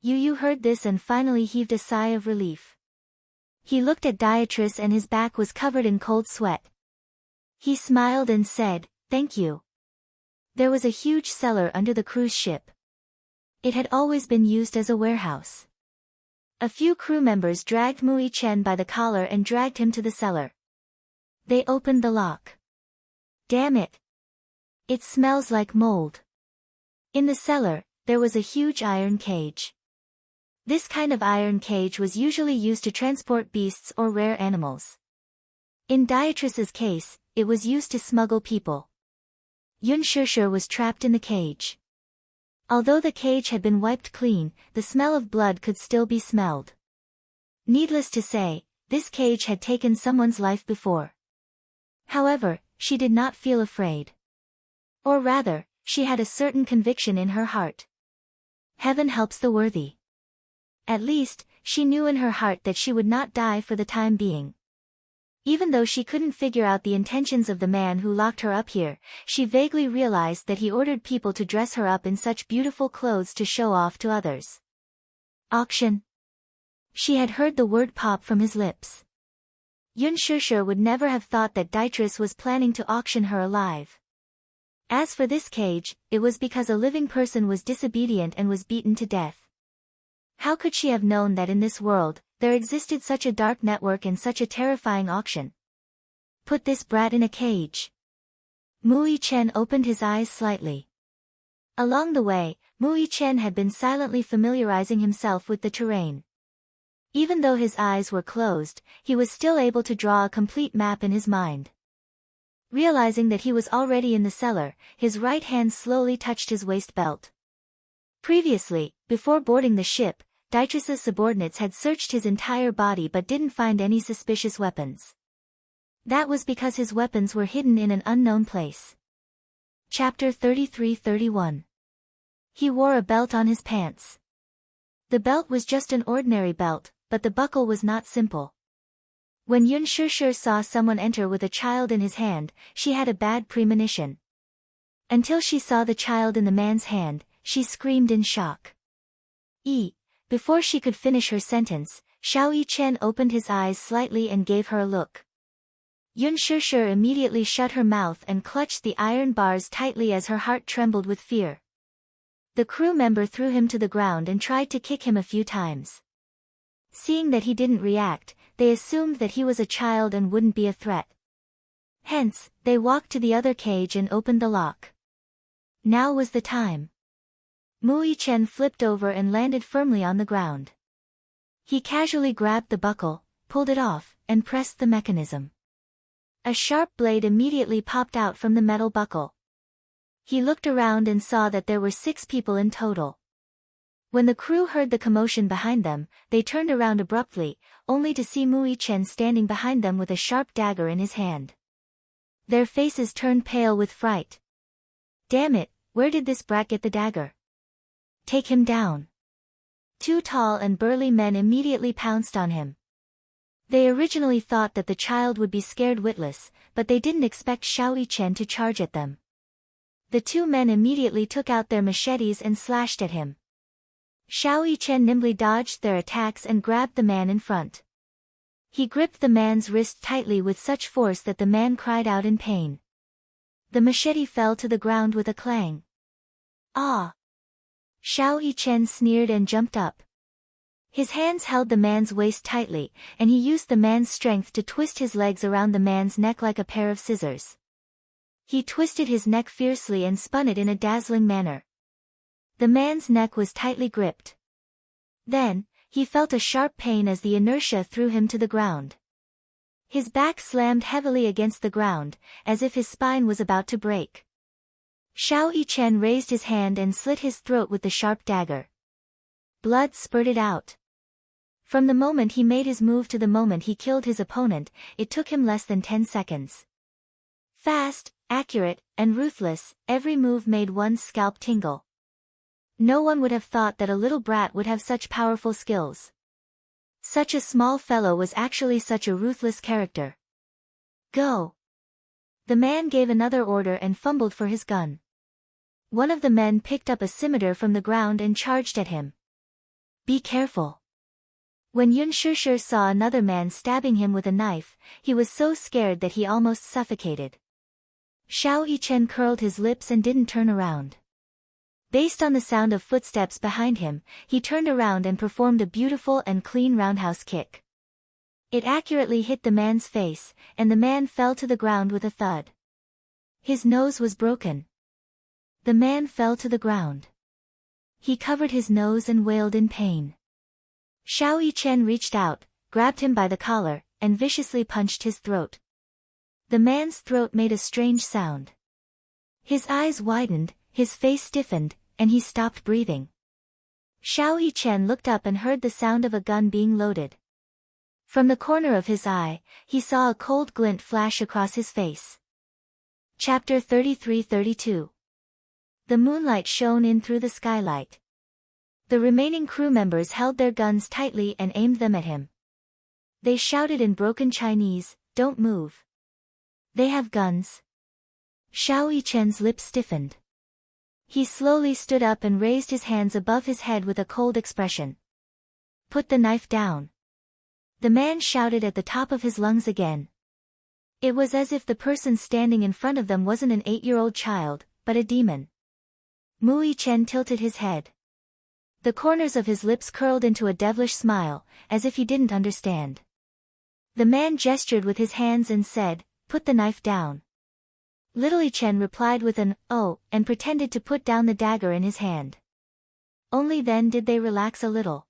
Yu heard this and finally heaved a sigh of relief. He looked at Dietrich and his back was covered in cold sweat. He smiled and said, "Thank you." There was a huge cellar under the cruise ship. It had always been used as a warehouse. A few crew members dragged Mui Chen by the collar and dragged him to the cellar. They opened the lock. "Damn it. It smells like mold." In the cellar, there was a huge iron cage. This kind of iron cage was usually used to transport beasts or rare animals. In Dietrich's case, it was used to smuggle people. Yun Shishir was trapped in the cage. Although the cage had been wiped clean, the smell of blood could still be smelled. Needless to say, this cage had taken someone's life before. However, she did not feel afraid. Or rather, she had a certain conviction in her heart. Heaven helps the worthy. At least, she knew in her heart that she would not die for the time being. Even though she couldn't figure out the intentions of the man who locked her up here, she vaguely realized that he ordered people to dress her up in such beautiful clothes to show off to others. Auction. She had heard the word pop from his lips. Yun Shishir would never have thought that Dietrich was planning to auction her alive. As for this cage, it was because a living person was disobedient and was beaten to death. How could she have known that in this world, there existed such a dark network and such a terrifying auction? Put this brat in a cage. Mui Chen opened his eyes slightly. Along the way, Mui Chen had been silently familiarizing himself with the terrain. Even though his eyes were closed, he was still able to draw a complete map in his mind. Realizing that he was already in the cellar, his right hand slowly touched his waist belt. Previously, before boarding the ship, Dietrich's subordinates had searched his entire body but didn't find any suspicious weapons. That was because his weapons were hidden in an unknown place. Chapter 33-31. He wore a belt on his pants. The belt was just an ordinary belt, but the buckle was not simple. When Yun Shishir saw someone enter with a child in his hand, she had a bad premonition. Until she saw the child in the man's hand, she screamed in shock. Before she could finish her sentence, Xiao Chen opened his eyes slightly and gave her a look. Yun Shishir immediately shut her mouth and clutched the iron bars tightly as her heart trembled with fear. The crew member threw him to the ground and tried to kick him a few times. Seeing that he didn't react, they assumed that he was a child and wouldn't be a threat. Hence, they walked to the other cage and opened the lock. Now was the time. Mui Chen flipped over and landed firmly on the ground. He casually grabbed the buckle, pulled it off, and pressed the mechanism. A sharp blade immediately popped out from the metal buckle. He looked around and saw that there were 6 people in total. When the crew heard the commotion behind them, they turned around abruptly, only to see Mu Yichen standing behind them with a sharp dagger in his hand. Their faces turned pale with fright. "Damn it, where did this brat get the dagger? Take him down." Two tall and burly men immediately pounced on him. They originally thought that the child would be scared witless, but they didn't expect Xiao Yichen to charge at them. The two men immediately took out their machetes and slashed at him. Xiao Yichen nimbly dodged their attacks and grabbed the man in front. He gripped the man's wrist tightly with such force that the man cried out in pain. The machete fell to the ground with a clang. "Ah!" Xiao Yichen sneered and jumped up. His hands held the man's waist tightly, and he used the man's strength to twist his legs around the man's neck like a pair of scissors. He twisted his neck fiercely and spun it in a dazzling manner. The man's neck was tightly gripped. Then, he felt a sharp pain as the inertia threw him to the ground. His back slammed heavily against the ground, as if his spine was about to break. Xiao Yichen raised his hand and slit his throat with the sharp dagger. Blood spurted out. From the moment he made his move to the moment he killed his opponent, it took him less than 10 seconds. Fast, accurate, and ruthless, every move made one's scalp tingle. No one would have thought that a little brat would have such powerful skills. Such a small fellow was actually such a ruthless character. "Go!" The man gave another order and fumbled for his gun. One of the men picked up a scimitar from the ground and charged at him. "Be careful." When Yun Shishir saw another man stabbing him with a knife, he was so scared that he almost suffocated. Xiao Yichen curled his lips and didn't turn around. Based on the sound of footsteps behind him, he turned around and performed a beautiful and clean roundhouse kick. It accurately hit the man's face, and the man fell to the ground with a thud. His nose was broken. The man fell to the ground. He covered his nose and wailed in pain. Xiao Yichen reached out, grabbed him by the collar, and viciously punched his throat. The man's throat made a strange sound. His eyes widened, his face stiffened, and he stopped breathing. Xiao Yichen looked up and heard the sound of a gun being loaded. From the corner of his eye, he saw a cold glint flash across his face. Chapter 33-32. The moonlight shone in through the skylight. The remaining crew members held their guns tightly and aimed them at him. They shouted in broken Chinese, "Don't move. They have guns." Xiao Yichen's lips stiffened. He slowly stood up and raised his hands above his head with a cold expression. "Put the knife down." The man shouted at the top of his lungs again. It was as if the person standing in front of them wasn't an 8-year-old child, but a demon. Mu Yichen tilted his head. The corners of his lips curled into a devilish smile, as if he didn't understand. The man gestured with his hands and said, "Put the knife down." Little Yichen replied with an, "Oh," and pretended to put down the dagger in his hand. Only then did they relax a little.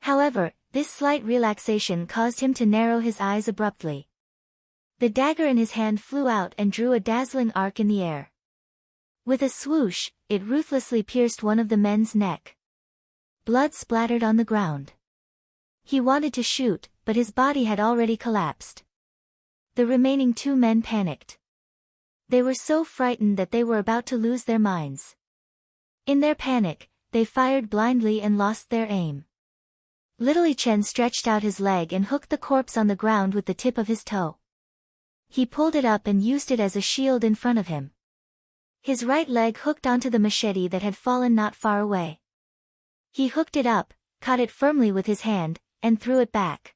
However, this slight relaxation caused him to narrow his eyes abruptly. The dagger in his hand flew out and drew a dazzling arc in the air. With a swoosh, it ruthlessly pierced one of the men's neck. Blood splattered on the ground. He wanted to shoot, but his body had already collapsed. The remaining two men panicked. They were so frightened that they were about to lose their minds. In their panic, they fired blindly and lost their aim. Little Yichen stretched out his leg and hooked the corpse on the ground with the tip of his toe. He pulled it up and used it as a shield in front of him. His right leg hooked onto the machete that had fallen not far away. He hooked it up, caught it firmly with his hand, and threw it back.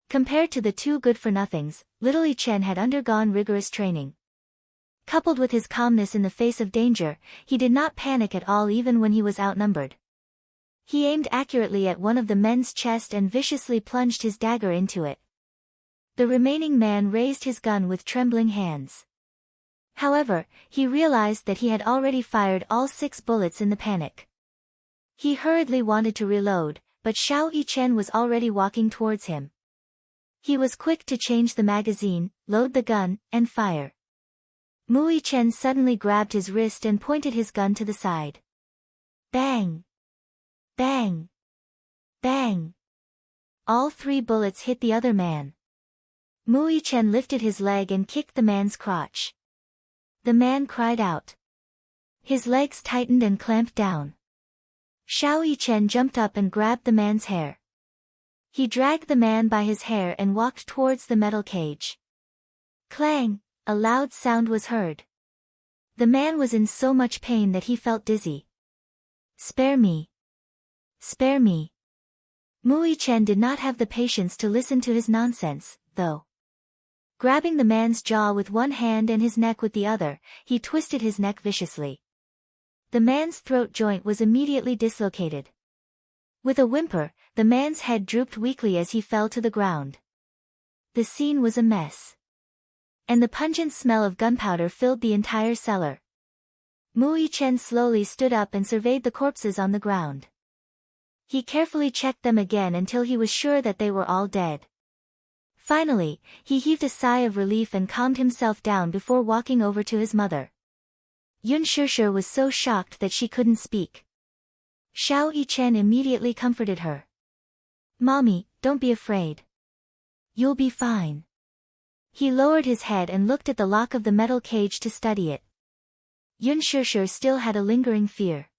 Compared to the two good-for-nothings, Little Yichen had undergone rigorous training. Coupled with his calmness in the face of danger, he did not panic at all even when he was outnumbered. He aimed accurately at one of the men's chest and viciously plunged his dagger into it. The remaining man raised his gun with trembling hands. However, he realized that he had already fired all 6 bullets in the panic. He hurriedly wanted to reload, but Xiao Yichen was already walking towards him. He was quick to change the magazine, load the gun, and fire. Mu Yichen suddenly grabbed his wrist and pointed his gun to the side. Bang! Bang! Bang! All 3 bullets hit the other man. Mu Yichen lifted his leg and kicked the man's crotch. The man cried out. His legs tightened and clamped down. Xiao Yichen jumped up and grabbed the man's hair. He dragged the man by his hair and walked towards the metal cage. Clang! A loud sound was heard. The man was in so much pain that he felt dizzy. Spare me! Spare me! Mu Yichen did not have the patience to listen to his nonsense, though. Grabbing the man's jaw with one hand and his neck with the other, he twisted his neck viciously. The man's throat joint was immediately dislocated. With a whimper, the man's head drooped weakly as he fell to the ground. The scene was a mess. And the pungent smell of gunpowder filled the entire cellar. Mu Yichen slowly stood up and surveyed the corpses on the ground. He carefully checked them again until he was sure that they were all dead. Finally, he heaved a sigh of relief and calmed himself down before walking over to his mother. Yun Shishir was so shocked that she couldn't speak. Xiao Yichen immediately comforted her. Mommy, don't be afraid. You'll be fine. He lowered his head and looked at the lock of the metal cage to study it. Yun Shishir still had a lingering fear.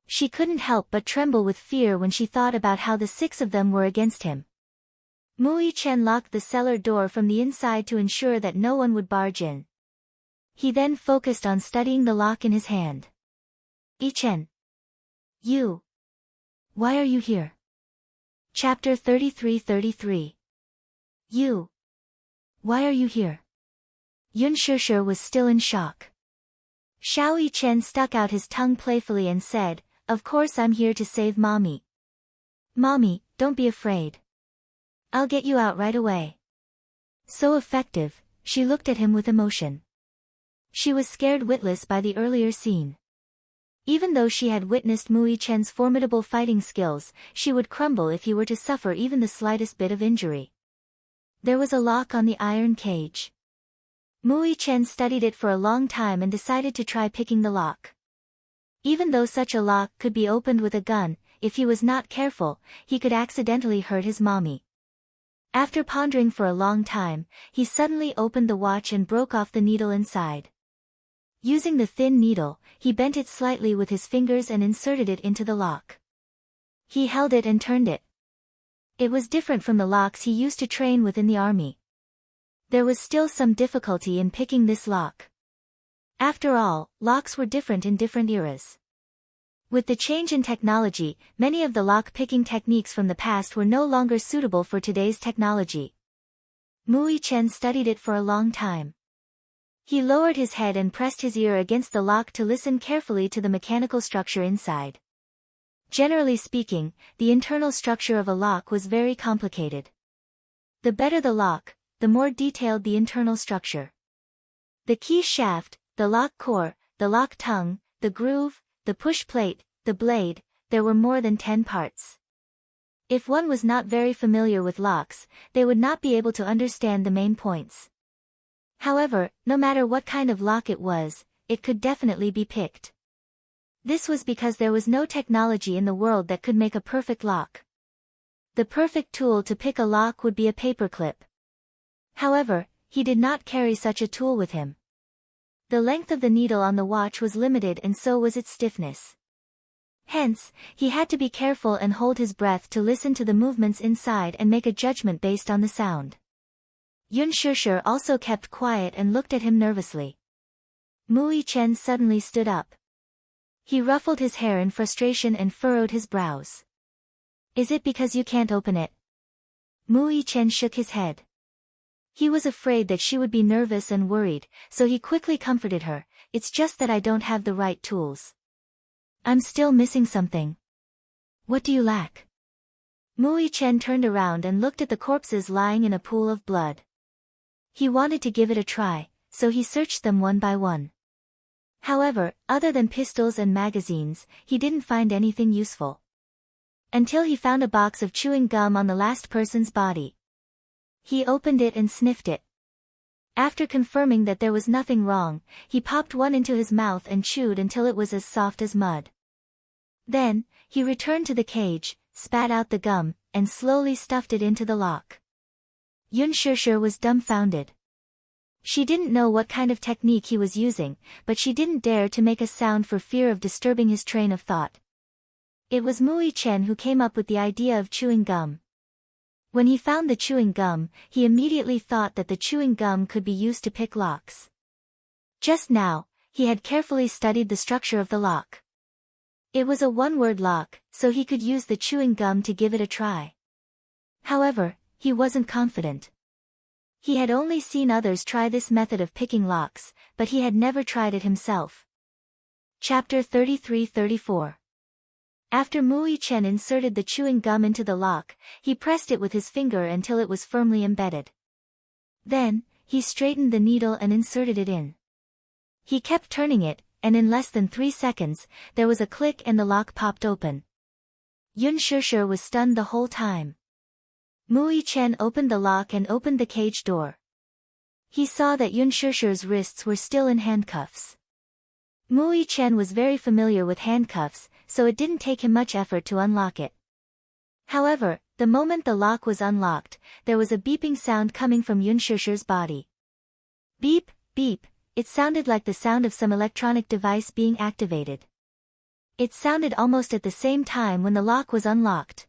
She couldn't help but tremble with fear when she thought about how the 6 of them were against him. Mu Yichen locked the cellar door from the inside to ensure that no one would barge in. He then focused on studying the lock in his hand. Yichen. You. Why are you here? Chapter 33-33. You. Why are you here? Yun Shishir was still in shock. Xiao Yichen stuck out his tongue playfully and said, Of course I'm here to save Mommy. Mommy, don't be afraid. I'll get you out right away. So effective, she looked at him with emotion. She was scared witless by the earlier scene. Even though she had witnessed Mu Yichen's formidable fighting skills, she would crumble if he were to suffer even the slightest bit of injury. There was a lock on the iron cage. Mu Yichen studied it for a long time and decided to try picking the lock. Even though such a lock could be opened with a gun, if he was not careful, he could accidentally hurt his mommy. After pondering for a long time, he suddenly opened the watch and broke off the needle inside. Using the thin needle, he bent it slightly with his fingers and inserted it into the lock. He held it and turned it. It was different from the locks he used to train with in the army. There was still some difficulty in picking this lock. After all, locks were different in different eras. With the change in technology, many of the lock-picking techniques from the past were no longer suitable for today's technology. Mu Yichen studied it for a long time. He lowered his head and pressed his ear against the lock to listen carefully to the mechanical structure inside. Generally speaking, the internal structure of a lock was very complicated. The better the lock, the more detailed the internal structure. The key shaft, the lock core, the lock tongue, the groove, the push plate, the blade, there were more than 10 parts. If one was not very familiar with locks, they would not be able to understand the main points. However, no matter what kind of lock it was, it could definitely be picked. This was because there was no technology in the world that could make a perfect lock. The perfect tool to pick a lock would be a paperclip. However, he did not carry such a tool with him. The length of the needle on the watch was limited and so was its stiffness. Hence, he had to be careful and hold his breath to listen to the movements inside and make a judgment based on the sound. Yun Shishir also kept quiet and looked at him nervously. Mu Yichen suddenly stood up. He ruffled his hair in frustration and furrowed his brows. Is it because you can't open it? Mu Yichen shook his head. He was afraid that she would be nervous and worried, so he quickly comforted her, It's just that I don't have the right tools. I'm still missing something. What do you lack? Mu Yichen turned around and looked at the corpses lying in a pool of blood. He wanted to give it a try, so he searched them one by one. However, other than pistols and magazines, he didn't find anything useful. Until he found a box of chewing gum on the last person's body. He opened it and sniffed it. After confirming that there was nothing wrong, he popped one into his mouth and chewed until it was as soft as mud. Then, he returned to the cage, spat out the gum, and slowly stuffed it into the lock. Yun Shishir was dumbfounded. She didn't know what kind of technique he was using, but she didn't dare to make a sound for fear of disturbing his train of thought. It was Mui Chen who came up with the idea of chewing gum. When he found the chewing gum, he immediately thought that the chewing gum could be used to pick locks. Just now, he had carefully studied the structure of the lock. It was a one-word lock, so he could use the chewing gum to give it a try. However, he wasn't confident. He had only seen others try this method of picking locks, but he had never tried it himself. Chapter 33-34. After Mui Chen inserted the chewing gum into the lock, he pressed it with his finger until it was firmly embedded. Then, he straightened the needle and inserted it in. He kept turning it, and in less than 3 seconds, there was a click and the lock popped open. Yun Shishir was stunned the whole time. Mui Chen opened the lock and opened the cage door. He saw that Yun Shishir's wrists were still in handcuffs. Mui Chen was very familiar with handcuffs, so it didn't take him much effort to unlock it. However, the moment the lock was unlocked, there was a beeping sound coming from Yun Shishir's body. Beep, beep, it sounded like the sound of some electronic device being activated. It sounded almost at the same time when the lock was unlocked.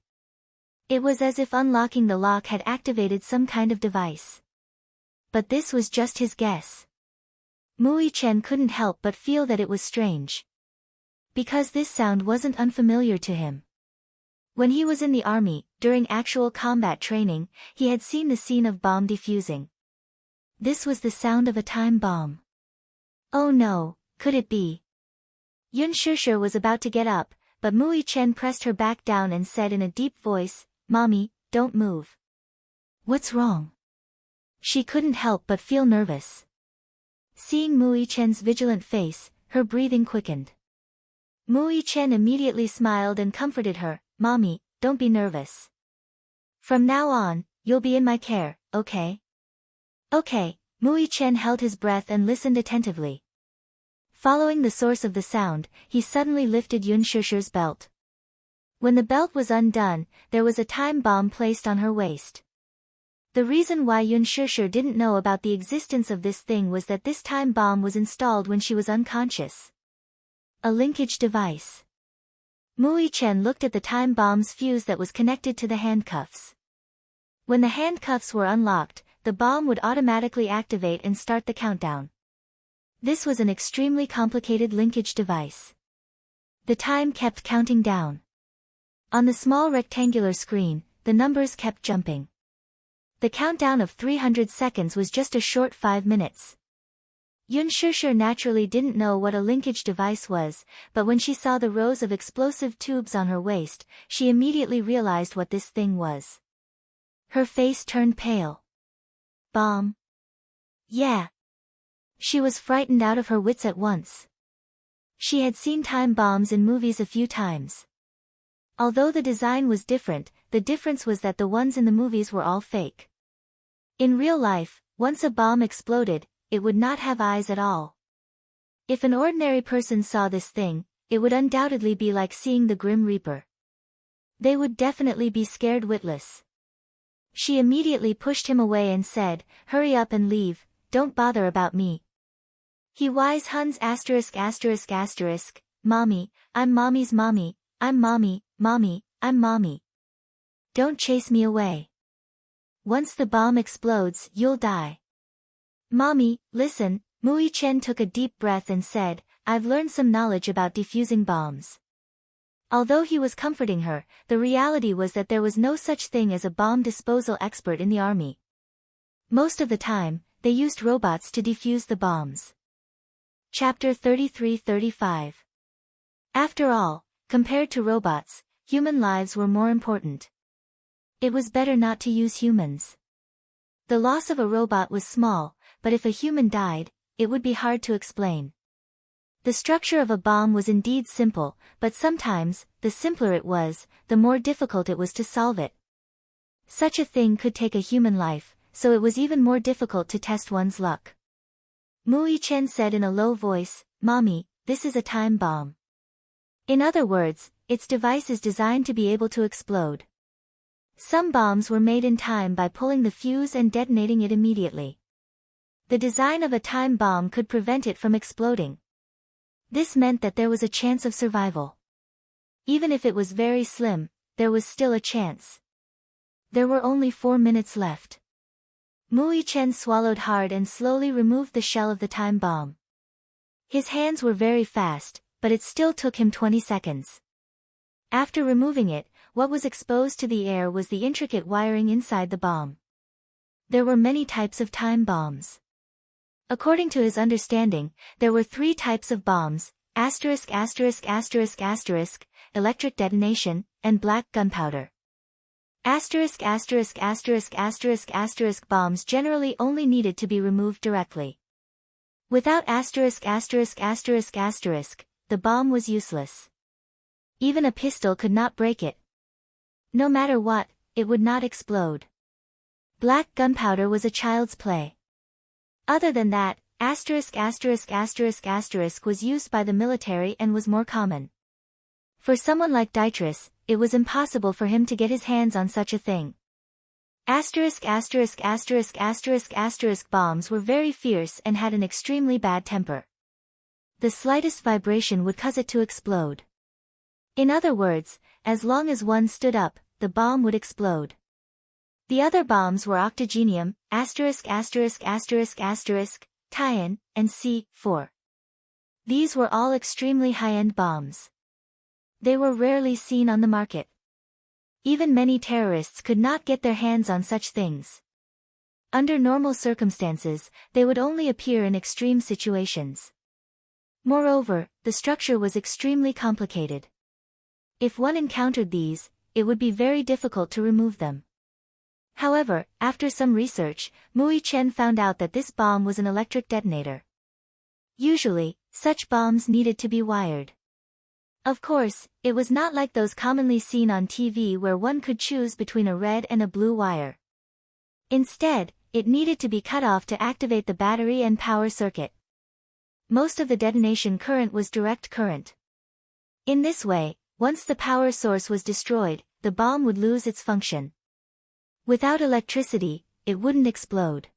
It was as if unlocking the lock had activated some kind of device. But this was just his guess. Mui Chen couldn't help but feel that it was strange. Because this sound wasn't unfamiliar to him. When he was in the army, during actual combat training, he had seen the scene of bomb defusing. This was the sound of a time bomb. Oh no, could it be? Yun Shishir was about to get up, but Mui Chen pressed her back down and said in a deep voice, "Mommy, don't move." What's wrong? She couldn't help but feel nervous. Seeing Mui Chen's vigilant face, her breathing quickened. Mui Chen immediately smiled and comforted her, "Mommy, don't be nervous. From now on, you'll be in my care, okay?" "Okay." Mui Chen held his breath and listened attentively. Following the source of the sound, he suddenly lifted Yun Shishir's belt. When the belt was undone, there was a time bomb placed on her waist. The reason why Yun Shishir didn't know about the existence of this thing was that this time bomb was installed when she was unconscious. A linkage device. Mui Chen looked at the time bomb's fuse that was connected to the handcuffs. When the handcuffs were unlocked, the bomb would automatically activate and start the countdown. This was an extremely complicated linkage device. The time kept counting down. On the small rectangular screen, the numbers kept jumping. The countdown of 300 seconds was just a short 5 minutes. Yun Shishir naturally didn't know what a linkage device was, but when she saw the rows of explosive tubes on her waist, she immediately realized what this thing was. Her face turned pale. Bomb? Yeah. She was frightened out of her wits at once. She had seen time bombs in movies a few times. Although the design was different, the difference was that the ones in the movies were all fake. In real life, once a bomb exploded, it would not have eyes at all. If an ordinary person saw this thing, it would undoubtedly be like seeing the Grim Reaper. They would definitely be scared witless. She immediately pushed him away and said, "Hurry up and leave, don't bother about me." He wise Huns *****, "Mommy, I'm mommy's mommy, I'm mommy, mommy, I'm mommy. Don't chase me away. Once the bomb explodes, you'll die." "Mommy, listen." Mui Chen took a deep breath and said, "I've learned some knowledge about defusing bombs." Although he was comforting her, the reality was that there was no such thing as a bomb disposal expert in the army. Most of the time, they used robots to defuse the bombs. Chapter 33-35. After all, compared to robots, human lives were more important. It was better not to use humans. The loss of a robot was small, but if a human died, it would be hard to explain. The structure of a bomb was indeed simple, but sometimes, the simpler it was, the more difficult it was to solve it. Such a thing could take a human life, so it was even more difficult to test one's luck. Mui Chen said in a low voice, "Mommy, this is a time bomb." In other words, its device is designed to be able to explode. Some bombs were made in time by pulling the fuse and detonating it immediately. The design of a time bomb could prevent it from exploding. This meant that there was a chance of survival. Even if it was very slim, there was still a chance. There were only 4 minutes left. Mui Chen swallowed hard and slowly removed the shell of the time bomb. His hands were very fast, but it still took him 20 seconds. After removing it, what was exposed to the air was the intricate wiring inside the bomb. There were many types of time bombs. According to his understanding, there were 3 types of bombs, ********, electric detonation, and black gunpowder. *********, bombs generally only needed to be removed directly. Without ********, the bomb was useless. Even a pistol could not break it. No matter what, it would not explode. Black gunpowder was a child's play. Other than that, ******* was used by the military and was more common. For someone like Dietrich, it was impossible for him to get his hands on such a thing. *******, bombs were very fierce and had an extremely bad temper. The slightest vibration would cause it to explode. In other words, as long as one stood up, the bomb would explode. The other bombs were octogenium, ******, Tian, and C4. These were all extremely high-end bombs. They were rarely seen on the market. Even many terrorists could not get their hands on such things. Under normal circumstances, they would only appear in extreme situations. Moreover, the structure was extremely complicated. If one encountered these, it would be very difficult to remove them. However, after some research, Mui Chen found out that this bomb was an electric detonator. Usually, such bombs needed to be wired. Of course, it was not like those commonly seen on TV where one could choose between a red and a blue wire. Instead, it needed to be cut off to activate the battery and power circuit. Most of the detonation current was direct current. In this way, once the power source was destroyed, the bomb would lose its function. Without electricity, it wouldn't explode.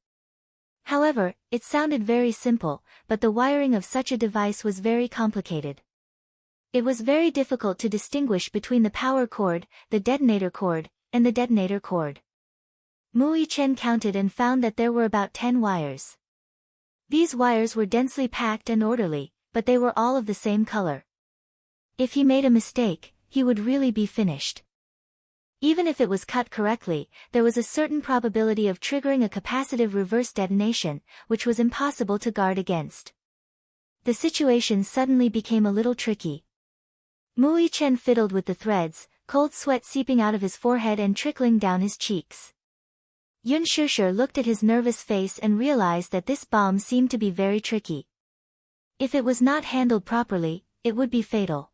However, it sounded very simple, but the wiring of such a device was very complicated. It was very difficult to distinguish between the power cord, the detonator cord, and the detonator cord. Mui Chen counted and found that there were about 10 wires. These wires were densely packed and orderly, but they were all of the same color. If he made a mistake, he would really be finished. Even if it was cut correctly, there was a certain probability of triggering a capacitive reverse detonation, which was impossible to guard against. The situation suddenly became a little tricky. Mui Chen fiddled with the threads, cold sweat seeping out of his forehead and trickling down his cheeks. Yun Shishir looked at his nervous face and realized that this bomb seemed to be very tricky. If it was not handled properly, it would be fatal.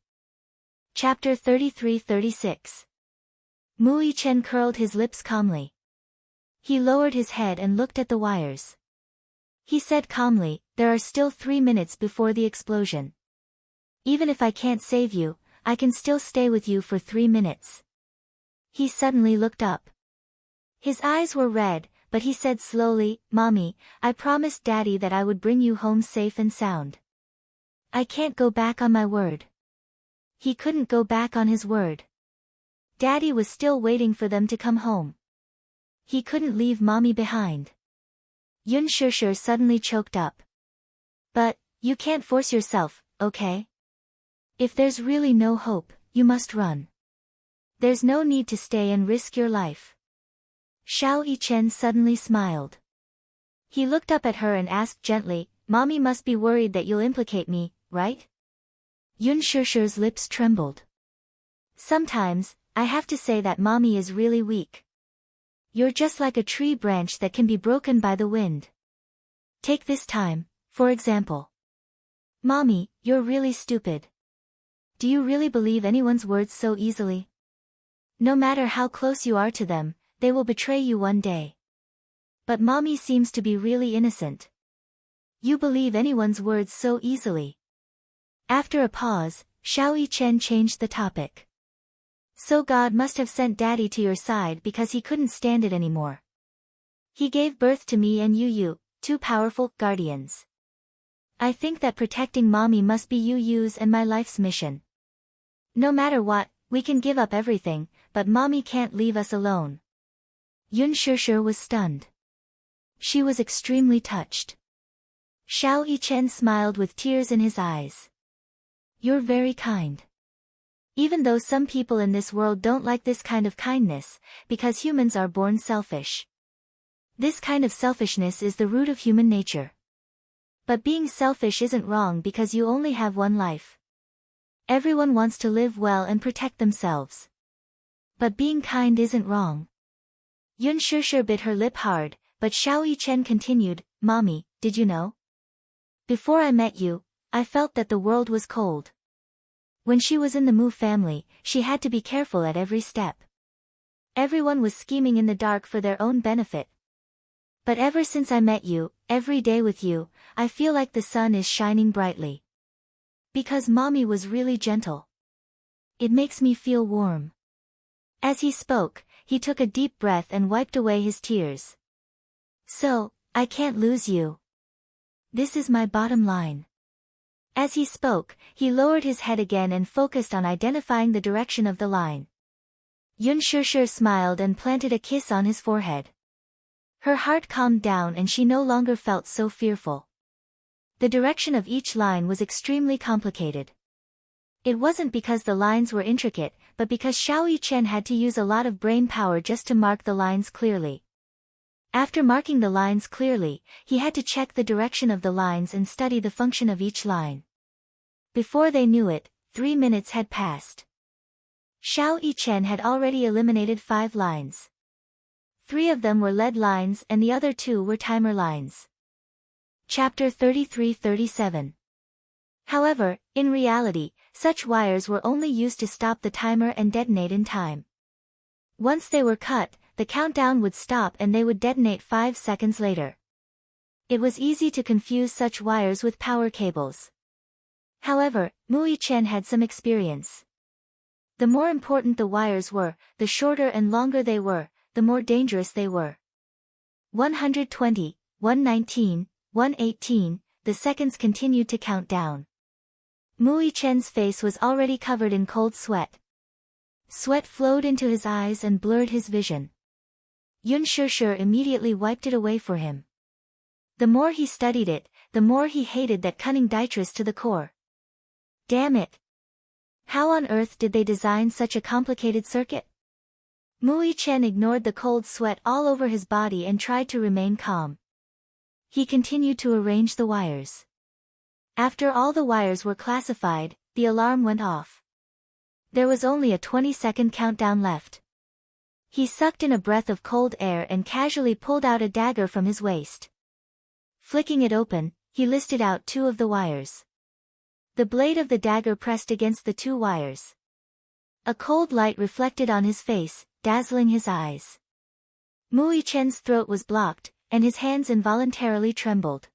Chapter 33-36. Mui Chen curled his lips calmly. He lowered his head and looked at the wires. He said calmly, "There are still 3 minutes before the explosion. Even if I can't save you, I can still stay with you for 3 minutes." He suddenly looked up. His eyes were red, but he said slowly, "Mommy, I promised Daddy that I would bring you home safe and sound. I can't go back on my word." He couldn't go back on his word. Daddy was still waiting for them to come home. He couldn't leave Mommy behind. Yun Shishir suddenly choked up. "But, you can't force yourself, okay? If there's really no hope, you must run. There's no need to stay and risk your life." Xiao Yichen suddenly smiled. He looked up at her and asked gently, "Mommy must be worried that you'll implicate me, right?" Yun Shishir's lips trembled. "Sometimes, I have to say that Mommy is really weak. You're just like a tree branch that can be broken by the wind. Take this time, for example. Mommy, you're really stupid. Do you really believe anyone's words so easily? No matter how close you are to them, they will betray you one day. But Mommy seems to be really innocent. You believe anyone's words so easily." After a pause, Xiao Yichen changed the topic. So God must have sent Daddy to your side because he couldn't stand it anymore. He gave birth to me and you, two powerful guardians. I think that protecting Mommy must be Yu's and my life's mission. No matter what, we can give up everything, but Mommy can't leave us alone. Yun Shishir was stunned. She was extremely touched. Xiao Yichen smiled with tears in his eyes. You're very kind. Even though some people in this world don't like this kind of kindness, because humans are born selfish. This kind of selfishness is the root of human nature. But being selfish isn't wrong because you only have one life. Everyone wants to live well and protect themselves. But being kind isn't wrong. Yun Shishir bit her lip hard, but Xiao Yichen continued, Mommy, did you know? Before I met you, I felt that the world was cold. When she was in the Mu family, she had to be careful at every step. Everyone was scheming in the dark for their own benefit. But ever since I met you, every day with you, I feel like the sun is shining brightly. Because Mommy was really gentle. It makes me feel warm. As he spoke, he took a deep breath and wiped away his tears. So, I can't lose you. This is my bottom line. As he spoke, he lowered his head again and focused on identifying the direction of the line. Yun Shishir smiled and planted a kiss on his forehead. Her heart calmed down and she no longer felt so fearful. The direction of each line was extremely complicated. It wasn't because the lines were intricate, but because Xiao Yichen had to use a lot of brain power just to mark the lines clearly. After marking the lines clearly, he had to check the direction of the lines and study the function of each line. Before they knew it, 3 minutes had passed. Xiao Yichen had already eliminated 5 lines. 3 of them were lead lines and the other 2 were timer lines. Chapter 33-37. However, in reality, such wires were only used to stop the timer and detonate in time. Once they were cut, the countdown would stop and they would detonate 5 seconds later. It was easy to confuse such wires with power cables. However, Mu Yichen had some experience. The more important the wires were, the shorter and longer they were, the more dangerous they were. 120, 119, 118, the seconds continued to count down. Mu Yichen's face was already covered in cold sweat. Sweat flowed into his eyes and blurred his vision. Yun Shishir immediately wiped it away for him. The more he studied it, the more he hated that cunning Dietrich to the core. Damn it! How on earth did they design such a complicated circuit? Mu Yichen ignored the cold sweat all over his body and tried to remain calm. He continued to arrange the wires. After all the wires were classified, the alarm went off. There was only a 20-second countdown left. He sucked in a breath of cold air and casually pulled out a dagger from his waist. Flicking it open, he listed out 2 of the wires. The blade of the dagger pressed against the 2 wires. A cold light reflected on his face, dazzling his eyes. Mu Yichen's throat was blocked, and his hands involuntarily trembled.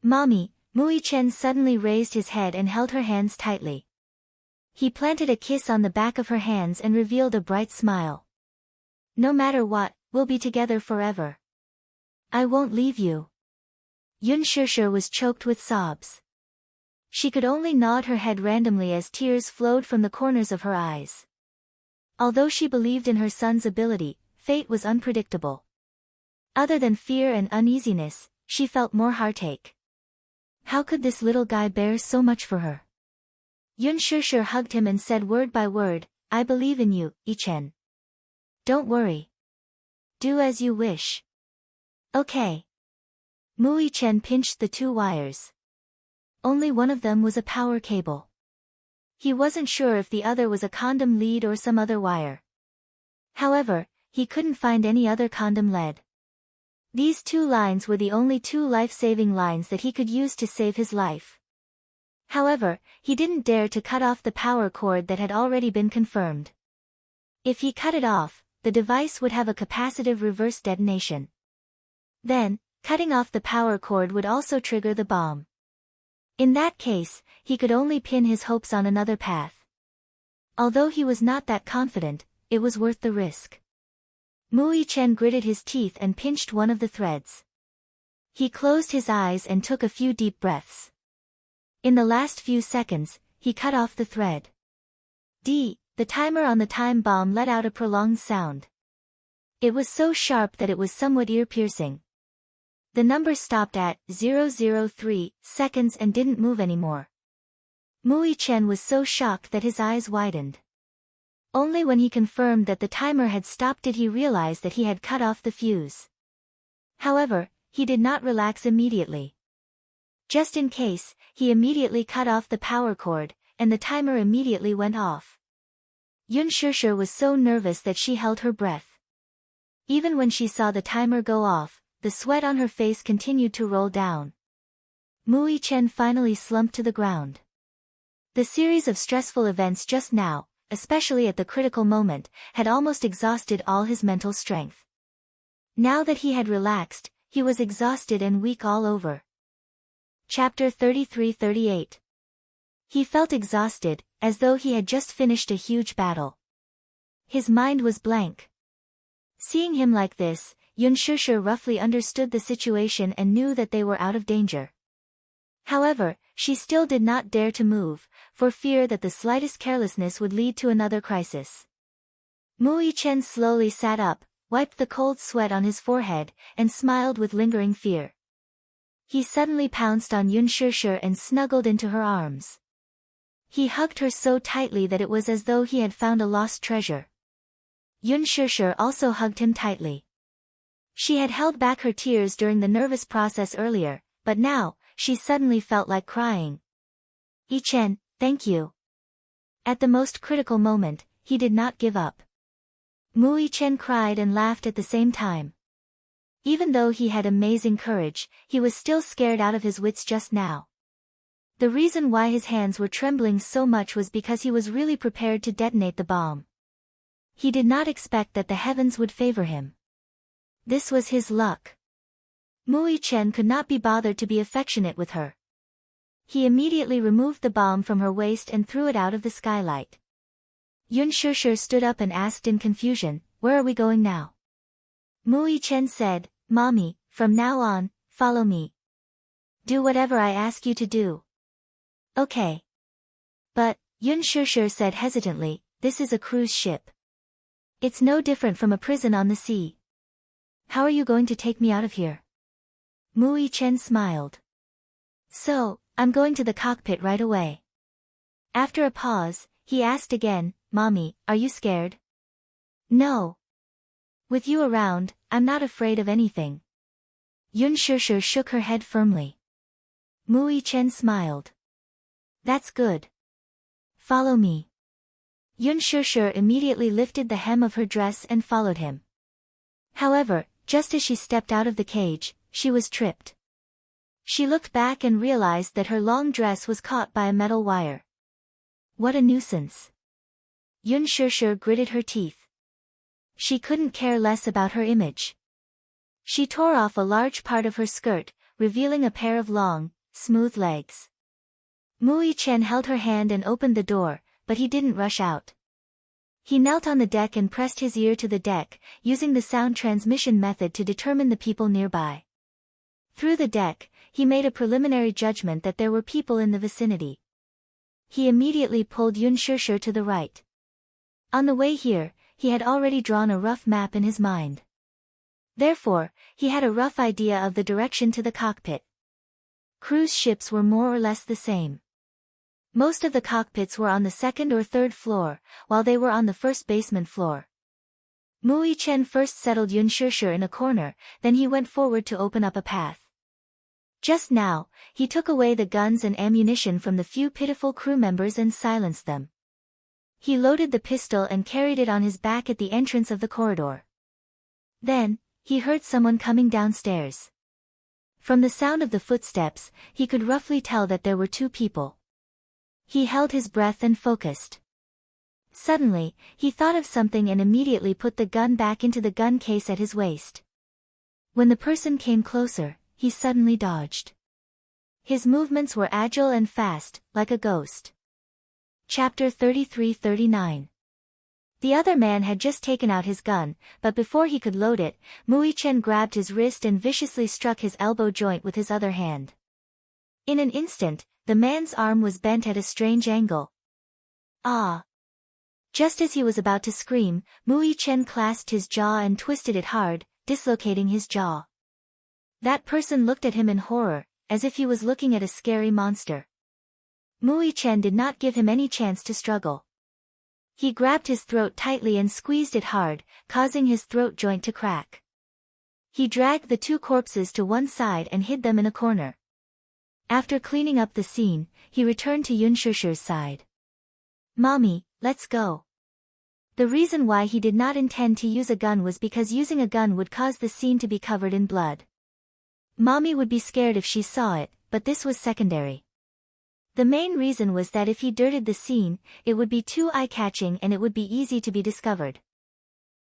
Mommy, Mu Yichen suddenly raised his head and held her hands tightly. He planted a kiss on the back of her hands and revealed a bright smile. No matter what, we'll be together forever. I won't leave you. Yun Shishir was choked with sobs. She could only nod her head randomly as tears flowed from the corners of her eyes. Although she believed in her son's ability, fate was unpredictable. Other than fear and uneasiness, she felt more heartache. How could this little guy bear so much for her? Yun Shishir hugged him and said word by word, I believe in you, Yichen. Don't worry. Do as you wish. Okay. Mu Yichen pinched the 2 wires. Only one of them was a power cable. He wasn't sure if the other was a condom lead or some other wire. However, he couldn't find any other condom lead. These 2 lines were the only 2 life-saving lines that he could use to save his life. However, he didn't dare to cut off the power cord that had already been confirmed. If he cut it off, the device would have a capacitive reverse detonation. Then, cutting off the power cord would also trigger the bomb. In that case, he could only pin his hopes on another path. Although he was not that confident, it was worth the risk. Mui Chen gritted his teeth and pinched one of the threads. He closed his eyes and took a few deep breaths. In the last few seconds, he cut off the thread. The timer on the time bomb let out a prolonged sound. It was so sharp that it was somewhat ear-piercing. The number stopped at 003 seconds and didn't move anymore. Mui Chen was so shocked that his eyes widened. Only when he confirmed that the timer had stopped did he realize that he had cut off the fuse. However, he did not relax immediately. Just in case, he immediately cut off the power cord, and the timer immediately went off. Yun Shishir was so nervous that she held her breath. Even when she saw the timer go off, the sweat on her face continued to roll down. Mui Chen finally slumped to the ground. The series of stressful events just now, especially at the critical moment, had almost exhausted all his mental strength. Now that he had relaxed, he was exhausted and weak all over. Chapter 33-38. He felt exhausted, as though he had just finished a huge battle. His mind was blank. Seeing him like this, Yun Shishir roughly understood the situation and knew that they were out of danger. However, she still did not dare to move, for fear that the slightest carelessness would lead to another crisis. Mui Chen slowly sat up, wiped the cold sweat on his forehead, and smiled with lingering fear. He suddenly pounced on Yun Shishir and snuggled into her arms. He hugged her so tightly that it was as though he had found a lost treasure. Yun Shishir also hugged him tightly. She had held back her tears during the nervous process earlier, but now, she suddenly felt like crying. Chen, thank you. At the most critical moment, he did not give up. Mui Chen cried and laughed at the same time. Even though he had amazing courage, he was still scared out of his wits just now. The reason why his hands were trembling so much was because he was really prepared to detonate the bomb. He did not expect that the heavens would favor him. This was his luck. Mui Chen could not be bothered to be affectionate with her. He immediately removed the bomb from her waist and threw it out of the skylight. Yun Shishir stood up and asked in confusion, "Where are we going now?" Mui Chen said, "Mommy, from now on, follow me. Do whatever I ask you to do." "Okay." "But," Yun Shishir said hesitantly, "this is a cruise ship. It's no different from a prison on the sea. How are you going to take me out of here?" Mui Chen smiled. "So, I'm going to the cockpit right away." After a pause, he asked again, "Mommy, are you scared?" "No. With you around, I'm not afraid of anything." Yun Shishir shook her head firmly. Mui Chen smiled. "That's good. Follow me." Yun Shishir immediately lifted the hem of her dress and followed him. However, just as she stepped out of the cage, she was tripped. She looked back and realized that her long dress was caught by a metal wire. What a nuisance. Yun Shishir gritted her teeth. She couldn't care less about her image. She tore off a large part of her skirt, revealing a pair of long, smooth legs. Mui Chen held her hand and opened the door, but he didn't rush out. He knelt on the deck and pressed his ear to the deck, using the sound transmission method to determine the people nearby. Through the deck, he made a preliminary judgment that there were people in the vicinity. He immediately pulled Yun Shishir to the right. On the way here, he had already drawn a rough map in his mind. Therefore, he had a rough idea of the direction to the cockpit. Cruise ships were more or less the same. Most of the cockpits were on the second or third floor, while they were on the first basement floor. Mui Chen first settled Yun Shishir in a corner, then he went forward to open up a path. Just now, he took away the guns and ammunition from the few pitiful crew members and silenced them. He loaded the pistol and carried it on his back at the entrance of the corridor. Then, he heard someone coming downstairs. From the sound of the footsteps, he could roughly tell that there were two people. He held his breath and focused. Suddenly, he thought of something and immediately put the gun back into the gun case at his waist. When the person came closer, he suddenly dodged. His movements were agile and fast, like a ghost. Chapter 33-39. The other man had just taken out his gun, but before he could load it, Mui Chen grabbed his wrist and viciously struck his elbow joint with his other hand. In an instant, the man's arm was bent at a strange angle. Ah! Just as he was about to scream, Mui Chen clasped his jaw and twisted it hard, dislocating his jaw. That person looked at him in horror, as if he was looking at a scary monster. Mui Chen did not give him any chance to struggle. He grabbed his throat tightly and squeezed it hard, causing his throat joint to crack. He dragged the two corpses to one side and hid them in a corner. After cleaning up the scene, he returned to Yun Shusher's side. "Mommy, let's go." The reason why he did not intend to use a gun was because using a gun would cause the scene to be covered in blood. Mommy would be scared if she saw it, but this was secondary. The main reason was that if he dirtied the scene, it would be too eye-catching and it would be easy to be discovered.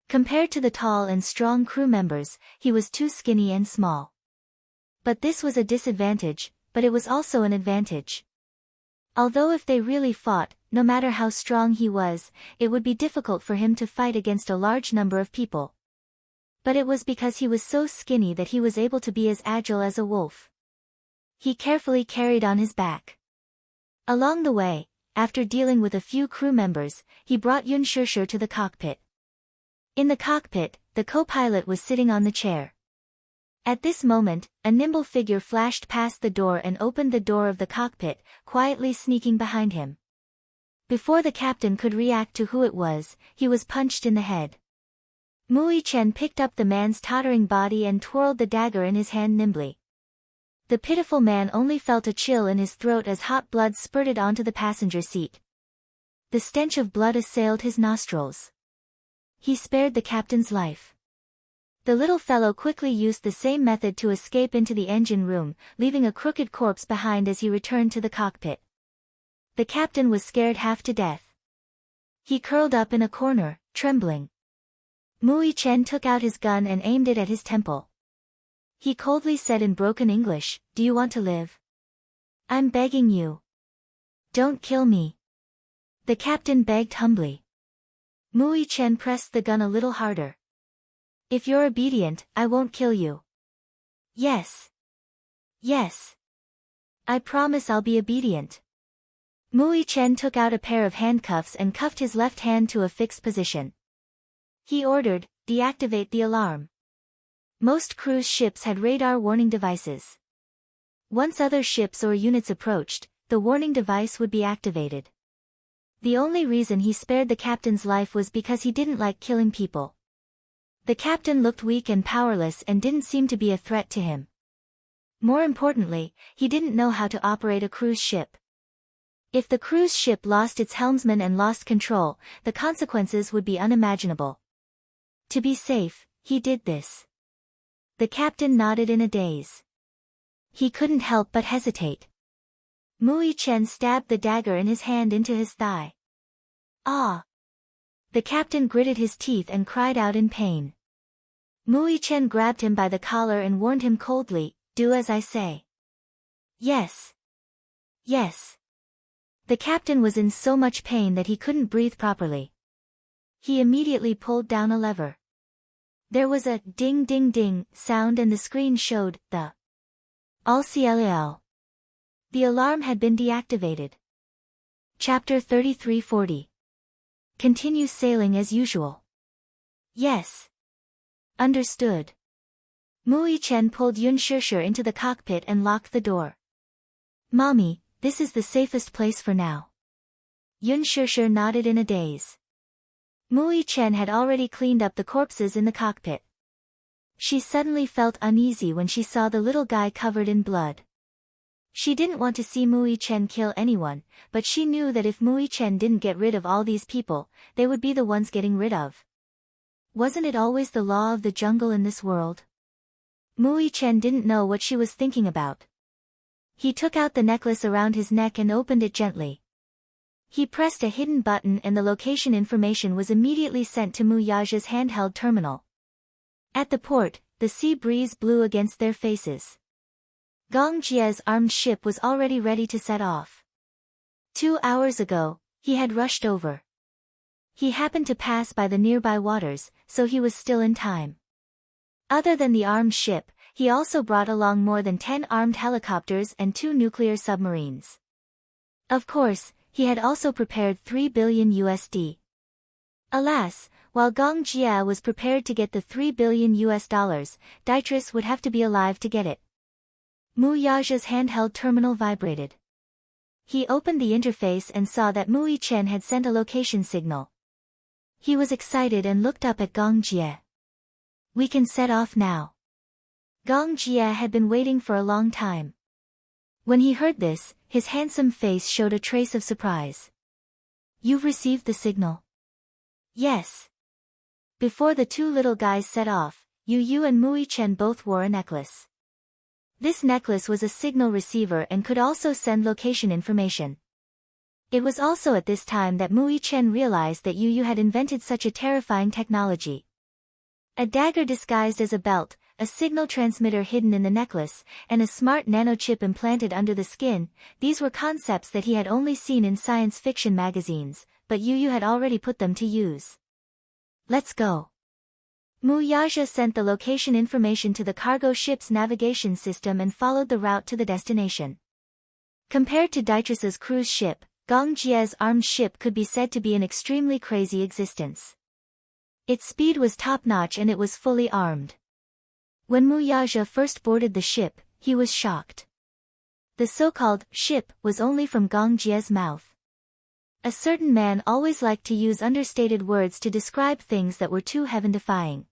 Compared to the tall and strong crew members, he was too skinny and small. But this was a disadvantage, but it was also an advantage. Although if they really fought, no matter how strong he was, it would be difficult for him to fight against a large number of people. But it was because he was so skinny that he was able to be as agile as a wolf. He carefully carried on his back. Along the way, after dealing with a few crew members, he brought Yun Shusher to the cockpit. In the cockpit, the co-pilot was sitting on the chair. At this moment, a nimble figure flashed past the door and opened the door of the cockpit, quietly sneaking behind him. Before the captain could react to who it was, he was punched in the head. Mui Chen picked up the man's tottering body and twirled the dagger in his hand nimbly. The pitiful man only felt a chill in his throat as hot blood spurted onto the passenger seat. The stench of blood assailed his nostrils. He spared the captain's life. The little fellow quickly used the same method to escape into the engine room, leaving a crooked corpse behind as he returned to the cockpit. The captain was scared half to death. He curled up in a corner, trembling. Mui Chen took out his gun and aimed it at his temple. He coldly said in broken English, "Do you want to live? I'm begging you. Don't kill me." The captain begged humbly. Mui Chen pressed the gun a little harder. "If you're obedient, I won't kill you." "Yes. Yes. I promise I'll be obedient." Mui Chen took out a pair of handcuffs and cuffed his left hand to a fixed position. He ordered, "Deactivate the alarm." Most cruise ships had radar warning devices. Once other ships or units approached, the warning device would be activated. The only reason he spared the captain's life was because he didn't like killing people. The captain looked weak and powerless and didn't seem to be a threat to him. More importantly, he didn't know how to operate a cruise ship. If the cruise ship lost its helmsman and lost control, the consequences would be unimaginable. To be safe, he did this. The captain nodded in a daze. He couldn't help but hesitate. Mui Chen stabbed the dagger in his hand into his thigh. "Ah!" The captain gritted his teeth and cried out in pain. Mui Chen grabbed him by the collar and warned him coldly, "Do as I say." "Yes. Yes." The captain was in so much pain that he couldn't breathe properly. He immediately pulled down a lever. There was a ding ding ding sound and the screen showed the ALCLL. The alarm had been deactivated. Chapter 33-40. Continue sailing as usual. Yes. Understood. Mui Chen pulled Yun Shusher into the cockpit and locked the door. "Mommy, this is the safest place for now." Yun Shusher nodded in a daze. Mui Chen had already cleaned up the corpses in the cockpit. She suddenly felt uneasy when she saw the little guy covered in blood. She didn't want to see Mui Chen kill anyone, but she knew that if Mui Chen didn't get rid of all these people, they would be the ones getting rid of. Wasn't it always the law of the jungle in this world? Mui Chen didn't know what she was thinking about. He took out the necklace around his neck and opened it gently. He pressed a hidden button and the location information was immediately sent to Mu Yaja's handheld terminal. At the port, the sea breeze blew against their faces. Gong Jie's armed ship was already ready to set off. 2 hours ago, He had rushed over. He happened to pass by the nearby waters, so he was still in time. Other than the armed ship, he also brought along more than 10 armed helicopters and 2 nuclear submarines. Of course, he had also prepared 3 billion USD. Alas, while Gong Jia was prepared to get the $3 billion, Dietrich would have to be alive to get it. Mu Yaja's handheld terminal vibrated. He opened the interface and saw that Mu Yichen had sent a location signal. He was excited and looked up at Gong Jia. "We can set off now." Gong Jia had been waiting for a long time. When he heard this, his handsome face showed a trace of surprise. "You've received the signal?" "Yes." Before the two little guys set off, Yu and Mu Yichen both wore a necklace. This necklace was a signal receiver and could also send location information. It was also at this time that Mu Yichen realized that Yu had invented such a terrifying technology. A dagger disguised as a belt, a signal transmitter hidden in the necklace, and a smart nanochip implanted under the skin, these were concepts that he had only seen in science fiction magazines, but Yu had already put them to use. "Let's go." Mu Yaja sent the location information to the cargo ship's navigation system and followed the route to the destination. Compared to Dietrich's cruise ship, Gong Jia's armed ship could be said to be an extremely crazy existence. Its speed was top-notch and it was fully armed. When Mu Yaja first boarded the ship, he was shocked. The so-called ship was only from Gong Jia's mouth. A certain man always liked to use understated words to describe things that were too heaven-defying.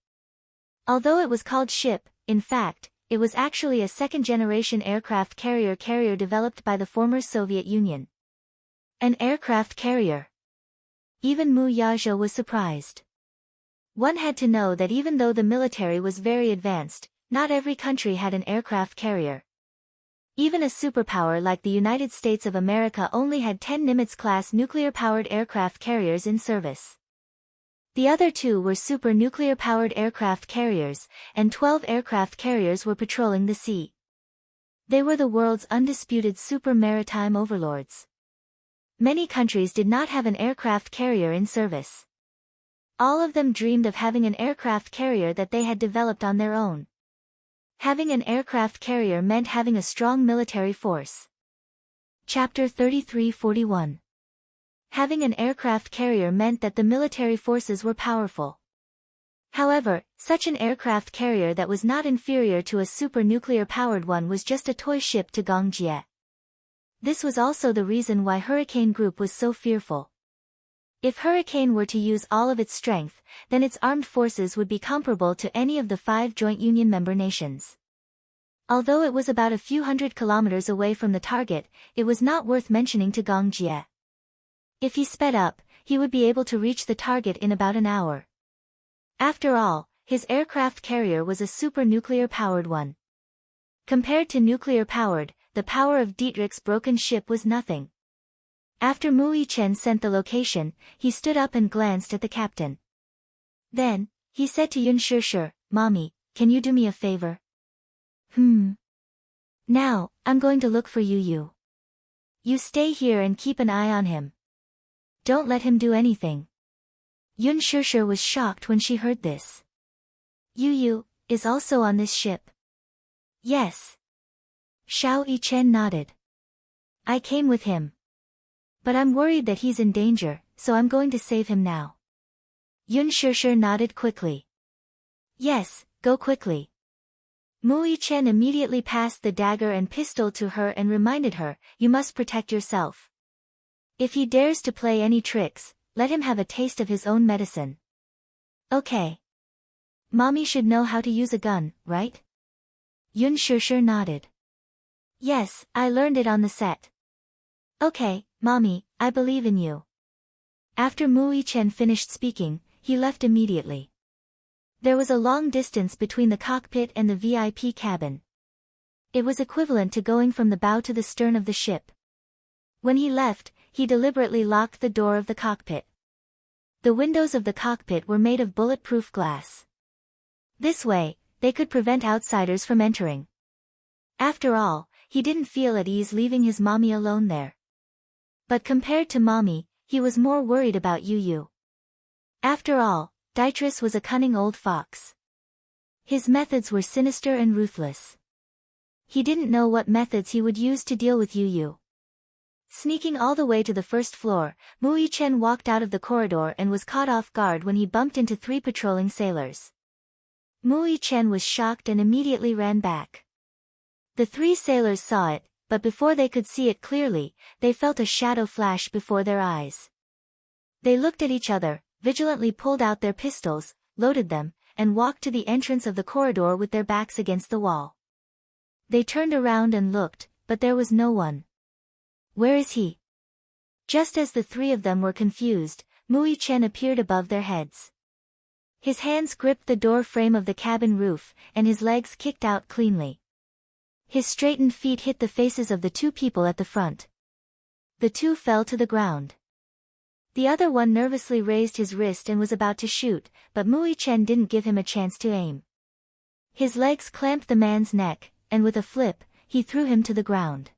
Although it was called ship, in fact, it was actually a second-generation aircraft carrier developed by the former Soviet Union. An aircraft carrier. Even Mu Yaja was surprised. One had to know that even though the military was very advanced, not every country had an aircraft carrier. Even a superpower like the United States of America only had 10 Nimitz-class nuclear-powered aircraft carriers in service. The other two were super nuclear-powered aircraft carriers, and 12 aircraft carriers were patrolling the sea. They were the world's undisputed super maritime overlords. Many countries did not have an aircraft carrier in service. All of them dreamed of having an aircraft carrier that they had developed on their own. Having an aircraft carrier meant having a strong military force. Chapter 3341. Having an aircraft carrier meant that the military forces were powerful. However, such an aircraft carrier that was not inferior to a super nuclear-powered one was just a toy ship to Gong Jia. This was also the reason why Hurricane Group was so fearful. If Hurricane were to use all of its strength, then its armed forces would be comparable to any of the 5 Joint Union member nations. Although it was about a few hundred kilometers away from the target, it was not worth mentioning to Gong Jia. If he sped up, he would be able to reach the target in about an hour. After all, his aircraft carrier was a super nuclear-powered one. Compared to nuclear-powered, the power of Dietrich's broken ship was nothing. After Mu Yichen sent the location, he stood up and glanced at the captain. Then, he said to Yun Shishir, "Mommy, can you do me a favor?" Now, I'm going to look for Yu. You stay here and keep an eye on him. Don't let him do anything." Yun Shishir was shocked when she heard this. "Yu is also on this ship?" "Yes." Xiao Yichen nodded. "I came with him. But I'm worried that he's in danger, so I'm going to save him now." Yun Shishir nodded quickly. "Yes, go quickly." Mu Yichen immediately passed the dagger and pistol to her and reminded her, "You must protect yourself. If he dares to play any tricks, let him have a taste of his own medicine." "Okay. Mommy should know how to use a gun, right?" Yun Shishir nodded. "Yes, I learned it on the set." "Okay, Mommy, I believe in you." After Mu Yichen finished speaking, he left immediately. There was a long distance between the cockpit and the VIP cabin. It was equivalent to going from the bow to the stern of the ship. When he left, he deliberately locked the door of the cockpit. The windows of the cockpit were made of bulletproof glass. This way, they could prevent outsiders from entering. After all, he didn't feel at ease leaving his mommy alone there. But compared to mommy, he was more worried about Yu. After all, Dietrich was a cunning old fox. His methods were sinister and ruthless. He didn't know what methods he would use to deal with Yu. Sneaking all the way to the first floor, Mu Yichen walked out of the corridor and was caught off guard when he bumped into 3 patrolling sailors. Mu Yichen was shocked and immediately ran back. The 3 sailors saw it, but before they could see it clearly, they felt a shadow flash before their eyes. They looked at each other, vigilantly pulled out their pistols, loaded them, and walked to the entrance of the corridor with their backs against the wall. They turned around and looked, but there was no one. Where is he? Just as the 3 of them were confused, Mu Yichen appeared above their heads. His hands gripped the door frame of the cabin roof, and his legs kicked out cleanly. His straightened feet hit the faces of the 2 people at the front. The 2 fell to the ground. The other one nervously raised his wrist and was about to shoot, but Mu Yichen didn't give him a chance to aim. His legs clamped the man's neck, and with a flip, he threw him to the ground.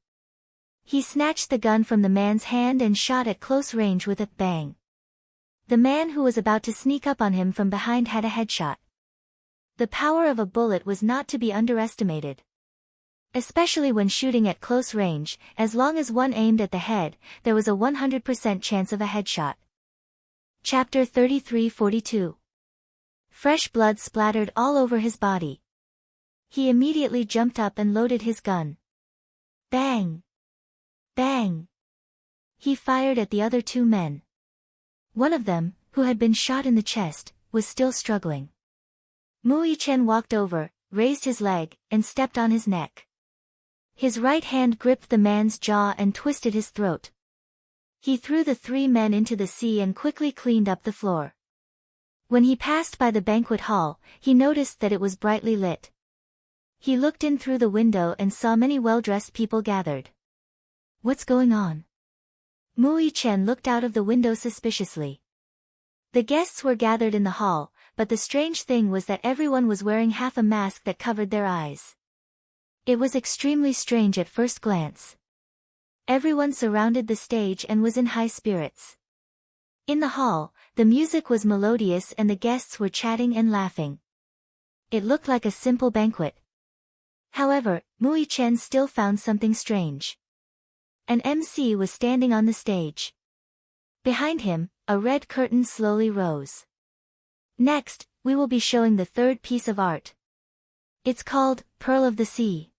He snatched the gun from the man's hand and shot at close range with a bang. The man who was about to sneak up on him from behind had a headshot. The power of a bullet was not to be underestimated. Especially when shooting at close range, as long as one aimed at the head, there was a 100% chance of a headshot. Chapter 33-42. Fresh blood splattered all over his body. He immediately jumped up and loaded his gun. Bang! Bang! He fired at the other 2 men. One of them, who had been shot in the chest, was still struggling. Mu Yichen walked over, raised his leg, and stepped on his neck. His right hand gripped the man's jaw and twisted his throat. He threw the 3 men into the sea and quickly cleaned up the floor. When he passed by the banquet hall, he noticed that it was brightly lit. He looked in through the window and saw many well-dressed people gathered. What's going on? Mu Yichen looked out of the window suspiciously. The guests were gathered in the hall, but the strange thing was that everyone was wearing half a mask that covered their eyes. It was extremely strange at first glance. Everyone surrounded the stage and was in high spirits. In the hall, the music was melodious and the guests were chatting and laughing. It looked like a simple banquet. However, Mu Yichen still found something strange. An MC was standing on the stage. Behind him, a red curtain slowly rose. Next, we will be showing the 3rd piece of art. It's called Pearl of the Sea.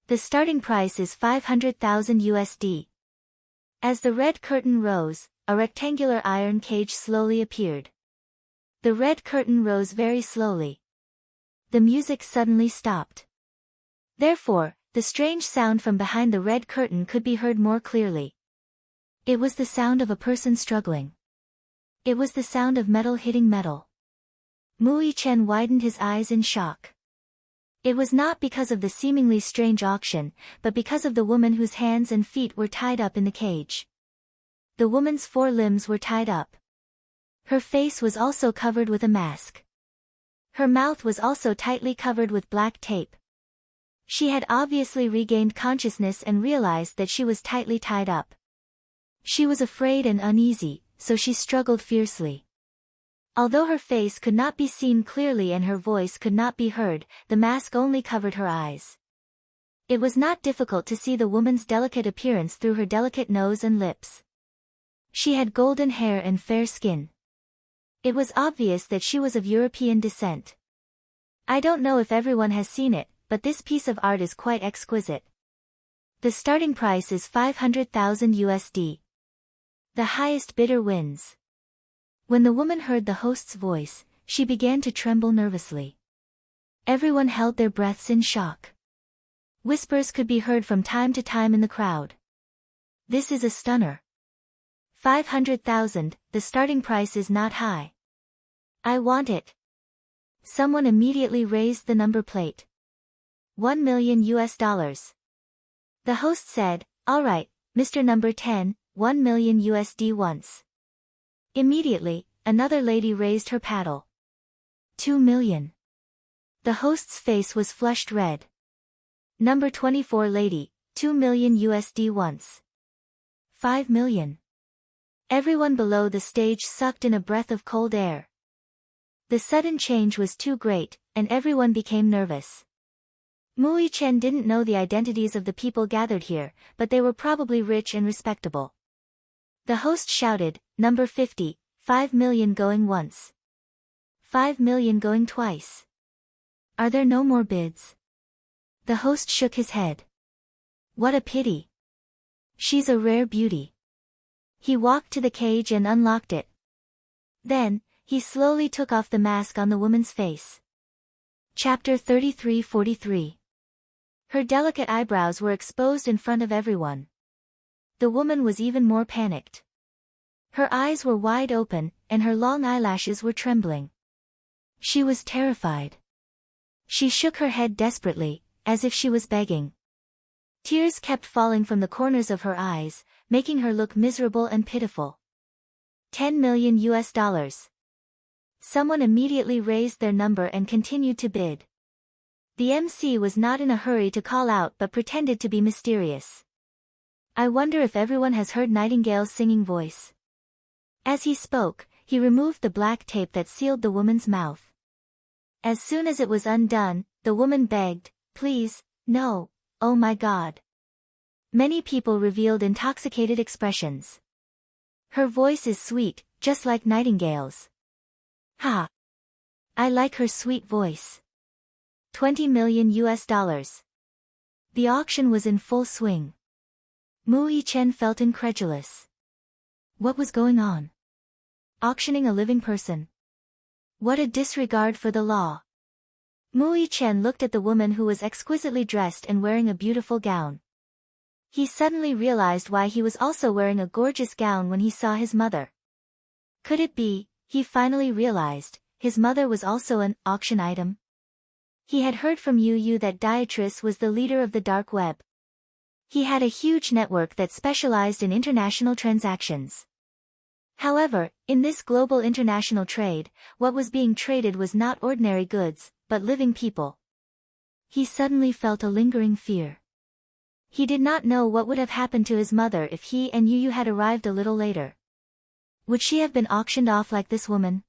The starting price is 500,000 USD. As the red curtain rose, a rectangular iron cage slowly appeared. The red curtain rose very slowly. The music suddenly stopped. Therefore, the strange sound from behind the red curtain could be heard more clearly. It was the sound of a person struggling. It was the sound of metal hitting metal. Mu Yichen widened his eyes in shock. It was not because of the seemingly strange auction, but because of the woman whose hands and feet were tied up in the cage. The woman's 4 limbs were tied up. Her face was also covered with a mask. Her mouth was also tightly covered with black tape. She had obviously regained consciousness and realized that she was tightly tied up. She was afraid and uneasy, so she struggled fiercely. Although her face could not be seen clearly and her voice could not be heard, the mask only covered her eyes. It was not difficult to see the woman's delicate appearance through her delicate nose and lips. She had golden hair and fair skin. It was obvious that she was of European descent. I don't know if everyone has seen it, but this piece of art is quite exquisite. The starting price is 500,000 USD. The highest bidder wins. When the woman heard the host's voice, she began to tremble nervously. Everyone held their breaths in shock. Whispers could be heard from time to time in the crowd. This is a stunner. 500,000, the starting price is not high. I want it. Someone immediately raised the number plate. 1 million US. The host said, "All right, Mr. Number 10, 1 million USD once." Immediately, another lady raised her paddle. 2 million. The host's face was flushed red. Number 24 lady, 2 million USD once. 5 million. Everyone below the stage sucked in a breath of cold air. The sudden change was too great, and everyone became nervous. Mui Chen didn't know the identities of the people gathered here, but they were probably rich and respectable. The host shouted, "Number 50, 5 million going once. 5 million going twice. Are there no more bids?" The host shook his head. "What a pity. She's a rare beauty." He walked to the cage and unlocked it. Then, he slowly took off the mask on the woman's face. Chapter 33-43. Her delicate eyebrows were exposed in front of everyone. The woman was even more panicked. Her eyes were wide open, and her long eyelashes were trembling. She was terrified. She shook her head desperately, as if she was begging. Tears kept falling from the corners of her eyes, making her look miserable and pitiful. $10 million. Someone immediately raised their number and continued to bid. The MC was not in a hurry to call out but pretended to be mysterious. "I wonder if everyone has heard Nightingale's singing voice." As he spoke, he removed the black tape that sealed the woman's mouth. As soon as it was undone, the woman begged, "Please, no, oh my God." Many people revealed intoxicated expressions. "Her voice is sweet, just like Nightingale's." "Ha! I like her sweet voice." $20 million. The auction was in full swing. Mui Chen felt incredulous. What was going on? Auctioning a living person? What a disregard for the law. Mui Chen looked at the woman who was exquisitely dressed and wearing a beautiful gown. He suddenly realized why he was also wearing a gorgeous gown when he saw his mother. Could it be, he finally realized, his mother was also an auction item? He had heard from Yu that Beatrice was the leader of the dark web. He had a huge network that specialized in international transactions. However, in this global international trade, what was being traded was not ordinary goods, but living people. He suddenly felt a lingering fear. He did not know what would have happened to his mother if he and Yu had arrived a little later. Would she have been auctioned off like this woman?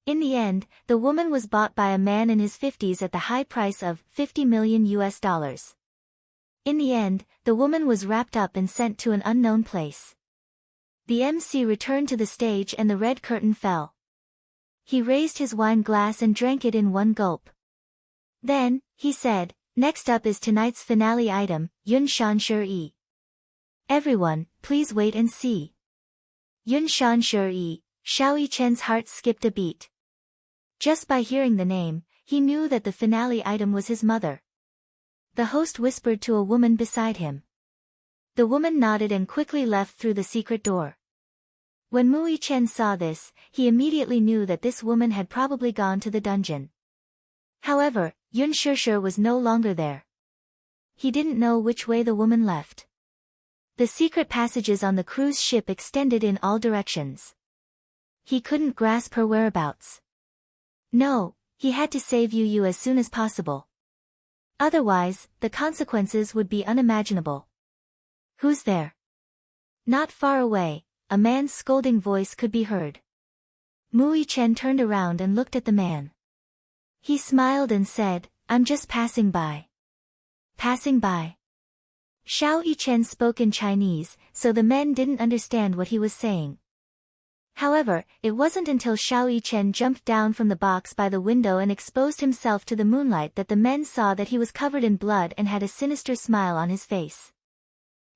In the end, the woman was bought by a man in his 50s at the high price of $50 million. In the end, the woman was wrapped up and sent to an unknown place. The MC returned to the stage and the red curtain fell. He raised his wine glass and drank it in one gulp. Then, he said, "Next up is tonight's finale item, Yun Shan Shi. Everyone, please wait and see." Yun Shan Shi, Xiao Chen's heart skipped a beat. Just by hearing the name, he knew that the finale item was his mother. The host whispered to a woman beside him. The woman nodded and quickly left through the secret door. When Mui Chen saw this, he immediately knew that this woman had probably gone to the dungeon. However, Yun Shishir was no longer there. He didn't know which way the woman left. The secret passages on the cruise ship extended in all directions. He couldn't grasp her whereabouts. No, he had to save Yu as soon as possible. Otherwise, the consequences would be unimaginable. "Who's there?" Not far away, a man's scolding voice could be heard. Mui Chen turned around and looked at the man. He smiled and said, "I'm just passing by." Passing by. Xiao Chen spoke in Chinese, so the men didn't understand what he was saying. However, it wasn't until Xiao Chen jumped down from the box by the window and exposed himself to the moonlight that the men saw that he was covered in blood and had a sinister smile on his face.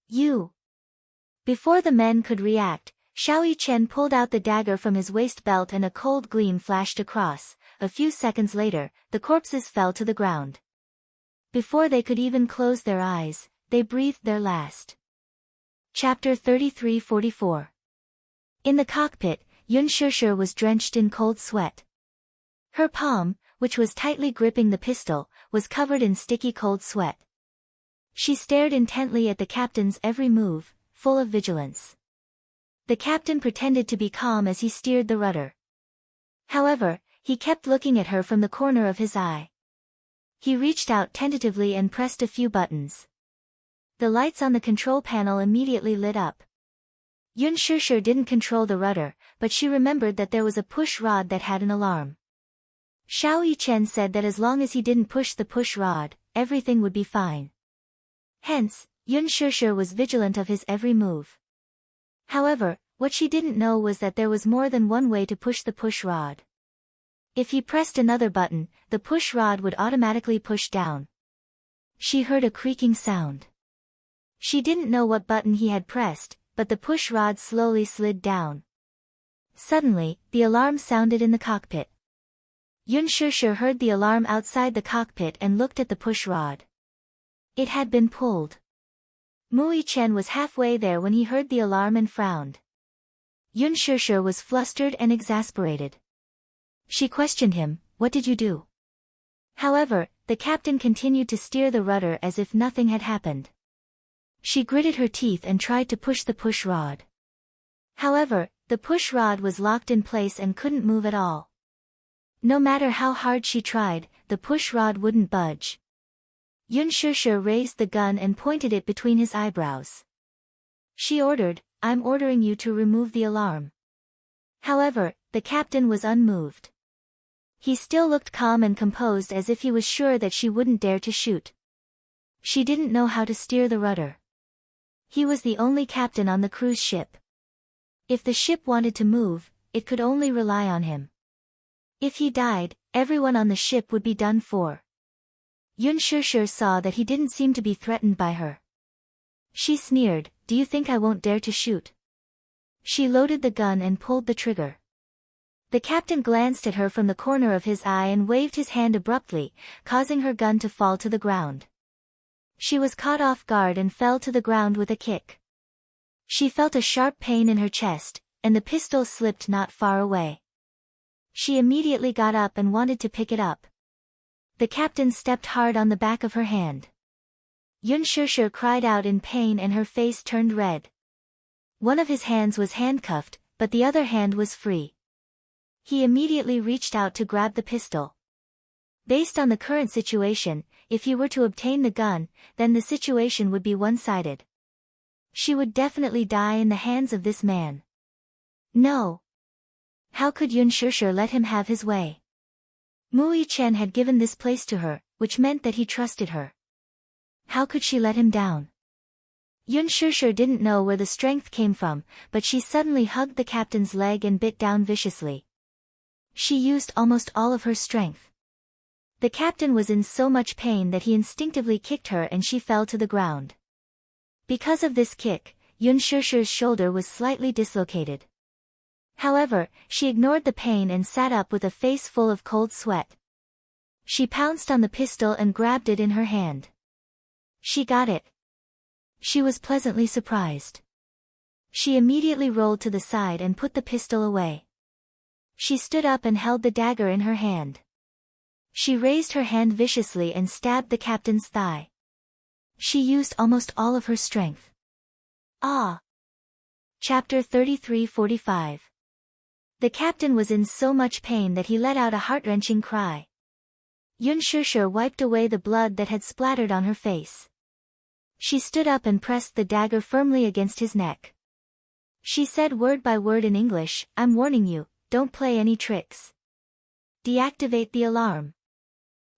"You." Before the men could react, Xiao Chen pulled out the dagger from his waist belt and a cold gleam flashed across. A few seconds later, the corpses fell to the ground. Before they could even close their eyes, they breathed their last. Chapter 33-44. In the cockpit, Yun Shishir was drenched in cold sweat. Her palm, which was tightly gripping the pistol, was covered in sticky cold sweat. She stared intently at the captain's every move, full of vigilance. The captain pretended to be calm as he steered the rudder. However, he kept looking at her from the corner of his eye. He reached out tentatively and pressed a few buttons. The lights on the control panel immediately lit up. Yun Shusher didn't control the rudder, but she remembered that there was a push rod that had an alarm. Xiao Yichen said that as long as he didn't push the push rod, everything would be fine. Hence, Yun Shusher was vigilant of his every move. However, what she didn't know was that there was more than one way to push the push rod. If he pressed another button, the push rod would automatically push down. She heard a creaking sound. She didn't know what button he had pressed, but the push rod slowly slid down. Suddenly, the alarm sounded in the cockpit. Yun Shusher heard the alarm outside the cockpit and looked at the push rod. It had been pulled. Mu Yichen was halfway there when he heard the alarm and frowned. Yun Shusher was flustered and exasperated. She questioned him, "What did you do?" However, the captain continued to steer the rudder as if nothing had happened. She gritted her teeth and tried to push the push rod. However, the push rod was locked in place and couldn't move at all. No matter how hard she tried, the push rod wouldn't budge. Yun Shusher raised the gun and pointed it between his eyebrows. She ordered, "I'm ordering you to remove the alarm." However, the captain was unmoved. He still looked calm and composed as if he was sure that she wouldn't dare to shoot. She didn't know how to steer the rudder. He was the only captain on the cruise ship. If the ship wanted to move, it could only rely on him. If he died, everyone on the ship would be done for. Yun Shusher saw that he didn't seem to be threatened by her. She sneered, "Do you think I won't dare to shoot?" She loaded the gun and pulled the trigger. The captain glanced at her from the corner of his eye and waved his hand abruptly, causing her gun to fall to the ground. She was caught off guard and fell to the ground with a kick. She felt a sharp pain in her chest, and the pistol slipped not far away. She immediately got up and wanted to pick it up. The captain stepped hard on the back of her hand. Yun Shusher cried out in pain and her face turned red. One of his hands was handcuffed, but the other hand was free. He immediately reached out to grab the pistol. Based on the current situation, if he were to obtain the gun, then the situation would be one-sided. She would definitely die in the hands of this man. No. How could Yun Shusher let him have his way? Mu Yichen had given this place to her, which meant that he trusted her. How could she let him down? Yun Shusher didn't know where the strength came from, but she suddenly hugged the captain's leg and bit down viciously. She used almost all of her strength. The captain was in so much pain that he instinctively kicked her and she fell to the ground. Because of this kick, Yun Shusher's shoulder was slightly dislocated. However, she ignored the pain and sat up with a face full of cold sweat. She pounced on the pistol and grabbed it in her hand. She got it. She was pleasantly surprised. She immediately rolled to the side and put the pistol away. She stood up and held the dagger in her hand. She raised her hand viciously and stabbed the captain's thigh. She used almost all of her strength. Ah! Chapter 33:45. The captain was in so much pain that he let out a heart-wrenching cry. Yun Shusher wiped away the blood that had splattered on her face. She stood up and pressed the dagger firmly against his neck. She said word by word in English, "I'm warning you, don't play any tricks. Deactivate the alarm."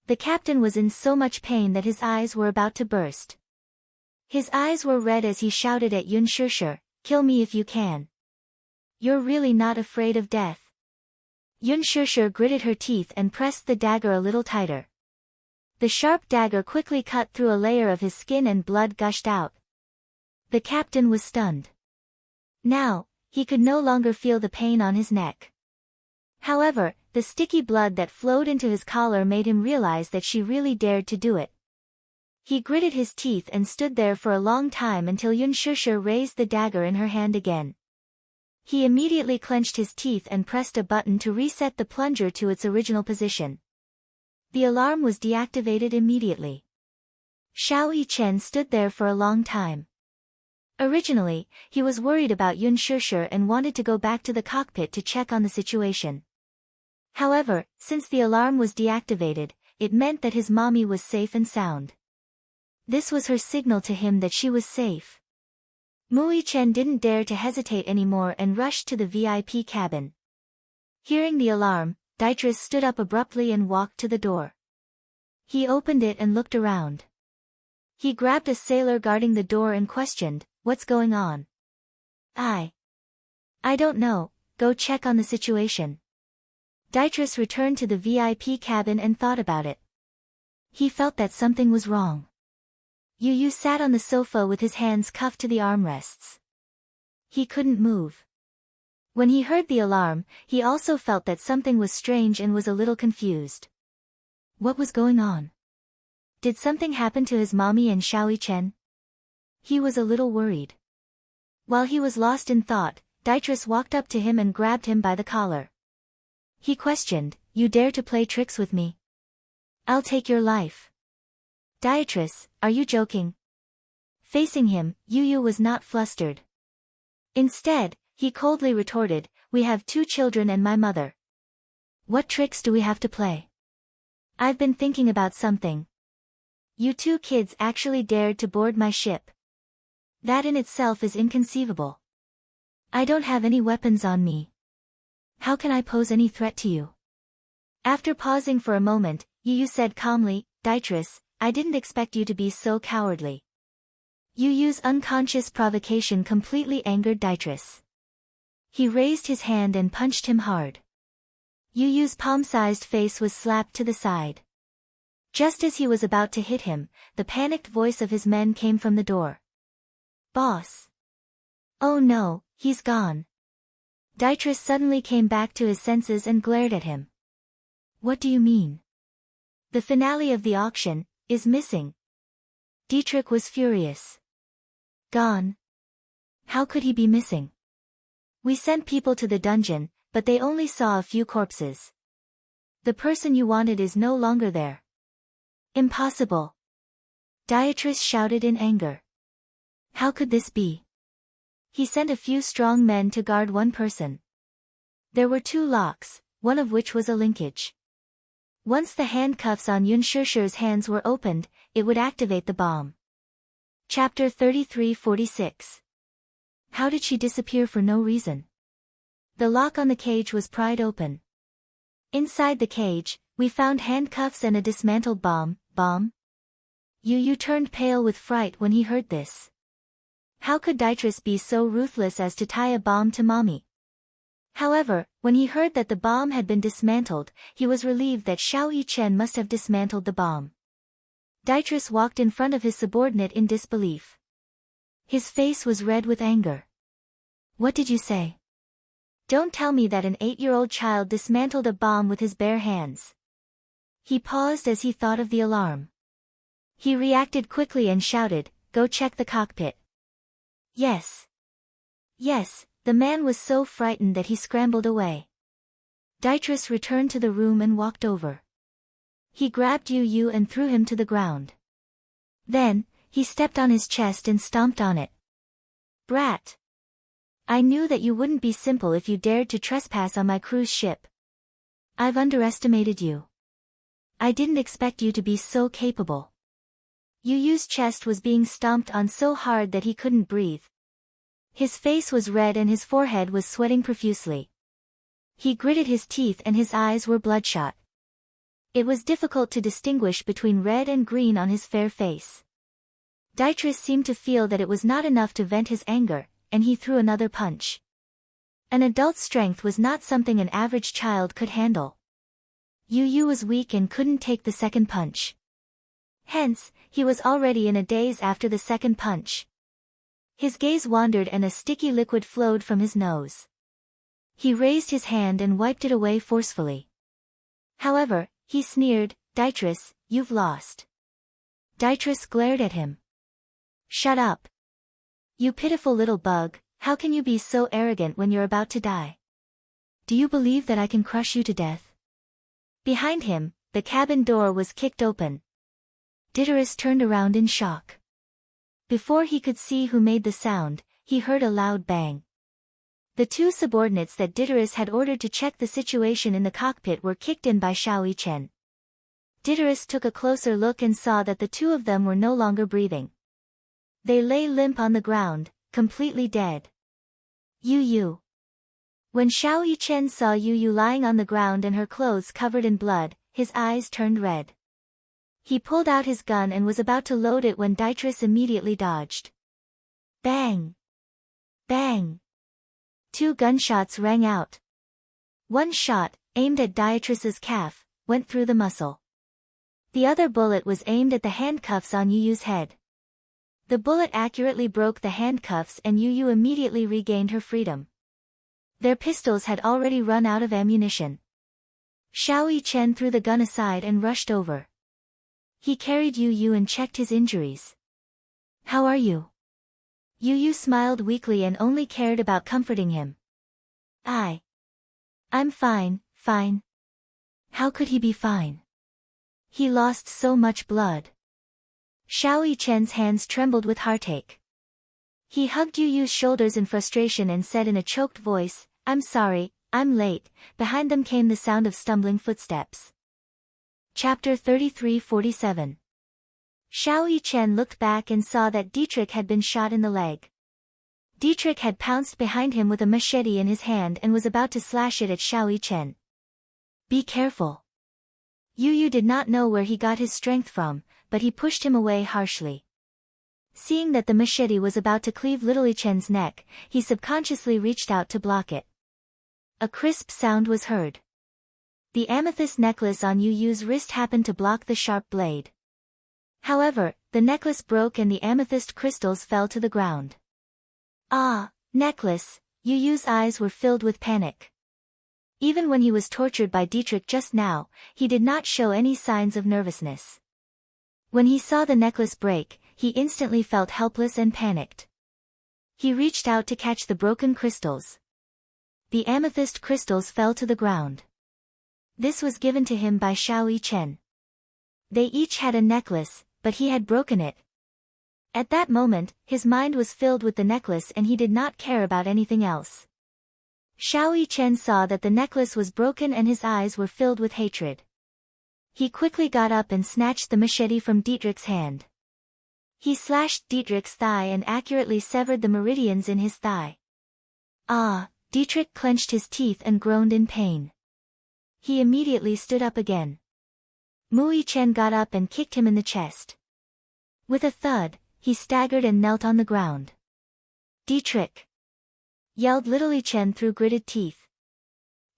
The captain was in so much pain that his eyes were about to burst. His eyes were red as he shouted at Yun Shusher, "Kill me if you can. You're really not afraid of death." Yun Shusher gritted her teeth and pressed the dagger a little tighter. The sharp dagger quickly cut through a layer of his skin and blood gushed out. The captain was stunned. Now, he could no longer feel the pain on his neck. However, the sticky blood that flowed into his collar made him realize that she really dared to do it. He gritted his teeth and stood there for a long time until Yun Shusher raised the dagger in her hand again. He immediately clenched his teeth and pressed a button to reset the plunger to its original position. The alarm was deactivated immediately. Xiao Yichen stood there for a long time. Originally, he was worried about Yun Shusher and wanted to go back to the cockpit to check on the situation. However, since the alarm was deactivated, it meant that his mommy was safe and sound. This was her signal to him that she was safe. Mui Chen didn't dare to hesitate anymore and rushed to the VIP cabin. Hearing the alarm, Dietrich stood up abruptly and walked to the door. He opened it and looked around. He grabbed a sailor guarding the door and questioned, "What's going on?" I don't know, go check on the situation." Dietrich returned to the VIP cabin and thought about it. He felt that something was wrong. Yu Yu sat on the sofa with his hands cuffed to the armrests. He couldn't move. When he heard the alarm, he also felt that something was strange and was a little confused. What was going on? Did something happen to his mommy and Xiaoyi Chen? He was a little worried. While he was lost in thought, Dietrich walked up to him and grabbed him by the collar. He questioned, "You dare to play tricks with me? I'll take your life." "Dietrich, are you joking?" Facing him, Yu Yu was not flustered. Instead, he coldly retorted, "We have 2 children and my mother. What tricks do we have to play? I've been thinking about something. You 2 kids actually dared to board my ship. That in itself is inconceivable. I don't have any weapons on me. How can I pose any threat to you?" After pausing for a moment, Yu Yu said calmly, "Dietrich, I didn't expect you to be so cowardly." Yu Yu's unconscious provocation completely angered Dietrich. He raised his hand and punched him hard. Yu Yu's palm-sized face was slapped to the side. Just as he was about to hit him, the panicked voice of his men came from the door. "Boss. Oh no, he's gone." Dietrich suddenly came back to his senses and glared at him. "What do you mean? The finale of the auction is missing." Dietrich was furious. "Gone? How could he be missing? We sent people to the dungeon, but they only saw a few corpses. The person you wanted is no longer there." "Impossible!" Dietrich shouted in anger. "How could this be?" He sent a few strong men to guard one person. There were 2 locks, one of which was a linkage. Once the handcuffs on Yun Shishir's hands were opened, it would activate the bomb. Chapter 3346. How did she disappear for no reason? The lock on the cage was pried open. Inside the cage, we found handcuffs and a dismantled bomb. Yu Yu turned pale with fright when he heard this. How could Dietrich be so ruthless as to tie a bomb to mommy? However, when he heard that the bomb had been dismantled, he was relieved that Xiaoyi Chen must have dismantled the bomb. Dietrich walked in front of his subordinate in disbelief. His face was red with anger. "What did you say? Don't tell me that an 8-year-old child dismantled a bomb with his bare hands." He paused as he thought of the alarm. He reacted quickly and shouted, "Go check the cockpit." Yes. The man was so frightened that he scrambled away. Dietrich returned to the room and walked over. He grabbed Yu Yu and threw him to the ground. Then, he stepped on his chest and stomped on it. "Brat! I knew that you wouldn't be simple if you dared to trespass on my cruise ship. I've underestimated you. I didn't expect you to be so capable." Yu Yu's chest was being stomped on so hard that he couldn't breathe. His face was red and his forehead was sweating profusely. He gritted his teeth and his eyes were bloodshot. It was difficult to distinguish between red and green on his fair face. Dietrich seemed to feel that it was not enough to vent his anger, and he threw another punch. An adult's strength was not something an average child could handle. Yu Yu was weak and couldn't take the second punch. Hence, he was already in a daze after the second punch. His gaze wandered and a sticky liquid flowed from his nose. He raised his hand and wiped it away forcefully. However, he sneered, "Dietrich, you've lost." Dietrich glared at him. "Shut up. You pitiful little bug, how can you be so arrogant when you're about to die? Do you believe that I can crush you to death?" Behind him, the cabin door was kicked open. Dietrich turned around in shock. Before he could see who made the sound, he heard a loud bang. The 2 subordinates that Dietrich had ordered to check the situation in the cockpit were kicked in by Xiaoyi Chen. Dietrich took a closer look and saw that the 2 of them were no longer breathing. They lay limp on the ground, completely dead. Yu Yu. When Xiao Yichen saw Yu Yu lying on the ground and her clothes covered in blood, his eyes turned red. He pulled out his gun and was about to load it when Dietrich immediately dodged. Bang! Bang! 2 gunshots rang out. One shot, aimed at Dietrich's calf, went through the muscle. The other bullet was aimed at the handcuffs on Yu Yu's head. The bullet accurately broke the handcuffs and Yu Yu immediately regained her freedom. Their pistols had already run out of ammunition. Xiao Yichen threw the gun aside and rushed over. He carried Yu Yu and checked his injuries. How are you? Yu Yu smiled weakly and only cared about comforting him. I'm fine, fine. How could he be fine? He lost so much blood. Xiao Yichen's hands trembled with heartache. He hugged Yu Yu's shoulders in frustration and said in a choked voice, I'm sorry, I'm late. Behind them came the sound of stumbling footsteps. Chapter 33:47. Xiao Yichen looked back and saw that Dietrich had been shot in the leg. Dietrich had pounced behind him with a machete in his hand and was about to slash it at Xiao Yichen. Be careful. Yu Yu did not know where he got his strength from, but he pushed him away harshly. Seeing that the machete was about to cleave little Yichen's neck, he subconsciously reached out to block it. A crisp sound was heard. The amethyst necklace on Yu Yu's wrist happened to block the sharp blade. However, the necklace broke and the amethyst crystals fell to the ground. Ah, necklace! Yu Yu's eyes were filled with panic. Even when he was tortured by Dietrich just now, he did not show any signs of nervousness. When he saw the necklace break, he instantly felt helpless and panicked. He reached out to catch the broken crystals. The amethyst crystals fell to the ground. This was given to him by Xiao Yichen. They each had a necklace, but he had broken it. At that moment, his mind was filled with the necklace and he did not care about anything else. Xiao Yichen saw that the necklace was broken and his eyes were filled with hatred. He quickly got up and snatched the machete from Dietrich's hand. He slashed Dietrich's thigh and accurately severed the meridians in his thigh. Ah! Dietrich clenched his teeth and groaned in pain. He immediately stood up again. Mu Yichen got up and kicked him in the chest. With a thud, he staggered and knelt on the ground. Dietrich! Yelled little Yichen through gritted teeth.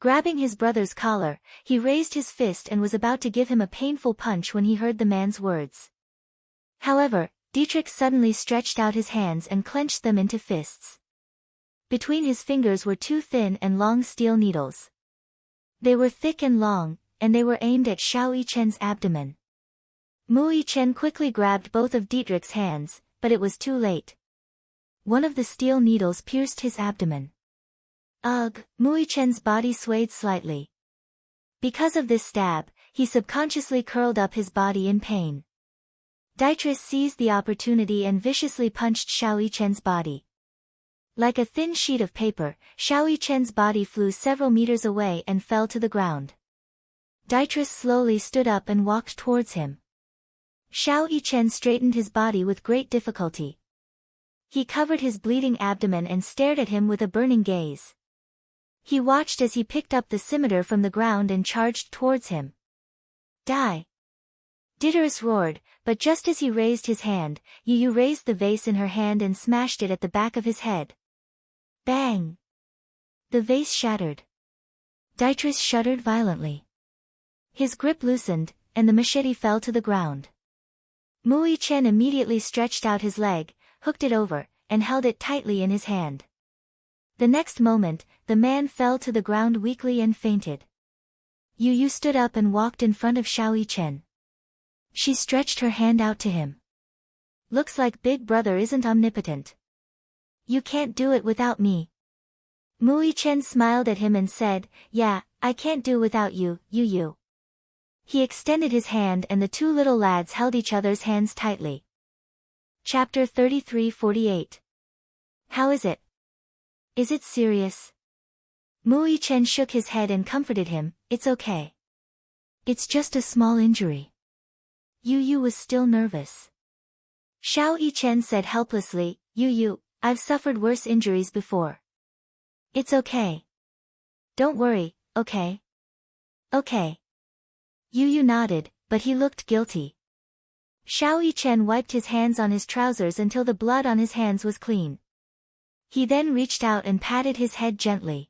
Grabbing his brother's collar, he raised his fist and was about to give him a painful punch when he heard the man's words. However, Dietrich suddenly stretched out his hands and clenched them into fists. Between his fingers were 2 thin and long steel needles. They were thick and long, and they were aimed at Xiao Yichen's abdomen. Mu Yichen quickly grabbed both of Dietrich's hands, but it was too late. One of the steel needles pierced his abdomen. Ugh! Mu Yichen's body swayed slightly. Because of this stab, he subconsciously curled up his body in pain. Dietrich seized the opportunity and viciously punched Xiao Yichen's body. Like a thin sheet of paper, Xiao Yichen's body flew several meters away and fell to the ground. Dietrich slowly stood up and walked towards him. Xiao Yichen straightened his body with great difficulty. He covered his bleeding abdomen and stared at him with a burning gaze. He watched as he picked up the scimitar from the ground and charged towards him. Die! Dietrich roared, but just as he raised his hand, Yu Yu raised the vase in her hand and smashed it at the back of his head. Bang! The vase shattered. Dietrich shuddered violently. His grip loosened, and the machete fell to the ground. Mu Yichen immediately stretched out his leg, hooked it over, and held it tightly in his hand. The next moment, the man fell to the ground weakly and fainted. Yu Yu stood up and walked in front of Xiao Yichen. She stretched her hand out to him. Looks like Big Brother isn't omnipotent. You can't do it without me. Mu Yichen smiled at him and said, Yeah, I can't do without you, Yu Yu. He extended his hand and the 2 little lads held each other's hands tightly. Chapter 33:48. How is it? Is it serious? Mu Yichen shook his head and comforted him, It's okay. It's just a small injury. Yu Yu was still nervous. Xiao Yichen said helplessly, Yu Yu, I've suffered worse injuries before. It's okay. Don't worry, okay? Okay. Yu nodded, but he looked guilty. Xiao Yichen wiped his hands on his trousers until the blood on his hands was clean. He then reached out and patted his head gently.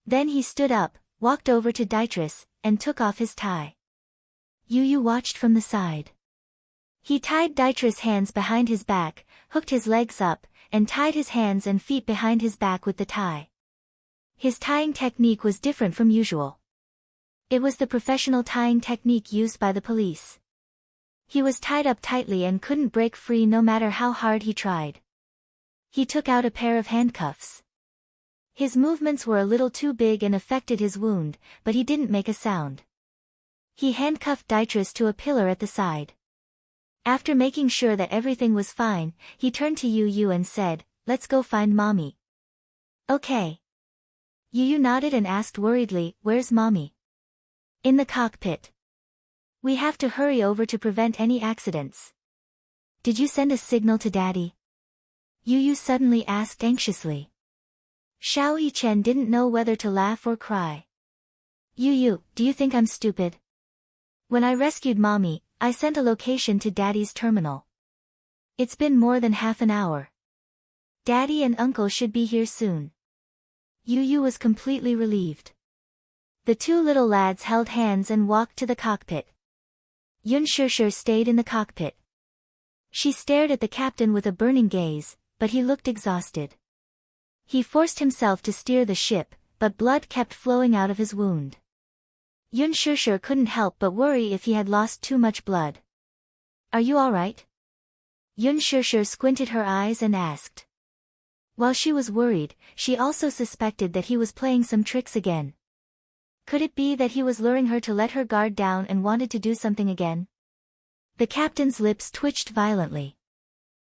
Then he stood up, walked over to Dietrich, and took off his tie. Yu watched from the side. He tied Dietrich's hands behind his back, hooked his legs up, and tied his hands and feet behind his back with the tie. His tying technique was different from usual. It was the professional tying technique used by the police. He was tied up tightly and couldn't break free no matter how hard he tried. He took out a pair of handcuffs. His movements were a little too big and affected his wound, but he didn't make a sound. He handcuffed Dietrich to a pillar at the side. After making sure that everything was fine, he turned to Yu and said, "Let's go find Mommy." "Okay." Yu nodded and asked worriedly, "Where's Mommy?" "In the cockpit. We have to hurry over to prevent any accidents." "Did you send a signal to Daddy?" Yu suddenly asked anxiously. Xiao Yichen didn't know whether to laugh or cry. "Yu, do you think I'm stupid? When I rescued Mommy, I sent a location to Daddy's terminal. It's been more than half an hour. Daddy and Uncle should be here soon." Yu was completely relieved. The two little lads held hands and walked to the cockpit. Yun Shishir stayed in the cockpit. She stared at the captain with a burning gaze, but he looked exhausted. He forced himself to steer the ship, but blood kept flowing out of his wound. Yun Shishir couldn't help but worry if he had lost too much blood. "Are you all right?" Yun Shishir squinted her eyes and asked. While she was worried, she also suspected that he was playing some tricks again. Could it be that he was luring her to let her guard down and wanted to do something again? The captain's lips twitched violently.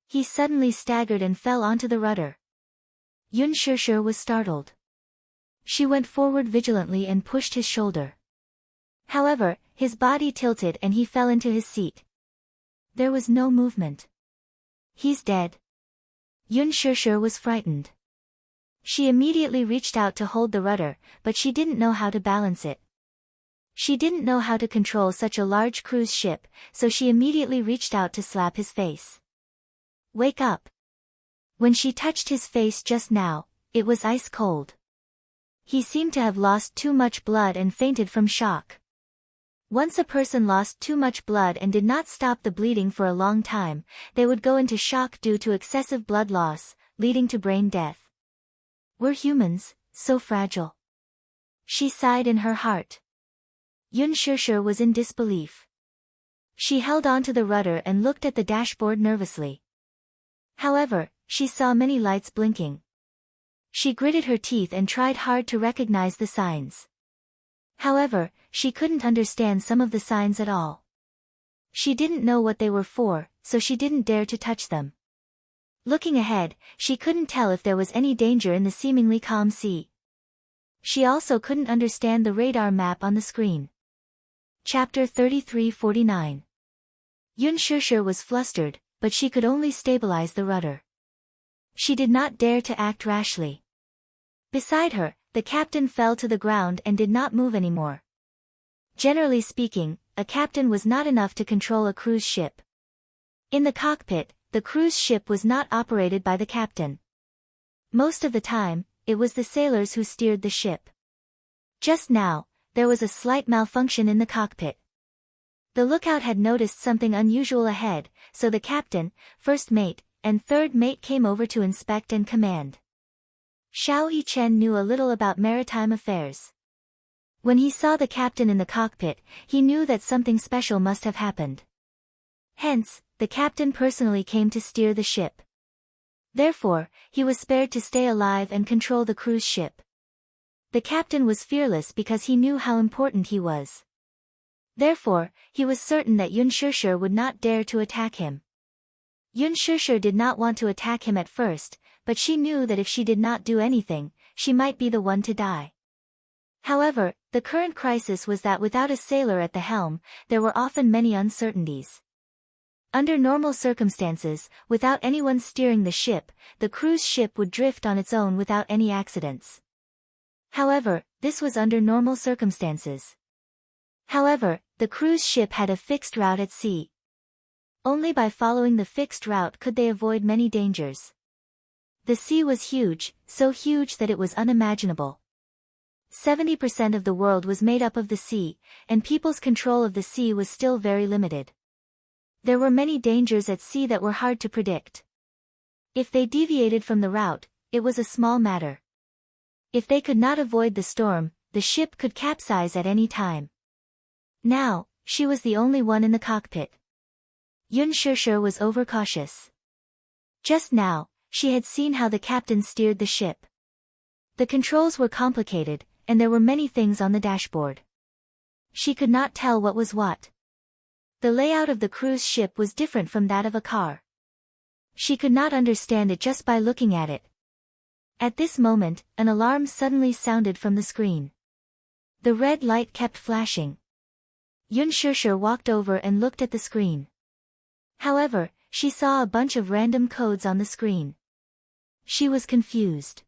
He suddenly staggered and fell onto the rudder. Yun Shishir was startled. She went forward vigilantly and pushed his shoulder. However, his body tilted and he fell into his seat. There was no movement. "He's dead." Yun Shishir was frightened. She immediately reached out to hold the rudder, but she didn't know how to balance it. She didn't know how to control such a large cruise ship, so she immediately reached out to slap his face. "Wake up." When she touched his face just now, it was ice cold. He seemed to have lost too much blood and fainted from shock. Once a person lost too much blood and did not stop the bleeding for a long time, they would go into shock due to excessive blood loss, leading to brain death. We're humans, so fragile. She sighed in her heart. Yun Shishir was in disbelief. She held onto the rudder and looked at the dashboard nervously. However, she saw many lights blinking. She gritted her teeth and tried hard to recognize the signs. However, she couldn't understand some of the signs at all. She didn't know what they were for, so she didn't dare to touch them. Looking ahead, she couldn't tell if there was any danger in the seemingly calm sea. She also couldn't understand the radar map on the screen. Chapter 33-49. Yun Shishir was flustered, but she could only stabilize the rudder. She did not dare to act rashly. Beside her, the captain fell to the ground and did not move anymore. Generally speaking, a captain was not enough to control a cruise ship. In the cockpit, the cruise ship was not operated by the captain. Most of the time, it was the sailors who steered the ship. Just now, there was a slight malfunction in the cockpit. The lookout had noticed something unusual ahead, so the captain, first mate, and third mate came over to inspect and command. Xiao Yichen knew a little about maritime affairs. When he saw the captain in the cockpit, he knew that something special must have happened. Hence, the captain personally came to steer the ship. Therefore, he was spared to stay alive and control the cruise ship. The captain was fearless because he knew how important he was. Therefore, he was certain that Yun Shishir would not dare to attack him. Yun Shishir did not want to attack him at first, but she knew that if she did not do anything, she might be the one to die. However, the current crisis was that without a sailor at the helm, there were often many uncertainties. Under normal circumstances, without anyone steering the ship, the cruise ship would drift on its own without any accidents. However, this was under normal circumstances. However, the cruise ship had a fixed route at sea. Only by following the fixed route could they avoid many dangers. The sea was huge, so huge that it was unimaginable. 70% of the world was made up of the sea, and people's control of the sea was still very limited. There were many dangers at sea that were hard to predict. If they deviated from the route, it was a small matter. If they could not avoid the storm, the ship could capsize at any time. Now, she was the only one in the cockpit. Yun Shishir was overcautious. Just now, she had seen how the captain steered the ship. The controls were complicated, and there were many things on the dashboard. She could not tell what was what. The layout of the cruise ship was different from that of a car. She could not understand it just by looking at it. At this moment, an alarm suddenly sounded from the screen. The red light kept flashing. Yun Shishir walked over and looked at the screen. However, she saw a bunch of random codes on the screen. She was confused.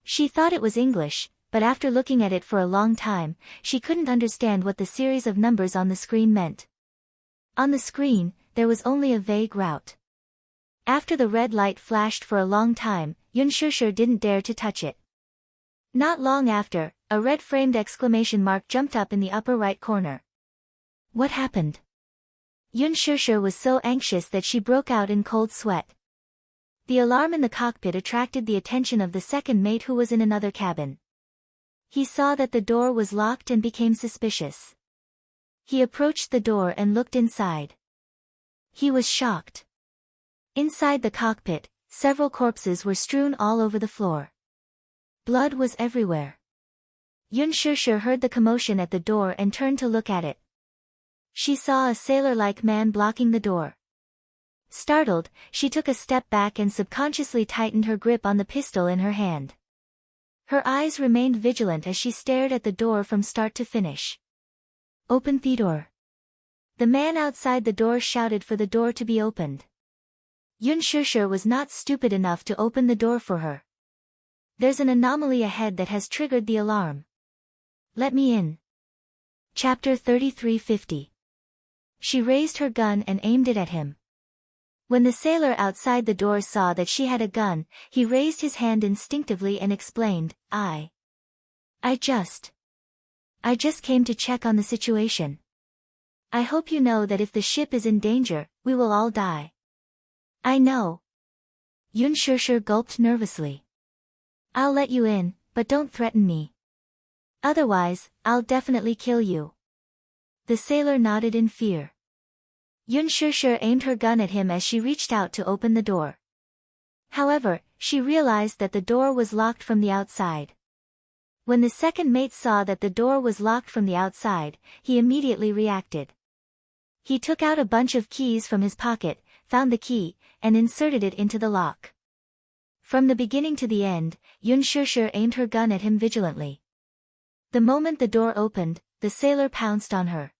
She thought it was English, but after looking at it for a long time, she couldn't understand what the series of numbers on the screen meant. On the screen, there was only a vague route. After the red light flashed for a long time, Yun Shishir didn't dare to touch it. Not long after, a red-framed exclamation mark jumped up in the upper right corner. What happened? Yun Shishir was so anxious that she broke out in cold sweat. The alarm in the cockpit attracted the attention of the second mate who was in another cabin. He saw that the door was locked and became suspicious. He approached the door and looked inside. He was shocked. Inside the cockpit, several corpses were strewn all over the floor. Blood was everywhere. Yun Shishir heard the commotion at the door and turned to look at it. She saw a sailor-like man blocking the door. Startled, she took a step back and subconsciously tightened her grip on the pistol in her hand. Her eyes remained vigilant as she stared at the door from start to finish. Open the door. The man outside the door shouted for the door to be opened. Yun Shishir was not stupid enough to open the door for her. There's an anomaly ahead that has triggered the alarm. Let me in. Chapter 3350. She raised her gun and aimed it at him. When the sailor outside the door saw that she had a gun, he raised his hand instinctively and explained, I just came to check on the situation. I hope you know that if the ship is in danger, we will all die. I know. Yun Shishir gulped nervously. I'll let you in, but don't threaten me. Otherwise, I'll definitely kill you. The sailor nodded in fear. Yun Shishir aimed her gun at him as she reached out to open the door. However, she realized that the door was locked from the outside. When the second mate saw that the door was locked from the outside, he immediately reacted. He took out a bunch of keys from his pocket, found the key, and inserted it into the lock. From the beginning to the end, Yun Shishir aimed her gun at him vigilantly. The moment the door opened, the sailor pounced on her.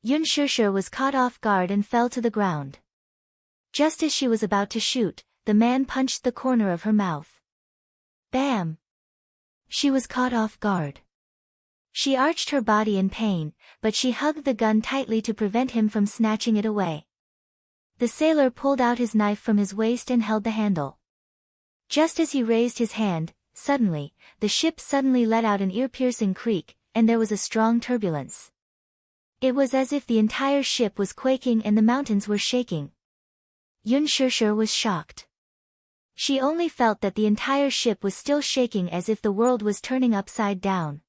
Yun Shishir was caught off guard and fell to the ground. Just as she was about to shoot, the man punched the corner of her mouth. Bam! She was caught off guard. She arched her body in pain, but she hugged the gun tightly to prevent him from snatching it away. The sailor pulled out his knife from his waist and held the handle. Just as he raised his hand, suddenly, the ship suddenly let out an ear-piercing creak, and there was a strong turbulence. It was as if the entire ship was quaking and the mountains were shaking. Yun Shishir was shocked. She only felt that the entire ship was still shaking as if the world was turning upside down.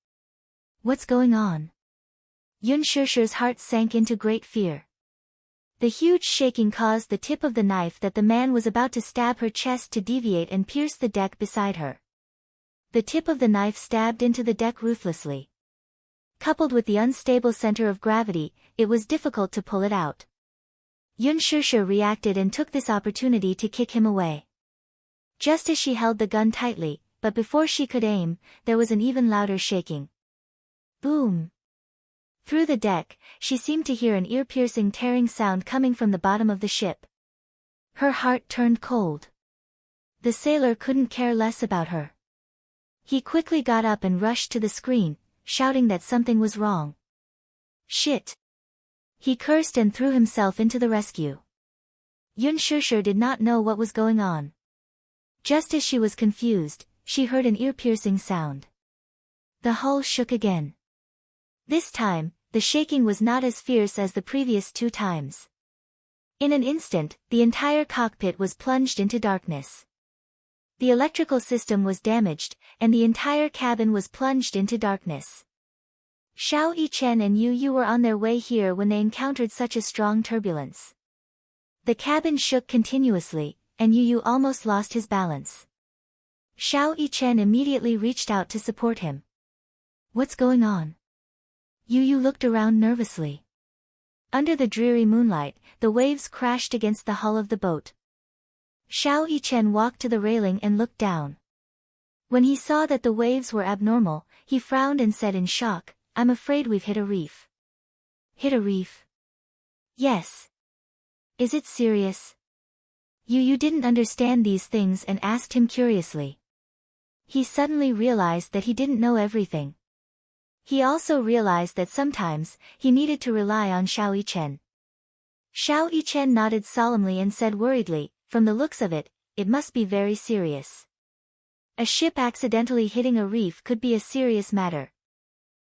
What's going on? Yun Shishir's heart sank into great fear. The huge shaking caused the tip of the knife that the man was about to stab her chest to deviate and pierce the deck beside her. The tip of the knife stabbed into the deck ruthlessly. Coupled with the unstable center of gravity, it was difficult to pull it out. Yun Shishir reacted and took this opportunity to kick him away. Just as she held the gun tightly, but before she could aim, there was an even louder shaking. Boom! Through the deck, she seemed to hear an ear-piercing tearing sound coming from the bottom of the ship. Her heart turned cold. The sailor couldn't care less about her. He quickly got up and rushed to the screen, shouting that something was wrong. Shit! He cursed and threw himself into the rescue. Yun Shusher did not know what was going on. Just as she was confused, she heard an ear-piercing sound. The hull shook again. This time, the shaking was not as fierce as the previous 2 times. In an instant, the entire cockpit was plunged into darkness. The electrical system was damaged, and the entire cabin was plunged into darkness. Xiao Yichen and Yu Yu were on their way here when they encountered such a strong turbulence. The cabin shook continuously, and Yu Yu almost lost his balance. Xiao Yichen immediately reached out to support him. What's going on? Yu Yu looked around nervously. Under the dreary moonlight, the waves crashed against the hull of the boat. Xiao Yichen walked to the railing and looked down. When he saw that the waves were abnormal, he frowned and said in shock, "I'm afraid we've hit a reef." Hit a reef? Yes. Is it serious? Yu Yu didn't understand these things and asked him curiously. He suddenly realized that he didn't know everything. He also realized that sometimes, he needed to rely on Xiao Yichen. Xiao Yichen nodded solemnly and said worriedly, "From the looks of it, it must be very serious. A ship accidentally hitting a reef could be a serious matter."